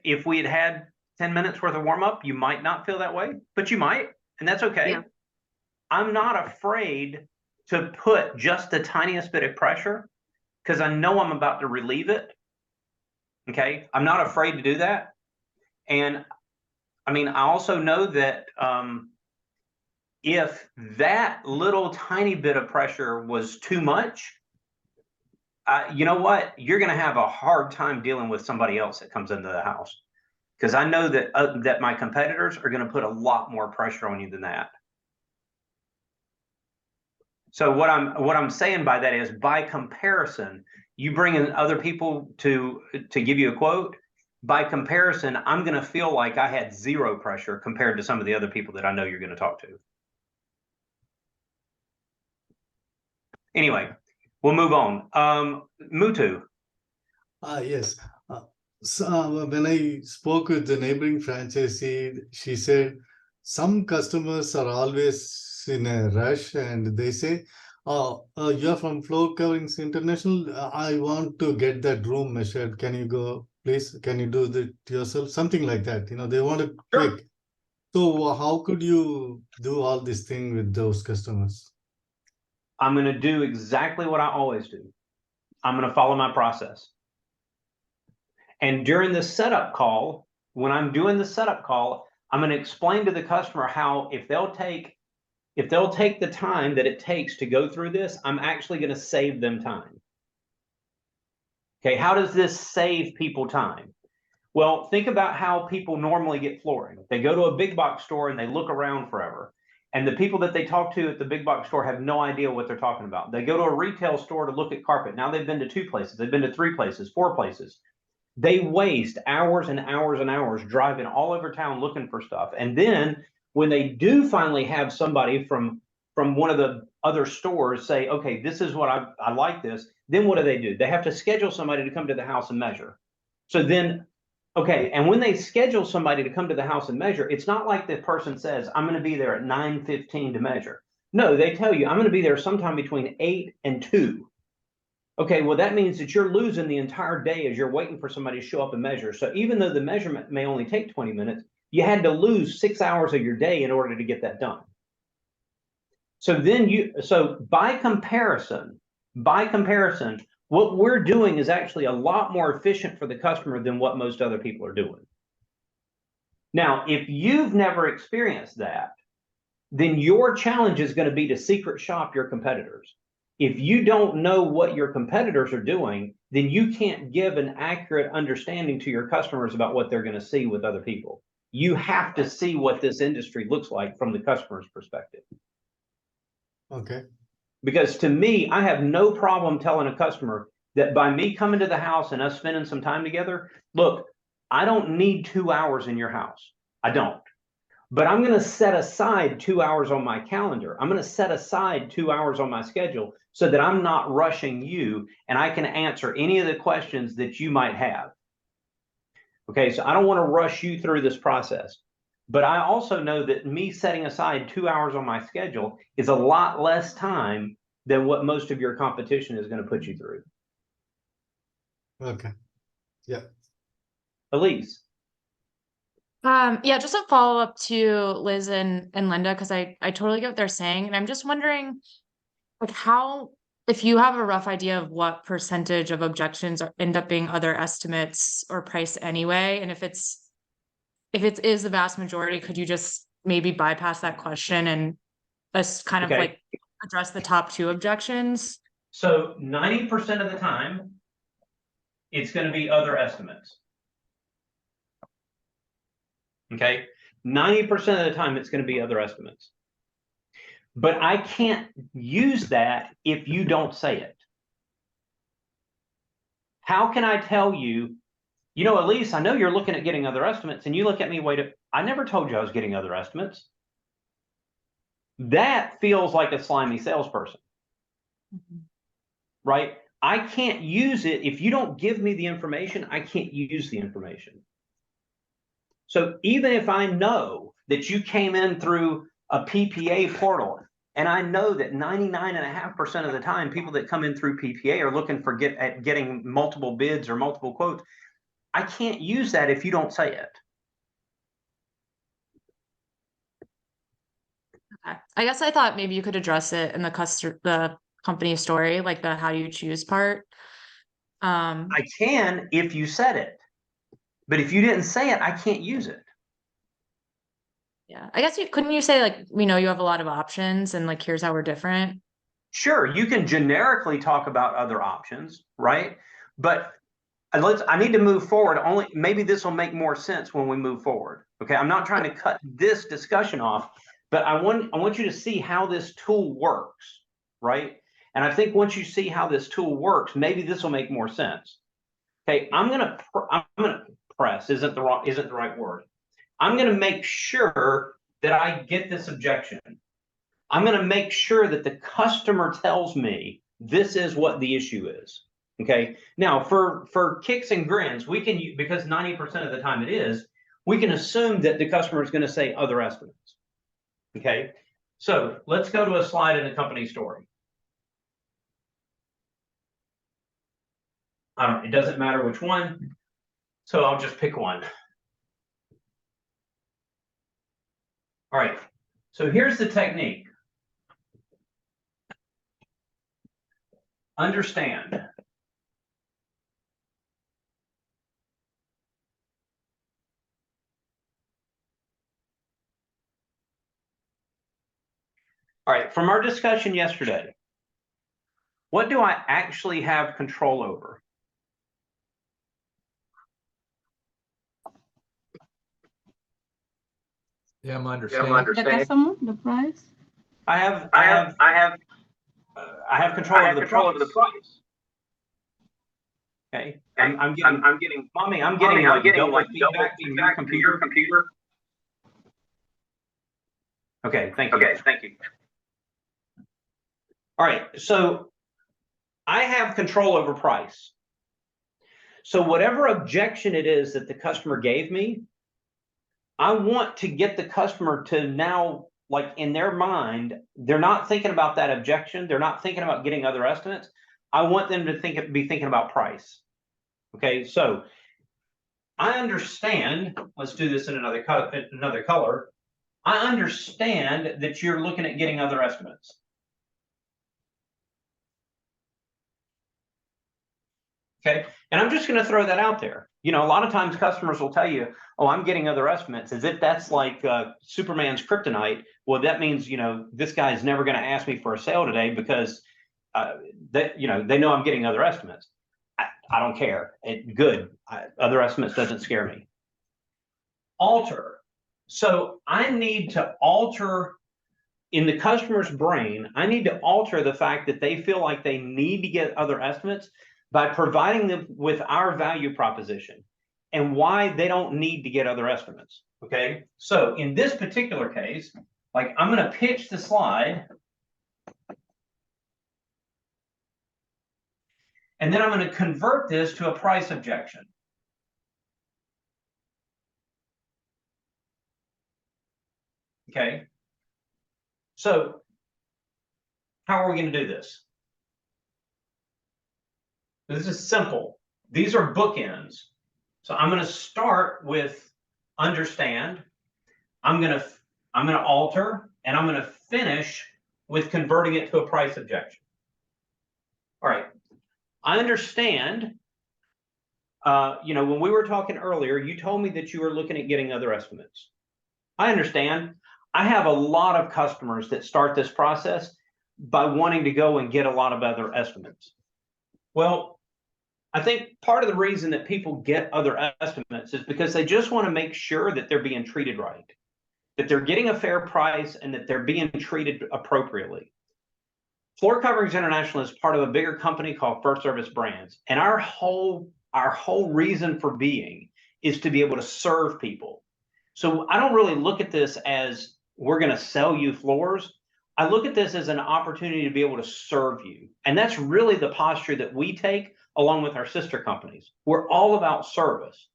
if we had 10 minutes worth of warm up, you might not feel that way, but you might, and that's okay. Yeah. I'm not afraid to put just the tiniest bit of pressure, because I know I'm about to relieve it. Okay. I'm not afraid to do that. And I mean, I also know that if that little tiny bit of pressure was too much, you know what? You're going to have a hard time dealing with somebody else that comes into the house, because I know that my competitors are going to put a lot more pressure on you than that. So what I'm saying by that is, by comparison, you bring in other people to give you a quote. By comparison, I'm going to feel like I had zero pressure compared to some of the other people that I know you're going to talk to. Anyway, we'll move on. Mutu. Yes. So when I spoke with the neighboring franchisee, she said some customers are always in a rush and they say, you're from Floor Coverings International. I want to get that room measured. Can you go, please? Can you do that yourself? Something like that. They want it quick. So how could you do all this thing with those customers? I'm going to do exactly what I always do. I'm going to follow my process. And during the setup call, when I'm doing the setup call, I'm going to explain to the customer how if they'll take the time that it takes to go through this, I'm actually going to save them time. Okay, how does this save people time? Well, think about how people normally get flooring. They go to a big box store and they look around forever. And the people that they talk to at the big box store have no idea what they're talking about. They go to a retail store to look at carpet. Now they've been to 2 places, they've been to 3 places, 4 places. They waste hours and hours and hours driving all over town looking for stuff. And then when they do finally have somebody from one of the other stores say, okay, this is what I like this, then what do? They have to schedule somebody to come to the house and measure. So then, okay, and when they schedule somebody to come to the house and measure, it's not like the person says, I'm going to be there at 9:15 to measure. No, they tell you, I'm going to be there sometime between 8 and 2. Okay, well, that means that you're losing the entire day as you're waiting for somebody to show up and measure. So even though the measurement may only take 20 minutes, you had to lose 6 hours of your day in order to get that done. So by comparison, what we're doing is actually a lot more efficient for the customer than what most other people are doing. Now, if you've never experienced that, then your challenge is going to be to secret shop your competitors. If you don't know what your competitors are doing, then you can't give an accurate understanding to your customers about what they're going to see with other people. You have to see what this industry looks like from the customer's perspective. Okay. Because to me, I have no problem telling a customer that by me coming to the house and us spending some time together, look, I don't need 2 hours in your house. I don't. But I'm going to set aside 2 hours on my calendar. I'm going to set aside 2 hours on my schedule so that I'm not rushing you and I can answer any of the questions that you might have. Okay, so I don't want to rush you through this process. But I also know that me setting aside 2 hours on my schedule is a lot less time than what most of your competition is going to put you through. Okay. Yeah. Elise. Yeah, just a follow-up to Liz and Linda, because I totally get what they're saying. And I'm just wondering, like, how, if you have a rough idea of what percentage of objections end up being other estimates or price anyway, and if it is the vast majority, could you just maybe bypass that question and us kind of like address the top 2 objections? So 90% of the time, it's going to be other estimates. Okay, 90% of the time, it's going to be other estimates. But I can't use that if you don't say it. How can I tell you, you know, Elise, I know you're looking at getting other estimates, and you look at me, I never told you I was getting other estimates. That feels like a slimy salesperson. Right? I can't use it. If you don't give me the information, I can't use the information. So even if I know that you came in through a PPA portal, and I know that 99.5% of the time, people that come in through PPA are looking for getting multiple bids or multiple quotes, I can't use that if you don't say it. Okay. I guess I thought maybe you could address it in the company story, like the how you choose part. I can if you said it, but if you didn't say it, I can't use it. Yeah, I guess couldn't you say, like, we know you have a lot of options and like here's how we're different? Sure, you can generically talk about other options, right? But I need to move forward. Maybe this will make more sense when we move forward. Okay, I'm not trying to cut this discussion off, but I want you to see how this tool works, right? And I think once you see how this tool works, maybe this will make more sense. Okay, I'm gonna press isn't the right word. I'm gonna make sure that I get this objection. I'm gonna make sure that the customer tells me this is what the issue is. Okay, now for kicks and grins, we can, because 90% of the time it is, we can assume that the customer is going to say other estimates. Okay, so let's go to a slide in the company story. It doesn't matter which one, so I'll just pick one. All right, so here's the technique. Understand right, from our discussion yesterday, what do I actually have control over? Yeah, I'm The understanding. customer, the price? I have control over the price. Okay, I'm getting, mommy, I'm getting like double feedback from your computer. Okay, thank you. All right, so I have control over price. So whatever objection it is that the customer gave me, I want to get the customer to now, like in their mind, they're not thinking about that objection. They're not thinking about getting other estimates. I want them to be thinking about price. Okay, so I understand, let's do this in another color. I understand that you're looking at getting other estimates. Okay, and I'm just going to throw that out there. You know, a lot of times customers will tell you, oh, I'm getting other estimates, as if that's like Superman's kryptonite. Well, that means, you know, this guy's never going to ask me for a sale today because they know I'm getting other estimates. I don't care. Other estimates doesn't scare me. Alter. So I need to alter in the customer's brain. I need to alter the fact that they feel like they need to get other estimates by providing them with our value proposition and why they don't need to get other estimates. Okay, so in this particular case, like I'm going to pitch the slide, and then I'm going to convert this to a price objection. Okay, so how are we going to do this? This is simple. These are bookends. So I'm going to start with understand. I'm going to alter, and I'm going to finish with converting it to a price objection. All right. I understand. When we were talking earlier, you told me that you were looking at getting other estimates. I understand. I have a lot of customers that start this process by wanting to go and get a lot of other estimates. Well, I think part of the reason that people get other estimates is because they just want to make sure that they're being treated right, that they're getting a fair price, and that they're being treated appropriately. Floor Coverings International is part of a bigger company called First Service Brands, and our whole reason for being is to be able to serve people. So I don't really look at this as we're going to sell you floors. I look at this as an opportunity to be able to serve you, and that's really the posture that we take along with our sister companies. We're all about service.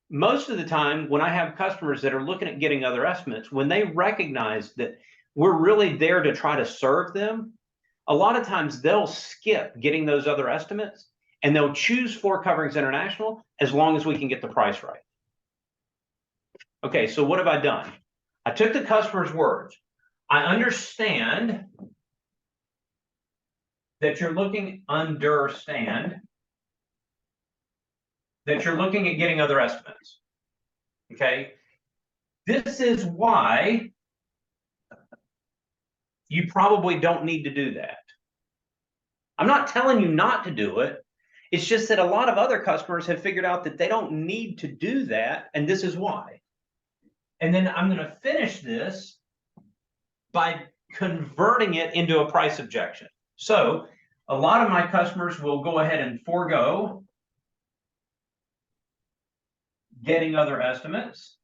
Most of the time when I have customers that are looking at getting other estimates, when they recognize that we're really there to try to serve them, a lot of times they'll skip getting those other estimates and they'll choose Floor Coverings International as long as we can get the price right. Okay, so what have I done? I took the customer's words. I understand that you're looking at getting other estimates. Okay, this is why you probably don't need to do that. I'm not telling you not to do it. It's just that a lot of other customers have figured out that they don't need to do that, and this is why. And then I'm going to finish this by converting it into a price objection. So a lot of my customers will go ahead and forego getting other estimates.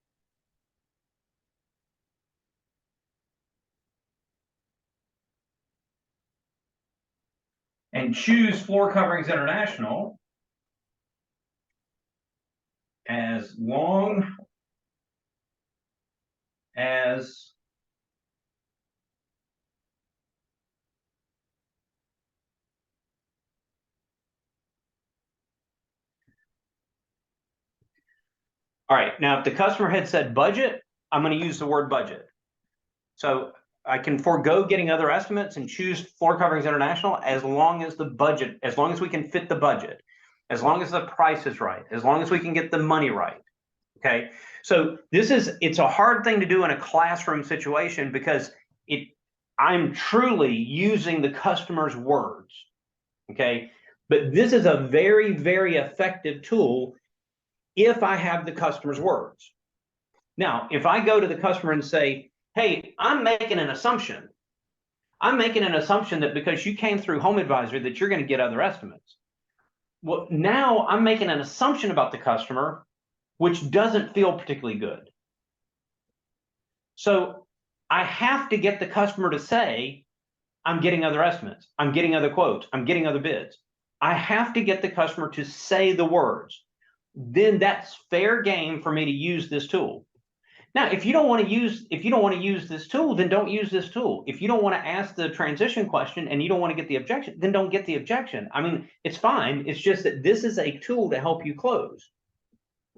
And choose Floor Coverings International as long as all right. Now, if the customer had said budget, I'm going to use the word budget. So I can forego getting other estimates and choose Floor Coverings International as long as the budget, as long as we can fit the budget, as long as the price is right, as long as we can get the money right. Okay. So it's a hard thing to do in a classroom situation because I'm truly using the customer's words. Okay. But this is a very, very effective tool if I have the customer's words. Now, if I go to the customer and say, hey, I'm making an assumption. I'm making an assumption that because you came through Home Advisor that you're going to get other estimates. Well, now I'm making an assumption about the customer, which doesn't feel particularly good. So I have to get the customer to say, I'm getting other estimates. I'm getting other quotes. I'm getting other bids. I have to get the customer to say the words. Then that's fair game for me to use this tool. Now, if you don't want to use this tool, then don't use this tool. If you don't want to ask the transition question and you don't want to get the objection, then don't get the objection. I mean, it's fine. It's just that this is a tool to help you close.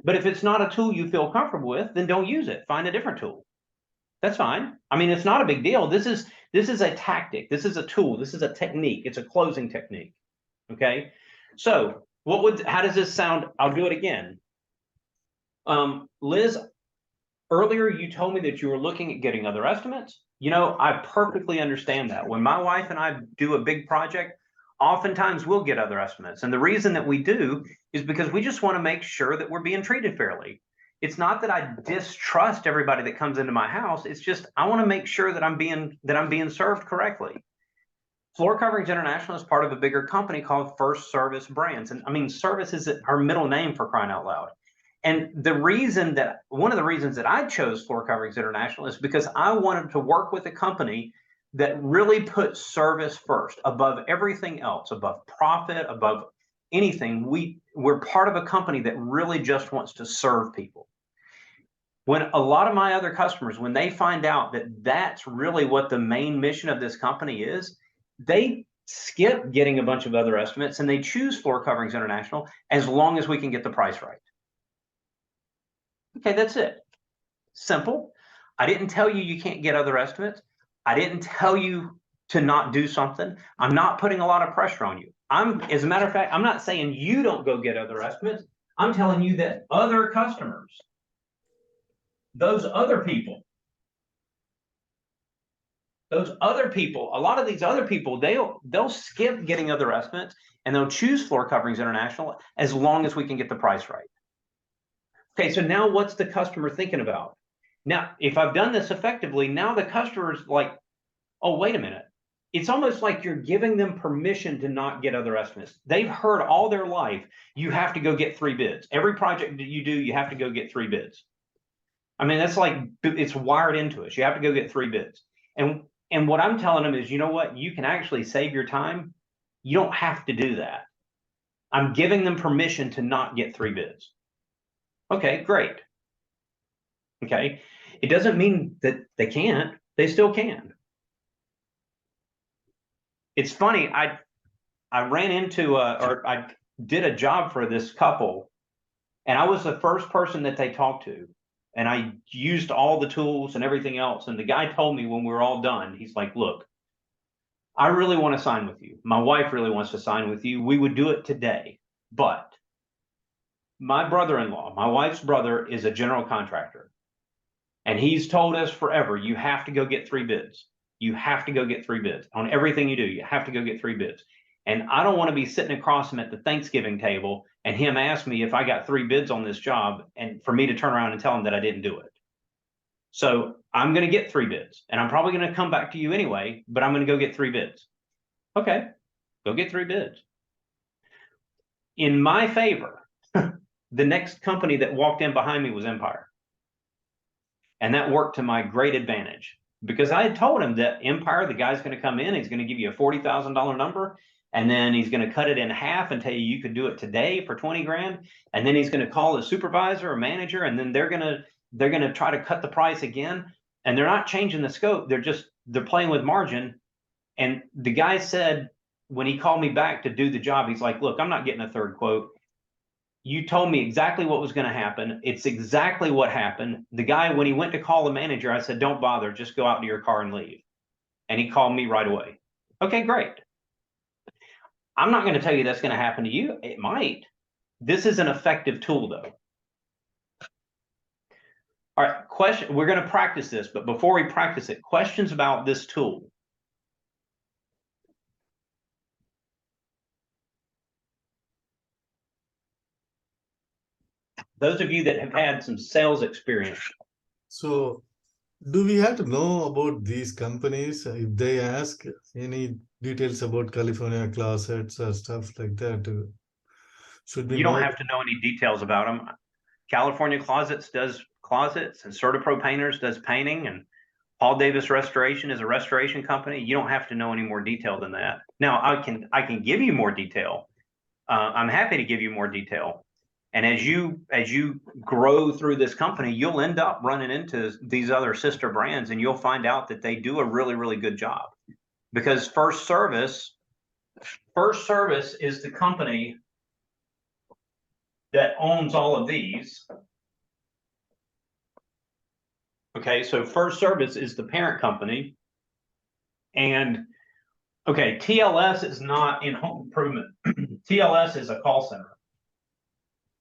But if it's not a tool you feel comfortable with, then don't use it. Find a different tool. That's fine. I mean, it's not a big deal. This is a tactic. This is a tool. This is a technique. It's a closing technique. Okay. So how does this sound? I'll do it again. Liz, earlier you told me that you were looking at getting other estimates. You know, I perfectly understand that. When my wife and I do a big project, oftentimes we'll get other estimates. And the reason that we do is because we just want to make sure that we're being treated fairly. It's not that I distrust everybody that comes into my house. It's just I want to make sure that I'm being served correctly. Floor Coverings International is part of a bigger company called First Service Brands. And I mean, service is our middle name, for crying out loud. And one of the reasons that I chose Floor Coverings International is because I wanted to work with a company that really put service first, above everything else, above profit, above anything. We're part of a company that really just wants to serve people. When a lot of my other customers, when they find out that that's really what the main mission of this company is, they skip getting a bunch of other estimates and they choose Floor Coverings International as long as we can get the price right. Okay, that's it. Simple. I didn't tell you you can't get other estimates. I didn't tell you to not do something. I'm not putting a lot of pressure on you. As a matter of fact, I'm not saying you don't go get other estimates. I'm telling you that other customers, those other people, a lot of these other people, they'll skip getting other estimates and they'll choose Floor Coverings International as long as we can get the price right. Okay, so now what's the customer thinking about? Now, if I've done this effectively, now the customer's like, oh, wait a minute. It's almost like you're giving them permission to not get other estimates. They've heard all their life, you have to go get 3 bids. Every project that you do, you have to go get 3 bids. I mean, that's like, it's wired into us. You have to go get 3 bids. And what I'm telling them is, you know what? You can actually save your time. You don't have to do that. I'm giving them permission to not get 3 bids. Okay, great. Okay. It doesn't mean that they can't. They still can. It's funny. I ran into or I did a job for this couple, and I was the first person that they talked to. And I used all the tools and everything else. And the guy told me when we were all done, he's like, look, I really want to sign with you. My wife really wants to sign with you. We would do it today. But my brother-in-law, my wife's brother, is a general contractor. And he's told us forever, you have to go get 3 bids. You have to go get 3 bids. On everything you do, you have to go get 3 bids. And I don't want to be sitting across him at the Thanksgiving table and him ask me if I got 3 bids on this job and for me to turn around and tell him that I didn't do it. So I'm going to get 3 bids and I'm probably going to come back to you anyway, but I'm going to go get 3 bids. Okay, go get 3 bids. In my favor, the next company that walked in behind me was Empire. And that worked to my great advantage because I had told him that Empire, the guy's going to come in, he's going to give you a $40,000 number. And then he's going to cut it in half and tell you could do it today for 20 grand. And then he's going to call a supervisor or manager. And then they're going to try to cut the price again. And they're not changing the scope. They're playing with margin. And the guy said, when he called me back to do the job, he's like, look, I'm not getting a third quote. You told me exactly what was going to happen. It's exactly what happened. The guy, when he went to call the manager, I said, don't bother, just go out to your car and leave. And he called me right away. Okay, great. I'm not going to tell you that's going to happen to you. It might. This is an effective tool, though. All right, question. We're going to practice this, but before we practice it, questions about this tool. Those of you that have had some sales experience. So do we have to know about these companies if they ask any details about California closets or stuff like that? Should we You know? don't have to know any details about them. California Closets does closets, and CertaPro Painters does painting, and Paul Davis Restoration is a restoration company. You don't have to know any more detail than that. Now, I can give you more detail. I'm happy to give you more detail. And as you grow through this company, you'll end up running into these other sister brands, and you'll find out that they do a really, really good job. Because First Service is the company that owns all of these. Okay, so First Service is the parent company. And okay, TLS is not in home improvement. TLS is a call center.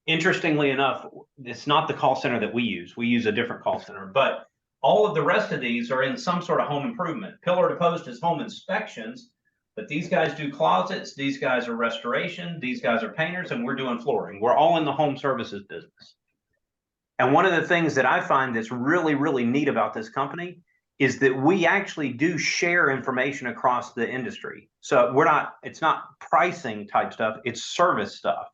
Interestingly enough, it's not the call center that we use. We use a different call center, but all of the rest of these are in some sort of home improvement. Pillar to Post is home inspections, but these guys do closets, these guys are restoration, these guys are painters, and we're doing flooring. We're all in the home services business. And one of the things that I find that's really, really neat about this company is that we actually do share information across the industry. So it's not pricing type stuff, it's service stuff.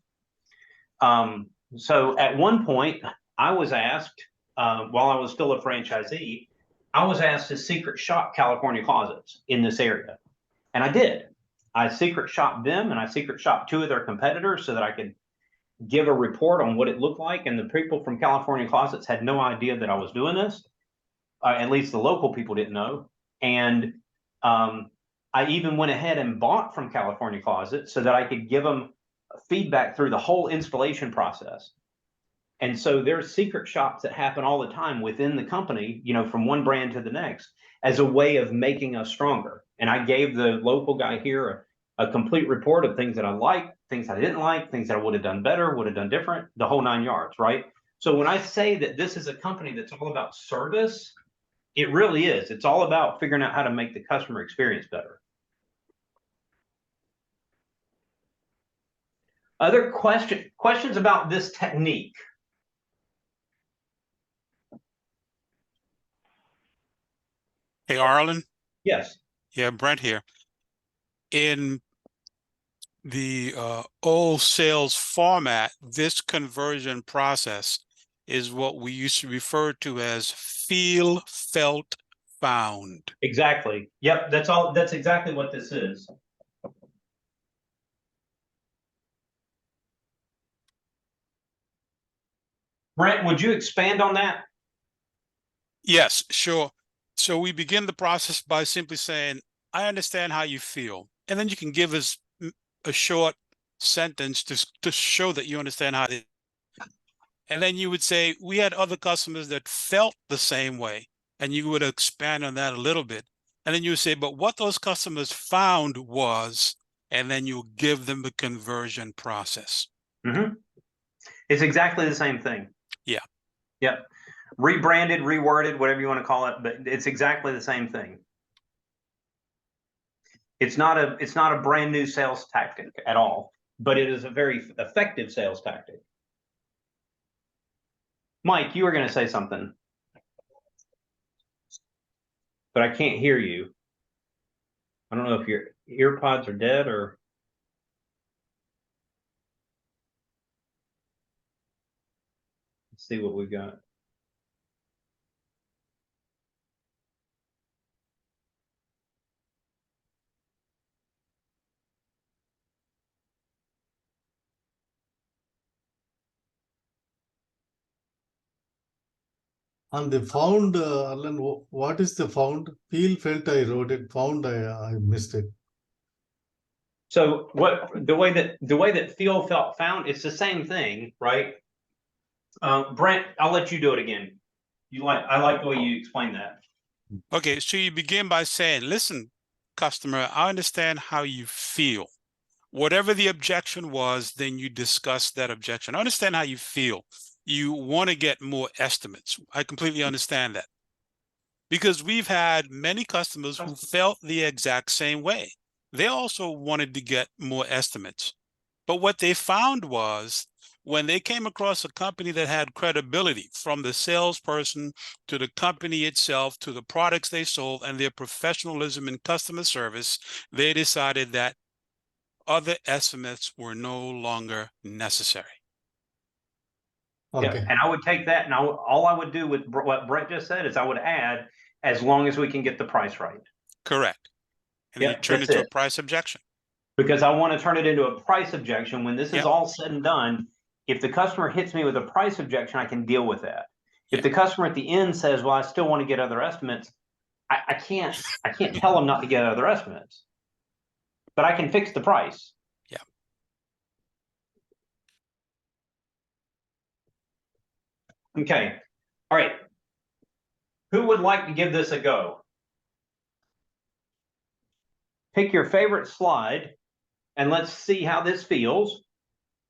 So at one point, I was asked, while I was still a franchisee, I was asked to secret shop California Closets in this area. And I did. I secret shopped them, and I secret shopped 2 of their competitors so that I could give a report on what it looked like. And the people from California Closets had no idea that I was doing this. At least the local people didn't know. And I even went ahead and bought from California Closets so that I could give them feedback through the whole installation process. And so there's secret shops that happen all the time within the company, you know, from one brand to the next, as a way of making us stronger. And I gave the local guy here a complete report of things that I liked, things I didn't like, things that I would have done better, would have done different, the whole 9 yards, right? So when I say that this is a company that's all about service, it really is. It's all about figuring out how to make the customer experience better. Other questions about this technique? Hey, Arlen. Yes. Yeah, Brent here. In the old sales format, this conversion process is what we used to refer to as feel, felt, found. Exactly. Yep. That's exactly what this is. Brent, would you expand on that? Yes, sure. So we begin the process by simply saying, I understand how you feel. And then you can give us a short sentence to show that you understand how it. And then you would say, we had other customers that felt the same way. And you would expand on that a little bit. And then you would say, but what those customers found was, and then you give them the conversion process. Mm-hmm. It's exactly the same thing. Yeah. Yep. Rebranded, reworded, whatever you want to call it, but it's exactly the same thing. It's not a brand new sales tactic at all, but it is a very effective sales tactic. Mike, you were going to say something, but I can't hear you. I don't know if your earpods are dead or. Let's see what we've got. On the found, Alan, what is the found? Feel, felt, I wrote it. Found, I missed it. So the way that feel, felt, found, it's the same thing, right? Brent, I'll let you do it again. I like the way you explain that. Okay, so you begin by saying, listen, customer, I understand how you feel. Whatever the objection was, then you discuss that objection. I understand how you feel. You want to get more estimates. I completely understand that. Because we've had many customers who felt the exact same way. They also wanted to get more estimates. But what they found was When they came across a company that had credibility, from the salesperson to the company itself, to the products they sold, and their professionalism in customer service, they decided that other estimates were no longer necessary. Yeah, and I would take that, and all I would do with what Brett just said is I would add, as long as we can get the price right. Correct. And then you turn it to a price objection. Because I want to turn it into a price objection. When this is all said and done, if the customer hits me with a price objection, I can deal with that. If the customer at the end says, well, I still want to get other estimates, I can't tell them not to get other estimates, but I can fix the price. Yeah. Okay. All right. Who would like to give this a go? Pick your favorite slide and let's see how this feels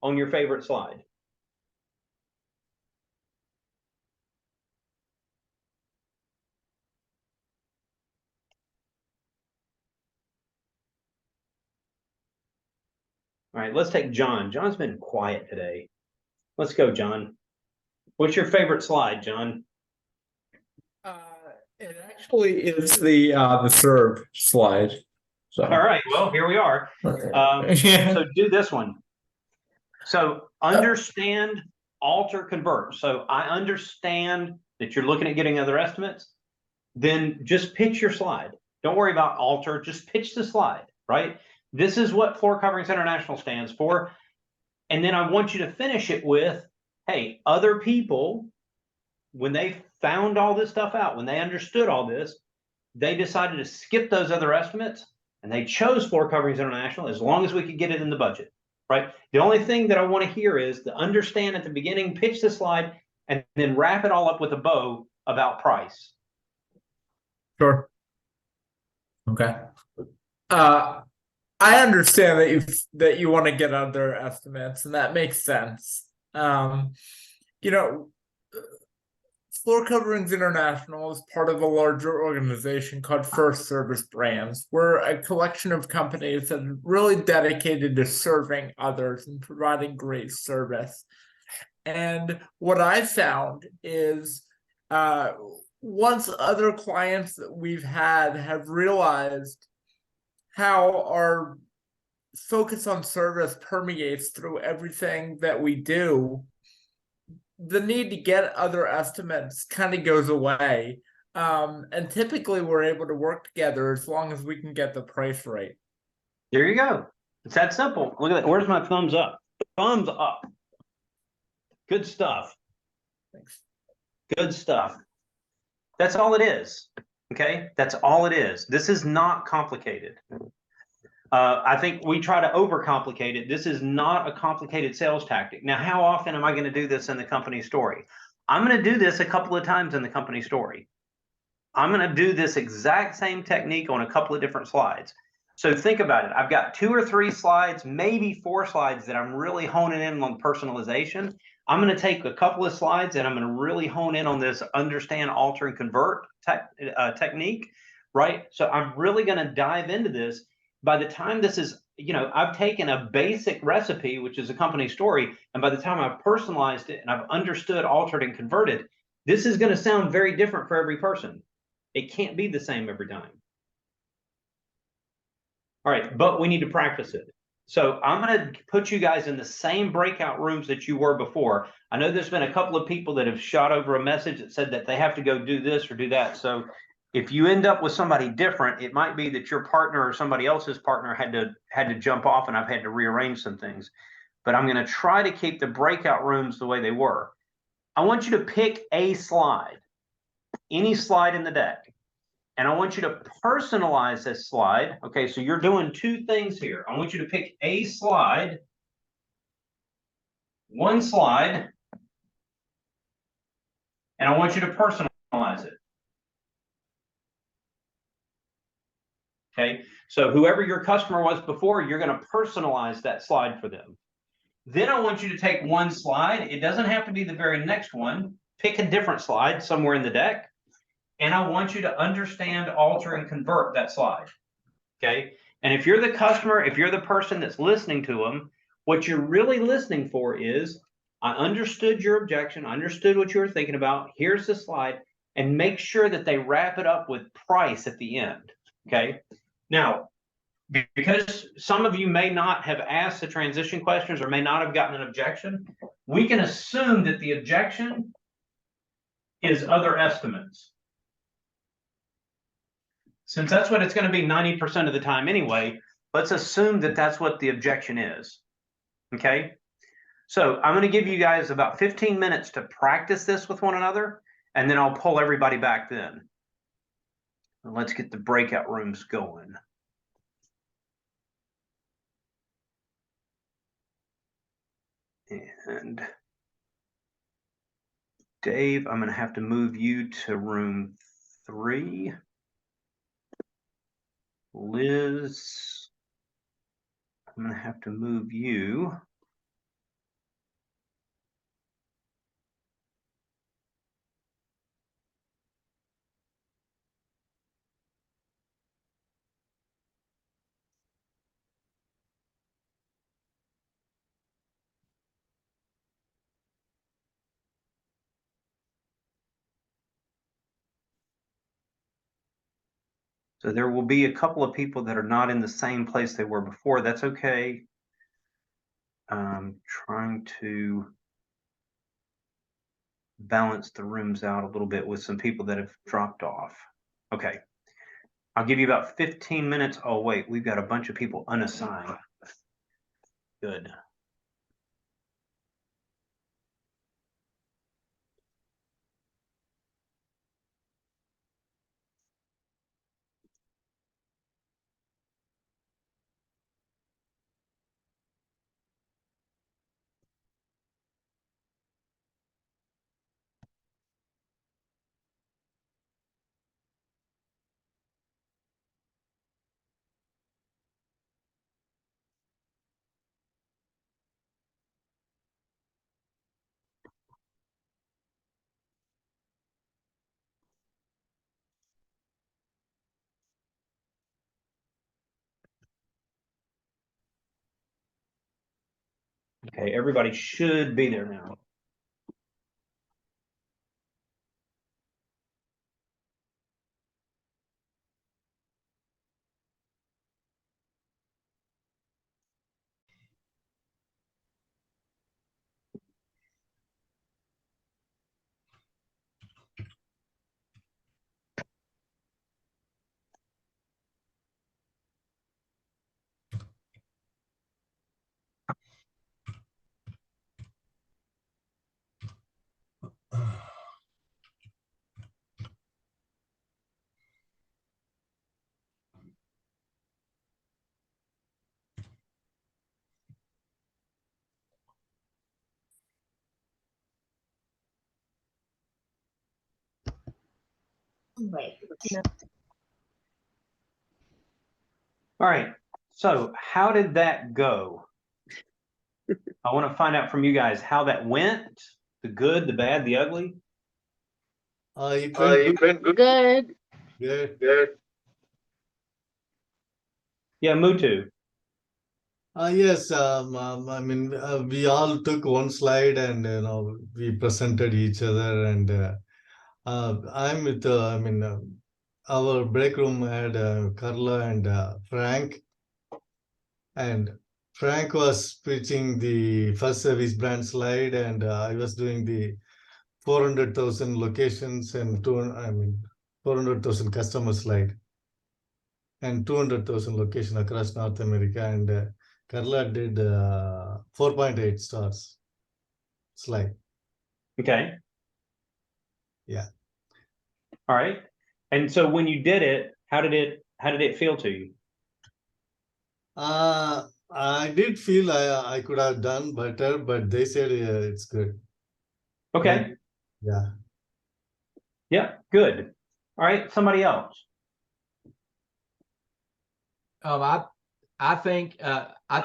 on your favorite slide. All right, let's take John. John's been quiet today. Let's go, John. What's your favorite slide, John? It actually is the third slide. So. All right, well, here we are. So do this one. So understand, alter, convert. So I understand that you're looking at getting other estimates. Then just pitch your slide. Don't worry about alter, just pitch the slide, right? This is what Floor Coverings International stands for. And then I want you to finish it with, hey, other people, when they found all this stuff out, when they understood all this, they decided to skip those other estimates and they chose Floor Coverings International as long as we could get it in the budget, right? The only thing that I want to hear is the understand at the beginning, pitch the slide, and then wrap it all up with a bow about price. Sure. Okay. I understand that you want to get other estimates, and that makes sense. You know, Floor Coverings International is part of a larger organization called First Service Brands. We're a collection of companies that are really dedicated to serving others and providing great service. And what I found is once other clients that we've had have realized how our focus on service permeates through everything that we do, the need to get other estimates kind of goes away. And typically we're able to work together as long as we can get the price right. There you go. It's that simple. Look at that. Where's my thumbs up? Thumbs up. Good stuff. Thanks. Good stuff. That's all it is. Okay? That's all it is. This is not complicated. I think we try to overcomplicate it. This is not a complicated sales tactic. Now, how often am I going to do this in the company story? I'm going to do this a couple of times in the company story. I'm going to do this exact same technique on a couple of different slides. So think about it. I've got 2 or 3 slides, maybe 4 slides that I'm really honing in on personalization. I'm going to take a couple of slides and I'm going to really hone in on this understand, alter, and convert technique, right? So I'm really going to dive into this. By the time this is, you know, I've taken a basic recipe, which is a company story, and by the time I've personalized it and I've understood, altered, and converted, this is going to sound very different for every person. It can't be the same every time. All right, but we need to practice it. So I'm going to put you guys in the same breakout rooms that you were before. I know there's been a couple of people that have shot over a message that said that they have to go do this or do that. So if you end up with somebody different, it might be that your partner or somebody else's partner had to jump off and I've had to rearrange some things. But I'm going to try to keep the breakout rooms the way they were. I want you to pick a slide, any slide in the deck. And I want you to personalize this slide. Okay, so you're doing 2 things here. I want you to pick a slide, one slide, and I want you to personalize it. Okay, so whoever your customer was before, you're going to personalize that slide for them. Then I want you to take one slide. It doesn't have to be the very next one. Pick a different slide somewhere in the deck. And I want you to understand, alter, and convert that slide. Okay, and if you're the customer, if you're the person that's listening to them, what you're really listening for is, I understood your objection. I understood what you were thinking about. Here's the slide, and make sure that they wrap it up with price at the end. Okay. Now, because some of you may not have asked the transition questions or may not have gotten an objection, we can assume that the objection is other estimates. Since that's what it's going to be 90% of the time anyway, let's assume that that's what the objection is. Okay. So I'm going to give you guys about 15 minutes to practice this with one another, and then I'll pull everybody back then. And let's get the breakout rooms going. And Dave, I'm going to have to move you to room 3. Liz, I'm going to have to move you. So there will be a couple of people that are not in the same place they were before. That's okay. Trying to balance the rooms out a little bit with some people that have dropped off. Okay. I'll give you about 15 minutes. Oh, wait, we've got a bunch of people unassigned. Good. Okay, everybody should be there now. All right, so how did that go? I want to find out from you guys how that went, the good, the bad, the ugly. It went good. Good. Good. Good. Yeah, Mutu. Yes, I mean, we all took one slide and we presented each other, and I'm with I mean, our break room had Carla and Frank, and Frank was pitching the first service brand slide, and I was doing the 400,000 locations and 400,000 customer slide, and 200,000 location across North America, and Carla did 4.8 stars slide. Okay. Yeah. All right. And so when you did it, how did it feel to you? I did feel I could have done better, but they said it's good. Okay. Yeah. Yeah, good. All right, somebody else. I think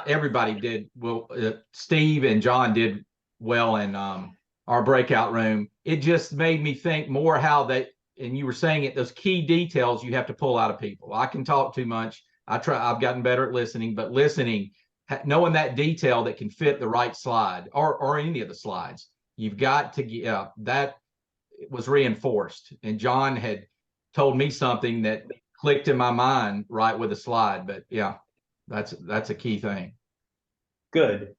everybody did well. Steve and John did well in our breakout room. It just made me think more how they, and you were saying it, those key details you have to pull out of people. I can talk too much. I've gotten better at listening, but listening, knowing that detail that can fit the right slide or any of the slides. You've got to get that was reinforced. And John had told me something that clicked in my mind right with the slide. But yeah, that's a key thing. Good.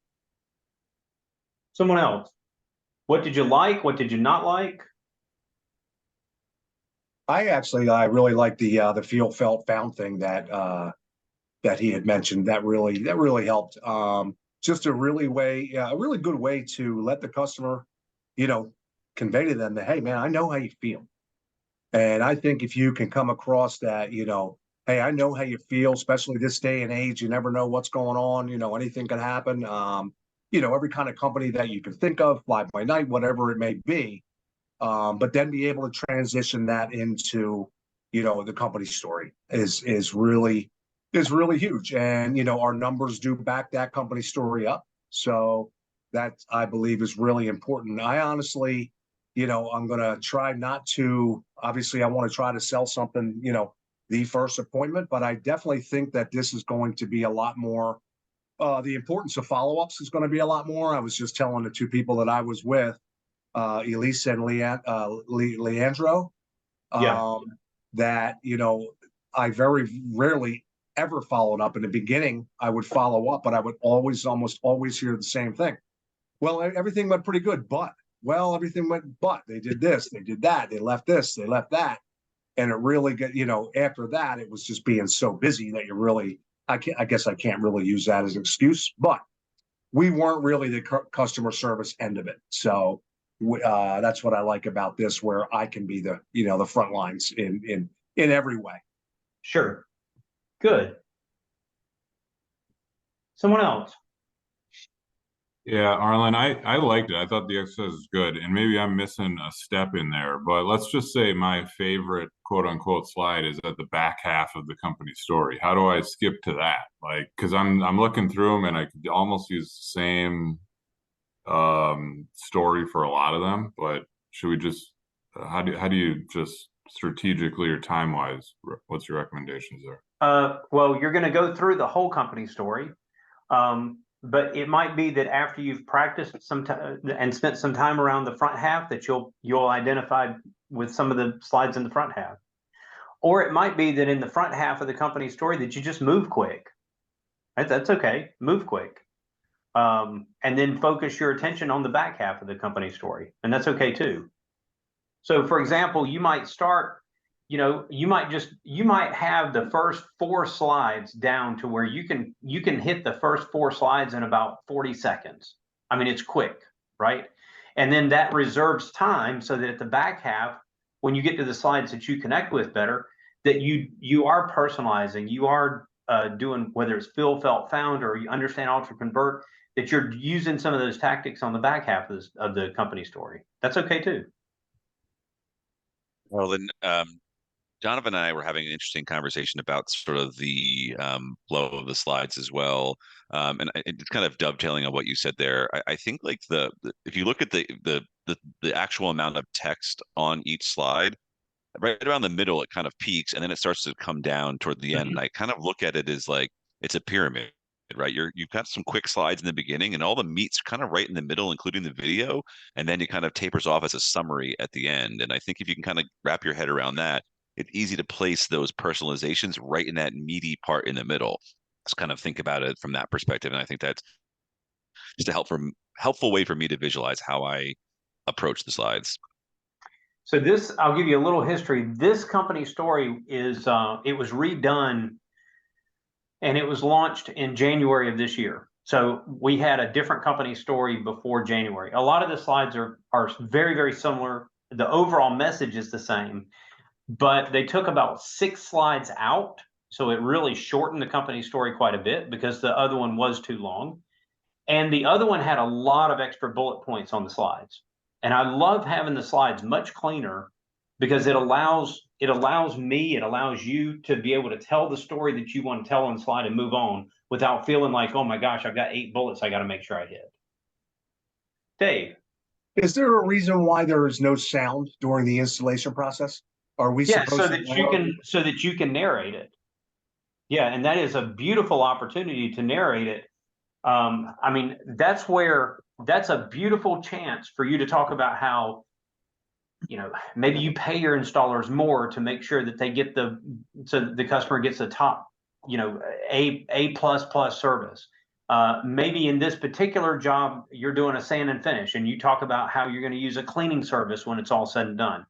Someone else. What did you like? What did you not like? I really like the feel, felt, found thing that that he had mentioned. That really helped. Just a really good way to let the customer, convey to them that, hey man, I know how you feel. And I think if you can come across that, hey, I know how you feel, especially this day and age. You never know what's going on. Anything can happen. Every kind of company that you can think of, fly by night, whatever it may be. But then be able to transition that into, the company story is really huge. And, our numbers do back that company story up. So that, I believe, is really important. I honestly, I'm going to try not to, obviously I want to try to sell something, the first appointment, but I definitely think that this is going to be a lot more, the importance of follow-ups is going to be a lot more. I was just telling the two people that I was with, Elise and Leandro, that, I very rarely ever followed up. In the beginning, I would follow up, but I would almost always hear the same thing. Well, everything went pretty good, but they did this, they did that, they left this, they left that. And it really got, after that, it was just being so busy that you really, I guess I can't really use that as an excuse, but we weren't really the customer service end of it. So that's what I like about this, where I can be the, the front lines in every way. Sure. Good. Someone else. Yeah, Arlen, I liked it. I thought the exercise was good, and maybe I'm missing a step in there, but let's just say my favorite quote unquote slide is at the back half of the company story. How do I skip to that? Like, because I'm looking through them and I could almost use the same story for a lot of them, but should we just how do you just strategically or time wise, what's your recommendations there? Well, you're going to go through the whole company story. But it might be that after you've practiced some time and spent some time around the front half, that you'll identify with some of the slides in the front half. Or it might be that in the front half of the company story that you just move quick. That's okay. Move quick. And then focus your attention on the back half of the company story. And that's okay too. So for example, you might start, you might have the first 4 slides down to where you can hit the first 4 slides in about 40 seconds. I mean, it's quick, right? And then that reserves time so that at the back half, when you get to the slides that you connect with better, that you are personalizing, you are doing, whether it's feel, felt, found, or you understand, alter, convert, that you're using some of those tactics on the back half of the company story. That's okay too. Well, then, Donovan and I were having an interesting conversation about sort of the flow of the slides as well, and it's kind of dovetailing on what you said there. I think like if you look at the actual amount of text on each slide, right around the middle, it kind of peaks and then it starts to come down toward the end. And I kind of look at it as like it's a pyramid, right? You've got some quick slides in the beginning, and all the meat's kind of right in the middle, including the video, and then it kind of tapers off as a summary at the end. And I think if you can kind of wrap your head around that, it's easy to place those personalizations right in that meaty part in the middle. Just kind of think about it from that perspective. And I think that's just a helpful way for me to visualize how I approach the slides. So I'll give you a little history. This company story is, it was redone and it was launched in January of this year. So we had a different company story before January. A lot of the slides are very, very similar. The overall message is the same, but they took about 6 slides out. So it really shortened the company story quite a bit because the other one was too long. And the other one had a lot of extra bullet points on the slides. And I love having the slides much cleaner because it allows me, it allows you to be able to tell the story that you want to tell on the slide and move on without feeling like, oh my gosh, I've got 8 bullets I got to make sure I hit. Dave. Is there a reason why there is no sound during the installation process? Are we supposed so that you can narrate it? Yeah, and that is a beautiful opportunity to narrate it I mean, that's a beautiful chance for you to talk about how, you know, maybe you pay your installers more to make sure that they get so the customer gets a top, you know, A++ service. Maybe in this particular job, you're doing a sand and finish, and you talk about how you're going to use a cleaning service when it's all said and done.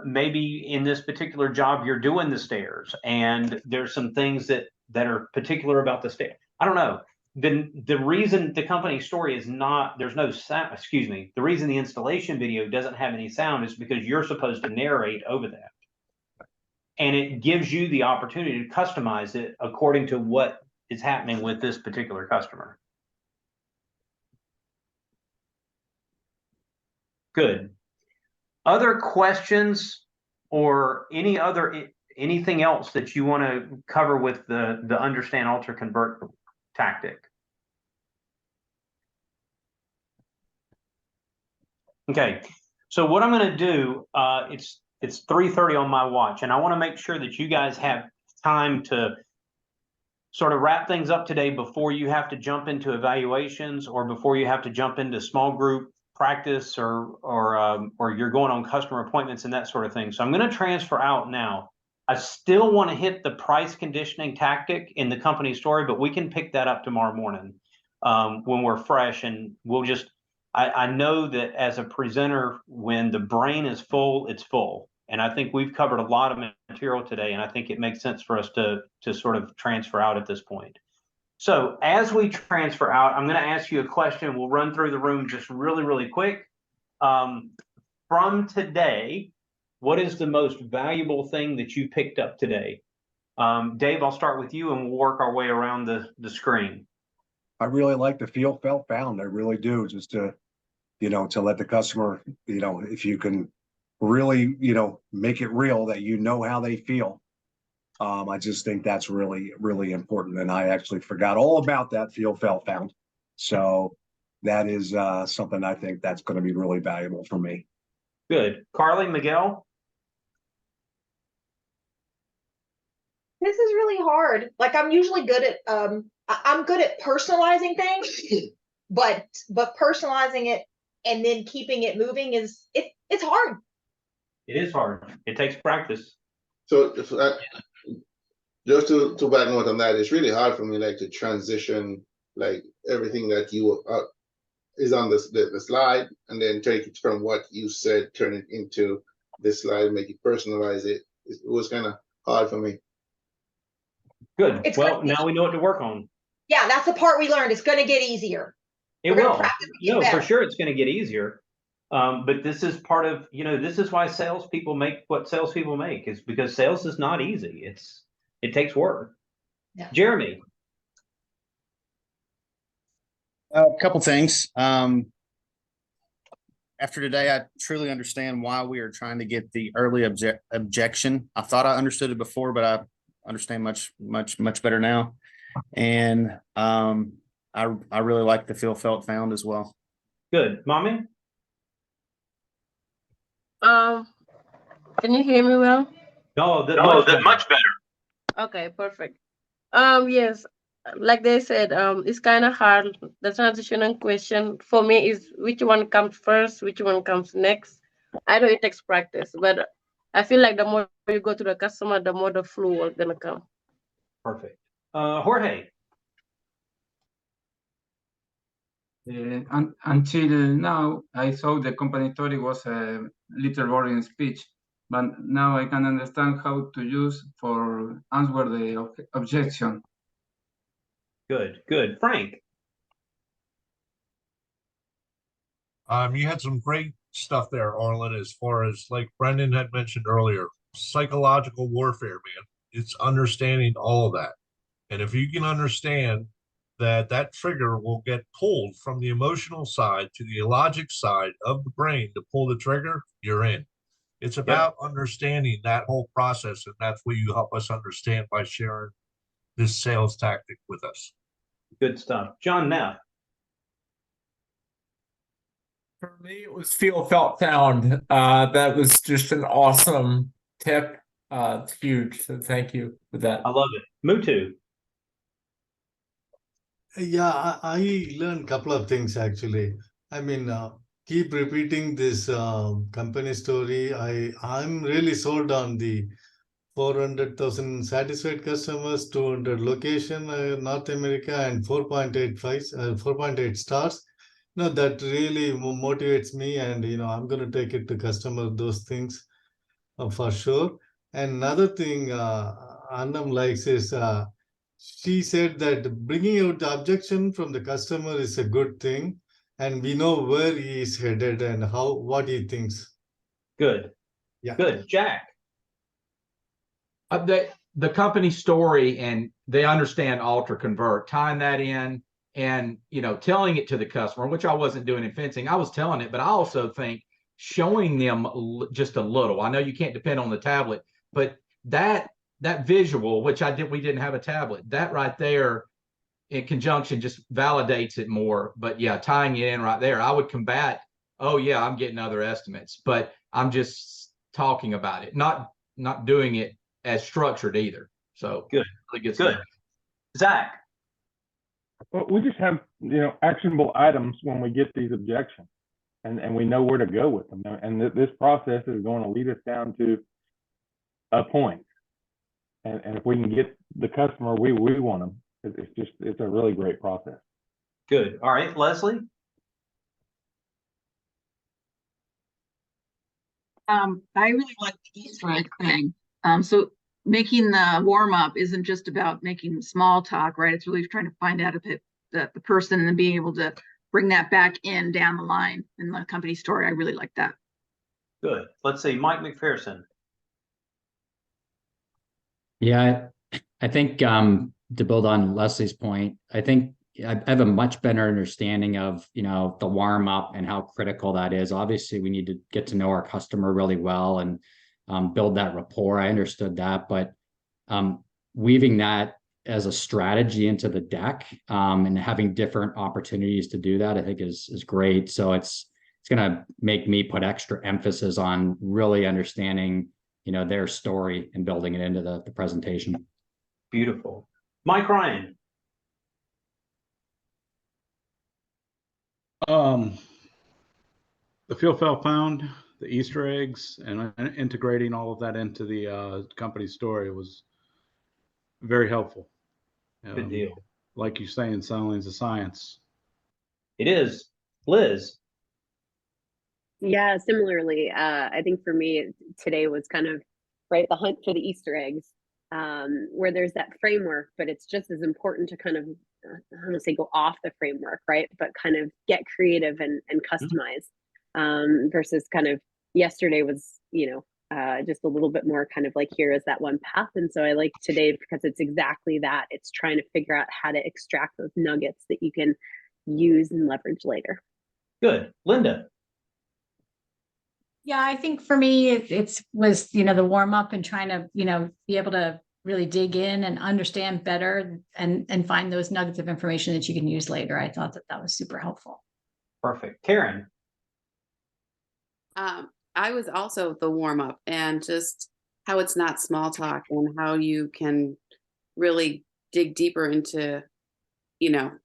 Maybe in this particular job, you're doing the stairs, and there's some things that are particular about the stair. I don't know. The reason the company story is not, there's no sound, excuse me, the reason the installation video doesn't have any sound is because you're supposed to narrate over that. And it gives you the opportunity to customize it according to what is happening with this particular customer. Good. Other questions or anything else that you want to cover with the understand, alter, convert tactic? Okay, so what I'm going to do, it's 3:30 on my watch, and I want to make sure that you guys have time to sort of wrap things up today before you have to jump into evaluations or before you have to jump into small group practice or you're going on customer appointments and that sort of thing. So I'm going to transfer out now. I still want to hit the price conditioning tactic in the company story, but we can pick that up tomorrow morning when we're fresh, and we'll just, I know that as a presenter, when the brain is full, it's full. And I think we've covered a lot of material today, and I think it makes sense for us to sort of transfer out at this point. So as we transfer out, I'm going to ask you a question. We'll run through the room just really, really quick. From today, what is the most valuable thing that you picked up today? Dave, I'll start with you, and we'll work our way around the screen. I really like the feel, felt, found. I really do. Just to, you know, to let the customer, you know, if you can really, you know, make it real that you know how they feel. I just think that's really, really important. And I actually forgot all about that feel, felt, found. So that is something I think that's going to be really valuable for me. Good. Carly, Miguel? This is really hard. Like, I'm usually good at I'm good at personalizing things, but personalizing it and then keeping it moving it's hard. It is hard. It takes practice. So just to back note on that, it's really hard for me, like, to transition like everything that you is on the slide, and then take it from what you said, turn it into this slide, make it personalize it. It was kind of hard for me. Good. Well, now we know what to work on. Yeah, that's the part we learned. It's going to get easier. It will. No, for sure, it's going to get easier. But this is part of, you know, this is why salespeople make what salespeople make, is because sales is not easy. It takes work. Yeah. Jeremy. A couple things. After today, I truly understand why we are trying to get the early objection. I thought I understood it before, but I understand much better now. And I really like the feel, felt, found as well. Good. Mommy? Can you hear me well? No, much better. Okay, perfect. Yes, like they said, it's kind of hard. The transition question for me is which one comes first, which one comes next. I know it takes practice, but I feel like the more you go to the customer, the more the flow is gonna come. Perfect. Jorge. Until now, I thought the company story was a little boring speech, but now I can understand how to use for answer the objection. Good, good. Frank. You had some great stuff there, Arlen, as far as, like Brendan had mentioned earlier, psychological warfare, man. It's understanding all of that. And if you can understand that trigger will get pulled from the emotional side to the logic side of the brain to pull the trigger, you're in. It's about understanding that whole process, and that's what you help us understand by sharing this sales tactic with us. Good stuff. John Neff. For me, it was feel, felt, found. That was just an awesome tip. It's huge. So thank you for that. I love it. Mutu. Yeah, I learned a couple of things actually. I mean, keep repeating this company story. I'm really sold on the 400,000 satisfied customers, 200 location, North America, and 4.8 stars. That really motivates me, and I'm going to take it to customer those things for sure. And another thing Annam likes is she said that bringing out the objection from the customer is a good thing, and we know where he is headed and what he thinks. Good. Yeah. Good. Jack. The company story, and they understand alter convert, tying that in and telling it to the customer, which I wasn't doing in fencing. I was telling it, but I also think showing them just a little. I know you can't depend on the tablet, but that visual, which we didn't have a tablet, that right there in conjunction just validates it more. But yeah, tying it in right there, I would combat, oh yeah, I'm getting other estimates, but I'm just talking about it, not doing it as structured either. So good, really good stuff. Zach. Well, we just have actionable items when we get these objections, and we know where to go with them. And this process is going to lead us down to a point. And if we can get the customer we want them, it's a really great process. Good. All right, Leslie. I really like the Easter egg thing. So making the warm up isn't just about making small talk, right? It's really trying to find out if the person and then being able to bring that back in down the line in the company story. I really like that. Good. Let's see, Mike McPherson. Yeah, I think to build on Leslie's point, I think I have a much better understanding of the warm up and how critical that is. Obviously, we need to get to know our customer really well and build that rapport. I understood that, but weaving that as a strategy into the deck and having different opportunities to do that, I think is great. So it's going to make me put extra emphasis on really understanding their story and building it into the presentation. Beautiful. Mike Ryan. The field fail found, the Easter eggs, and integrating all of that into the company story was very helpful. Good deal. Like you say, in Silence of Science. It is. Liz. Yeah, similarly, I think for me today was kind of the hunt for the Easter eggs, where there's that framework, but it's just as important to kind of I don't want to say go off the framework, right? But kind of get creative and customize, versus kind of yesterday was just a little bit more kind of like here is that one path. And so I like today because it's exactly that. It's trying to figure out how to extract those nuggets that you can use and leverage later. Good. Linda. Yeah, I think for me, it was, the warm up and trying to, be able to really dig in and understand better and find those nuggets of information that you can use later. I thought that was super helpful. Perfect. Karen. I was also the warm up and just how it's not small talk and how you can really dig deeper into,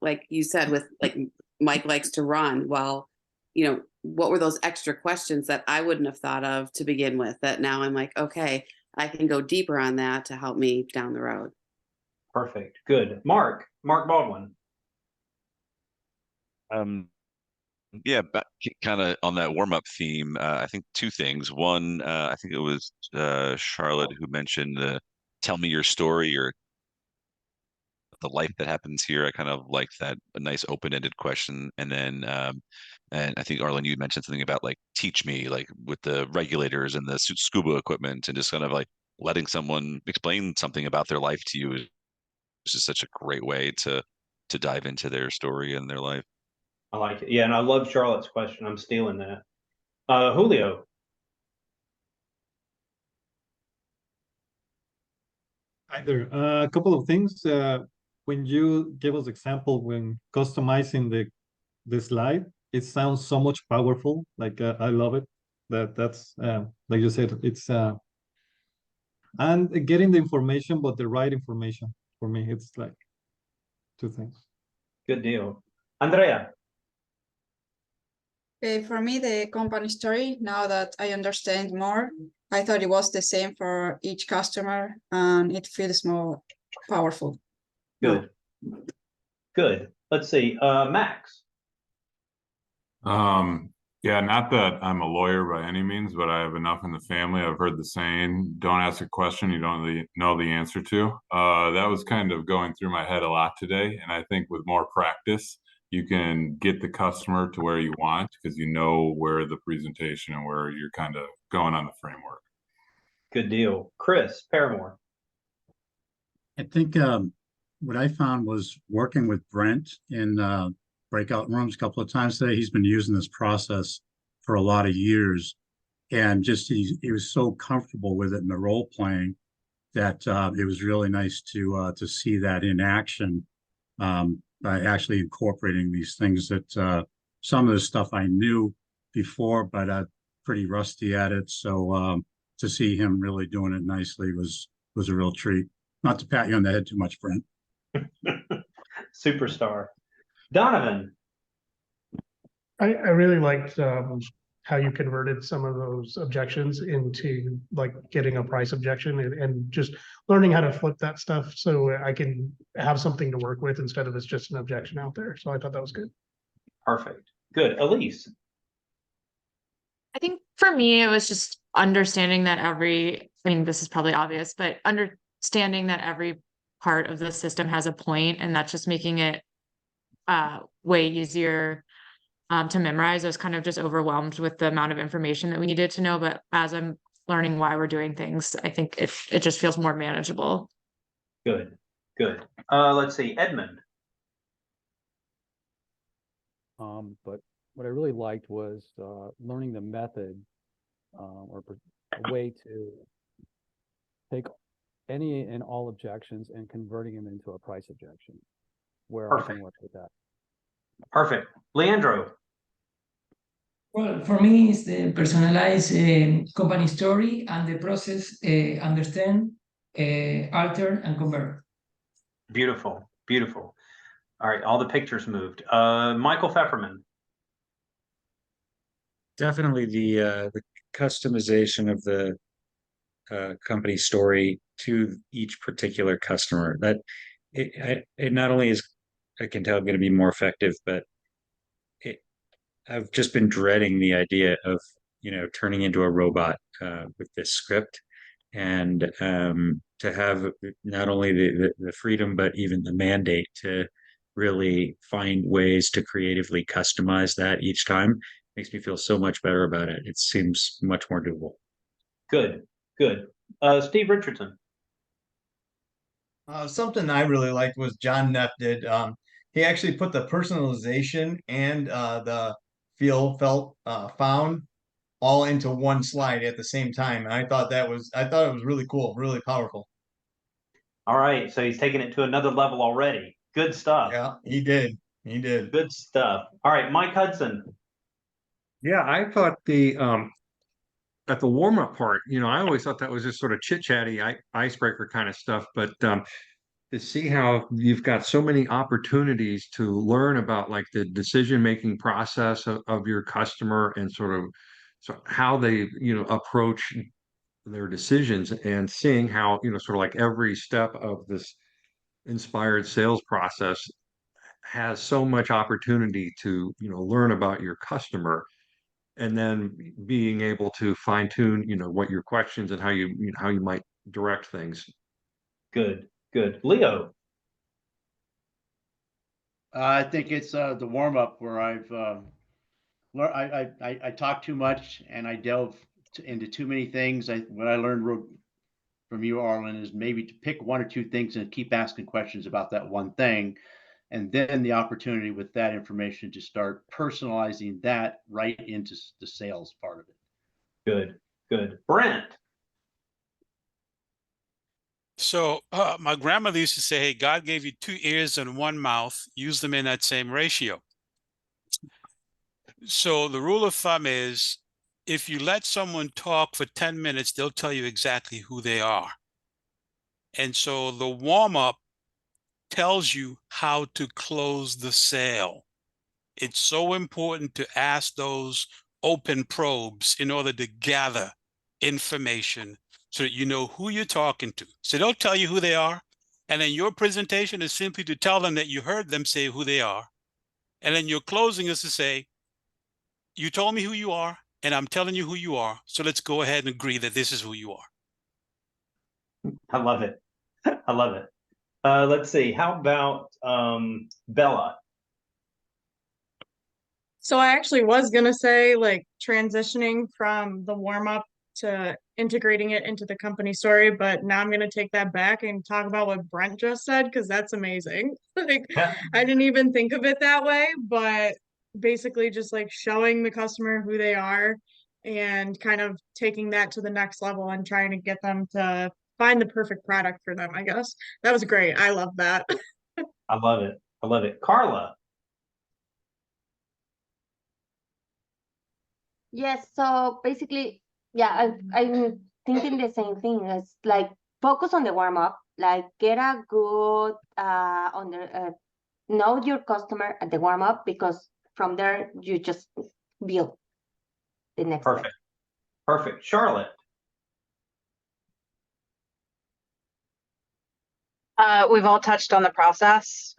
like you said, with like Mike likes to run. Well, what were those extra questions that I wouldn't have thought of to begin with that now I'm like, okay, I can go deeper on that to help me down the road. Perfect. Good. Mark Baldwin. Yeah, kind of on that warm-up theme, I think two things. One, I think it was Charlotte who mentioned tell me your story or the life that happens here. I kind of like that, a nice open-ended question. And then and I think Arlen, you mentioned something about like teach me, like with the regulators and the scuba equipment, and just kind of like letting someone explain something about their life to you is just such a great way to dive into their story and their life. I like it. Yeah, and I love Charlotte's question. I'm stealing that. Julio. Hi there. A couple of things. When you give us example when customizing the slide, it sounds so much powerful. Like I love it. That's like you said, it's and getting the information, but the right information for me, it's like two things. Good deal. Andrea. For me, the company story, now that I understand more, I thought it was the same for each customer and it feels more powerful. Good. Good. Let's see. Max. Yeah, not that I'm a lawyer by any means, but I have enough in the family. I've heard the saying, don't ask a question you don't really know the answer to. That was kind of going through my head a lot today. And I think with more practice, you can get the customer to where you want because you know where the presentation and where you're kind of going on the framework. Good deal. Chris Paramore. I think what I found was working with Brent in breakout rooms a couple of times today. He's been using this process for a lot of years, and just he was so comfortable with it in the role playing that it was really nice to see that in action by actually incorporating these things that some of the stuff I knew before, but pretty rusty at it. So to see him really doing it nicely was a real treat. Not to pat you on the head too much, Brent. Superstar. Donovan. I really liked how you converted some of those objections into like getting a price objection and just learning how to flip that stuff so I can have something to work with instead of it's just an objection out there. So I thought that was good. Perfect. Good. Elise. I think for me, it was just understanding that I mean, this is probably obvious, but understanding that every part of the system has a point, and that's just making it way easier to memorize. I was kind of just overwhelmed with the amount of information that we needed to know, but as I'm learning why we're doing things, I think it just feels more manageable. Good. Good. Let's see. Edmund. But what I really liked was learning the method or a way to take any and all objections and converting them into a price objection where I can work with that. Perfect. Leandro. Well, for me, it's the personalized company story and the process, understand, alter, and convert. Beautiful. Beautiful. All right. All the pictures moved. Michael Pfefferman. Definitely the customization of the company story to each particular customer. That it not only is, I can tell, going to be more effective, but I've just been dreading the idea of turning into a robot with this script, and to have not only the freedom but even the mandate to really find ways to creatively customize that each time makes me feel so much better about it. It seems much more doable. Good. Good. Steve Richardson. Something I really liked was John Neff did. He actually put the personalization and the felt found all into one slide at the same time. And I thought it was really cool, really powerful. All right. So he's taking it to another level already. Good stuff. Yeah, he did. He did. Good stuff. All right. Mike Hudson. Yeah, I thought at the warm-up part, I always thought that was just sort of chit-chatty icebreaker kind of stuff, but to see how you've got so many opportunities to learn about like the decision-making process of your customer and sort of how they, approach their decisions, and seeing how, sort of like every step of this inspired sales process has so much opportunity to, learn about your customer, and then being able to fine tune, what your questions and how you might direct things. Good, good. Leo. I think it's the warm up where I've learned. I talk too much and I delve into too many things. What I learned from you, Arlen, is maybe to pick one or two things and keep asking questions about that one thing. And then the opportunity with that information to start personalizing that right into the sales part of it. Good, good. Brent. So my grandmother used to say, hey, God gave you 2 ears and 1 mouth. Use them in that same ratio. So the rule of thumb is if you let someone talk for 10 minutes, they'll tell you exactly who they are. And so the warm-up tells you how to close the sale. It's so important to ask those open probes in order to gather information so that you know who you're talking to. So they'll tell you who they are. And then your presentation is simply to tell them that you heard them say who they are. And then your closing is to say, you told me who you are, and I'm telling you who you are. So let's go ahead and agree that this is who you are. I love it. I love it. Let's see. How about Bella? So I actually was gonna say like transitioning from the warm up to integrating it into the company story, but now I'm gonna take that back and talk about what Brent just said because that's amazing. Like I didn't even think of it that way, but basically just like showing the customer who they are and kind of taking that to the next level and trying to get them to find the perfect product for them, I guess. That was great. I love that. I love it. I love it. Carla. Yes, so basically, yeah, I'm thinking the same thing. It's like focus on the warm up, like get a good know your customer at the warm up because from there you just build the next Perfect. step. Perfect. Charlotte. We've all touched on the process.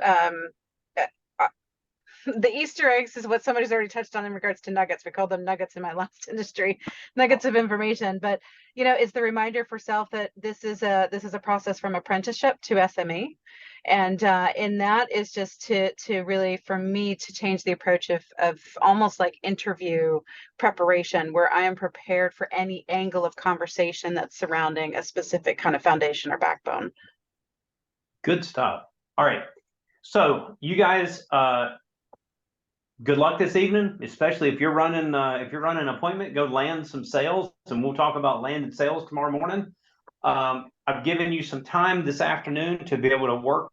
The Easter eggs is what somebody's already touched on in regards to nuggets. We called them nuggets in my last industry, nuggets of information. But you know, it's the reminder for self that this is a process from apprenticeship to SME, and in that is just to really, for me, to change the approach of almost like interview preparation, where I am prepared for any angle of conversation that's surrounding a specific kind of foundation or backbone. Good stuff. All right. So you guys, good luck this evening, especially if you're running an appointment, go land some sales, and we'll talk about landed sales tomorrow morning. I've given you some time this afternoon to be able to work,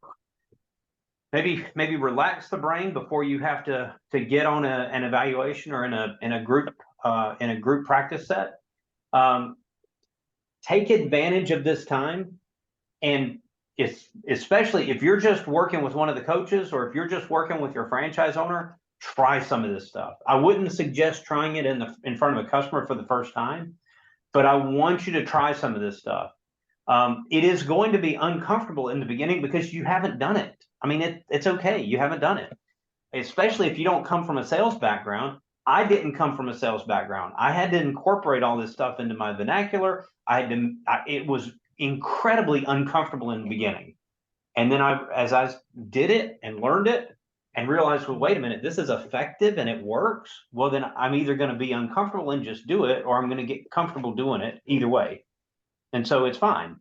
maybe relax the brain before you have to get on an evaluation or in a group practice set. Take advantage of this time, and especially if you're just working with one of the coaches or if you're just working with your franchise owner, try some of this stuff. I wouldn't suggest trying it in front of a customer for the first time, but I want you to try some of this stuff. It is going to be uncomfortable in the beginning because you haven't done it. I mean, it's okay. You haven't done it, especially if you don't come from a sales background. I didn't come from a sales background. I had to incorporate all this stuff into my vernacular. It was incredibly uncomfortable in the beginning. And then as I did it and learned it and realized, well, wait a minute, this is effective and it works. Well, then I'm either going to be uncomfortable and just do it, or I'm going to get comfortable doing it either way. And so it's fine.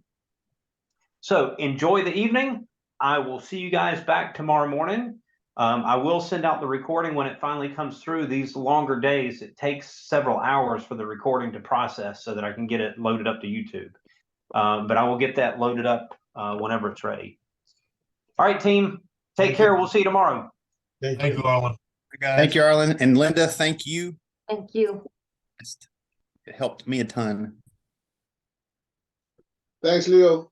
So enjoy the evening. I will see you guys back tomorrow morning. I will send out the recording when it finally comes through. These longer days, it takes several hours for the recording to process so that I can get it loaded up to YouTube. But I will get that loaded up whenever it's ready. All right, team. Take care. We'll see you tomorrow. Thank you, Arlen. Thank you, Arlen. And Linda, thank you. Thank you. It helped me a ton. Thanks, Leo.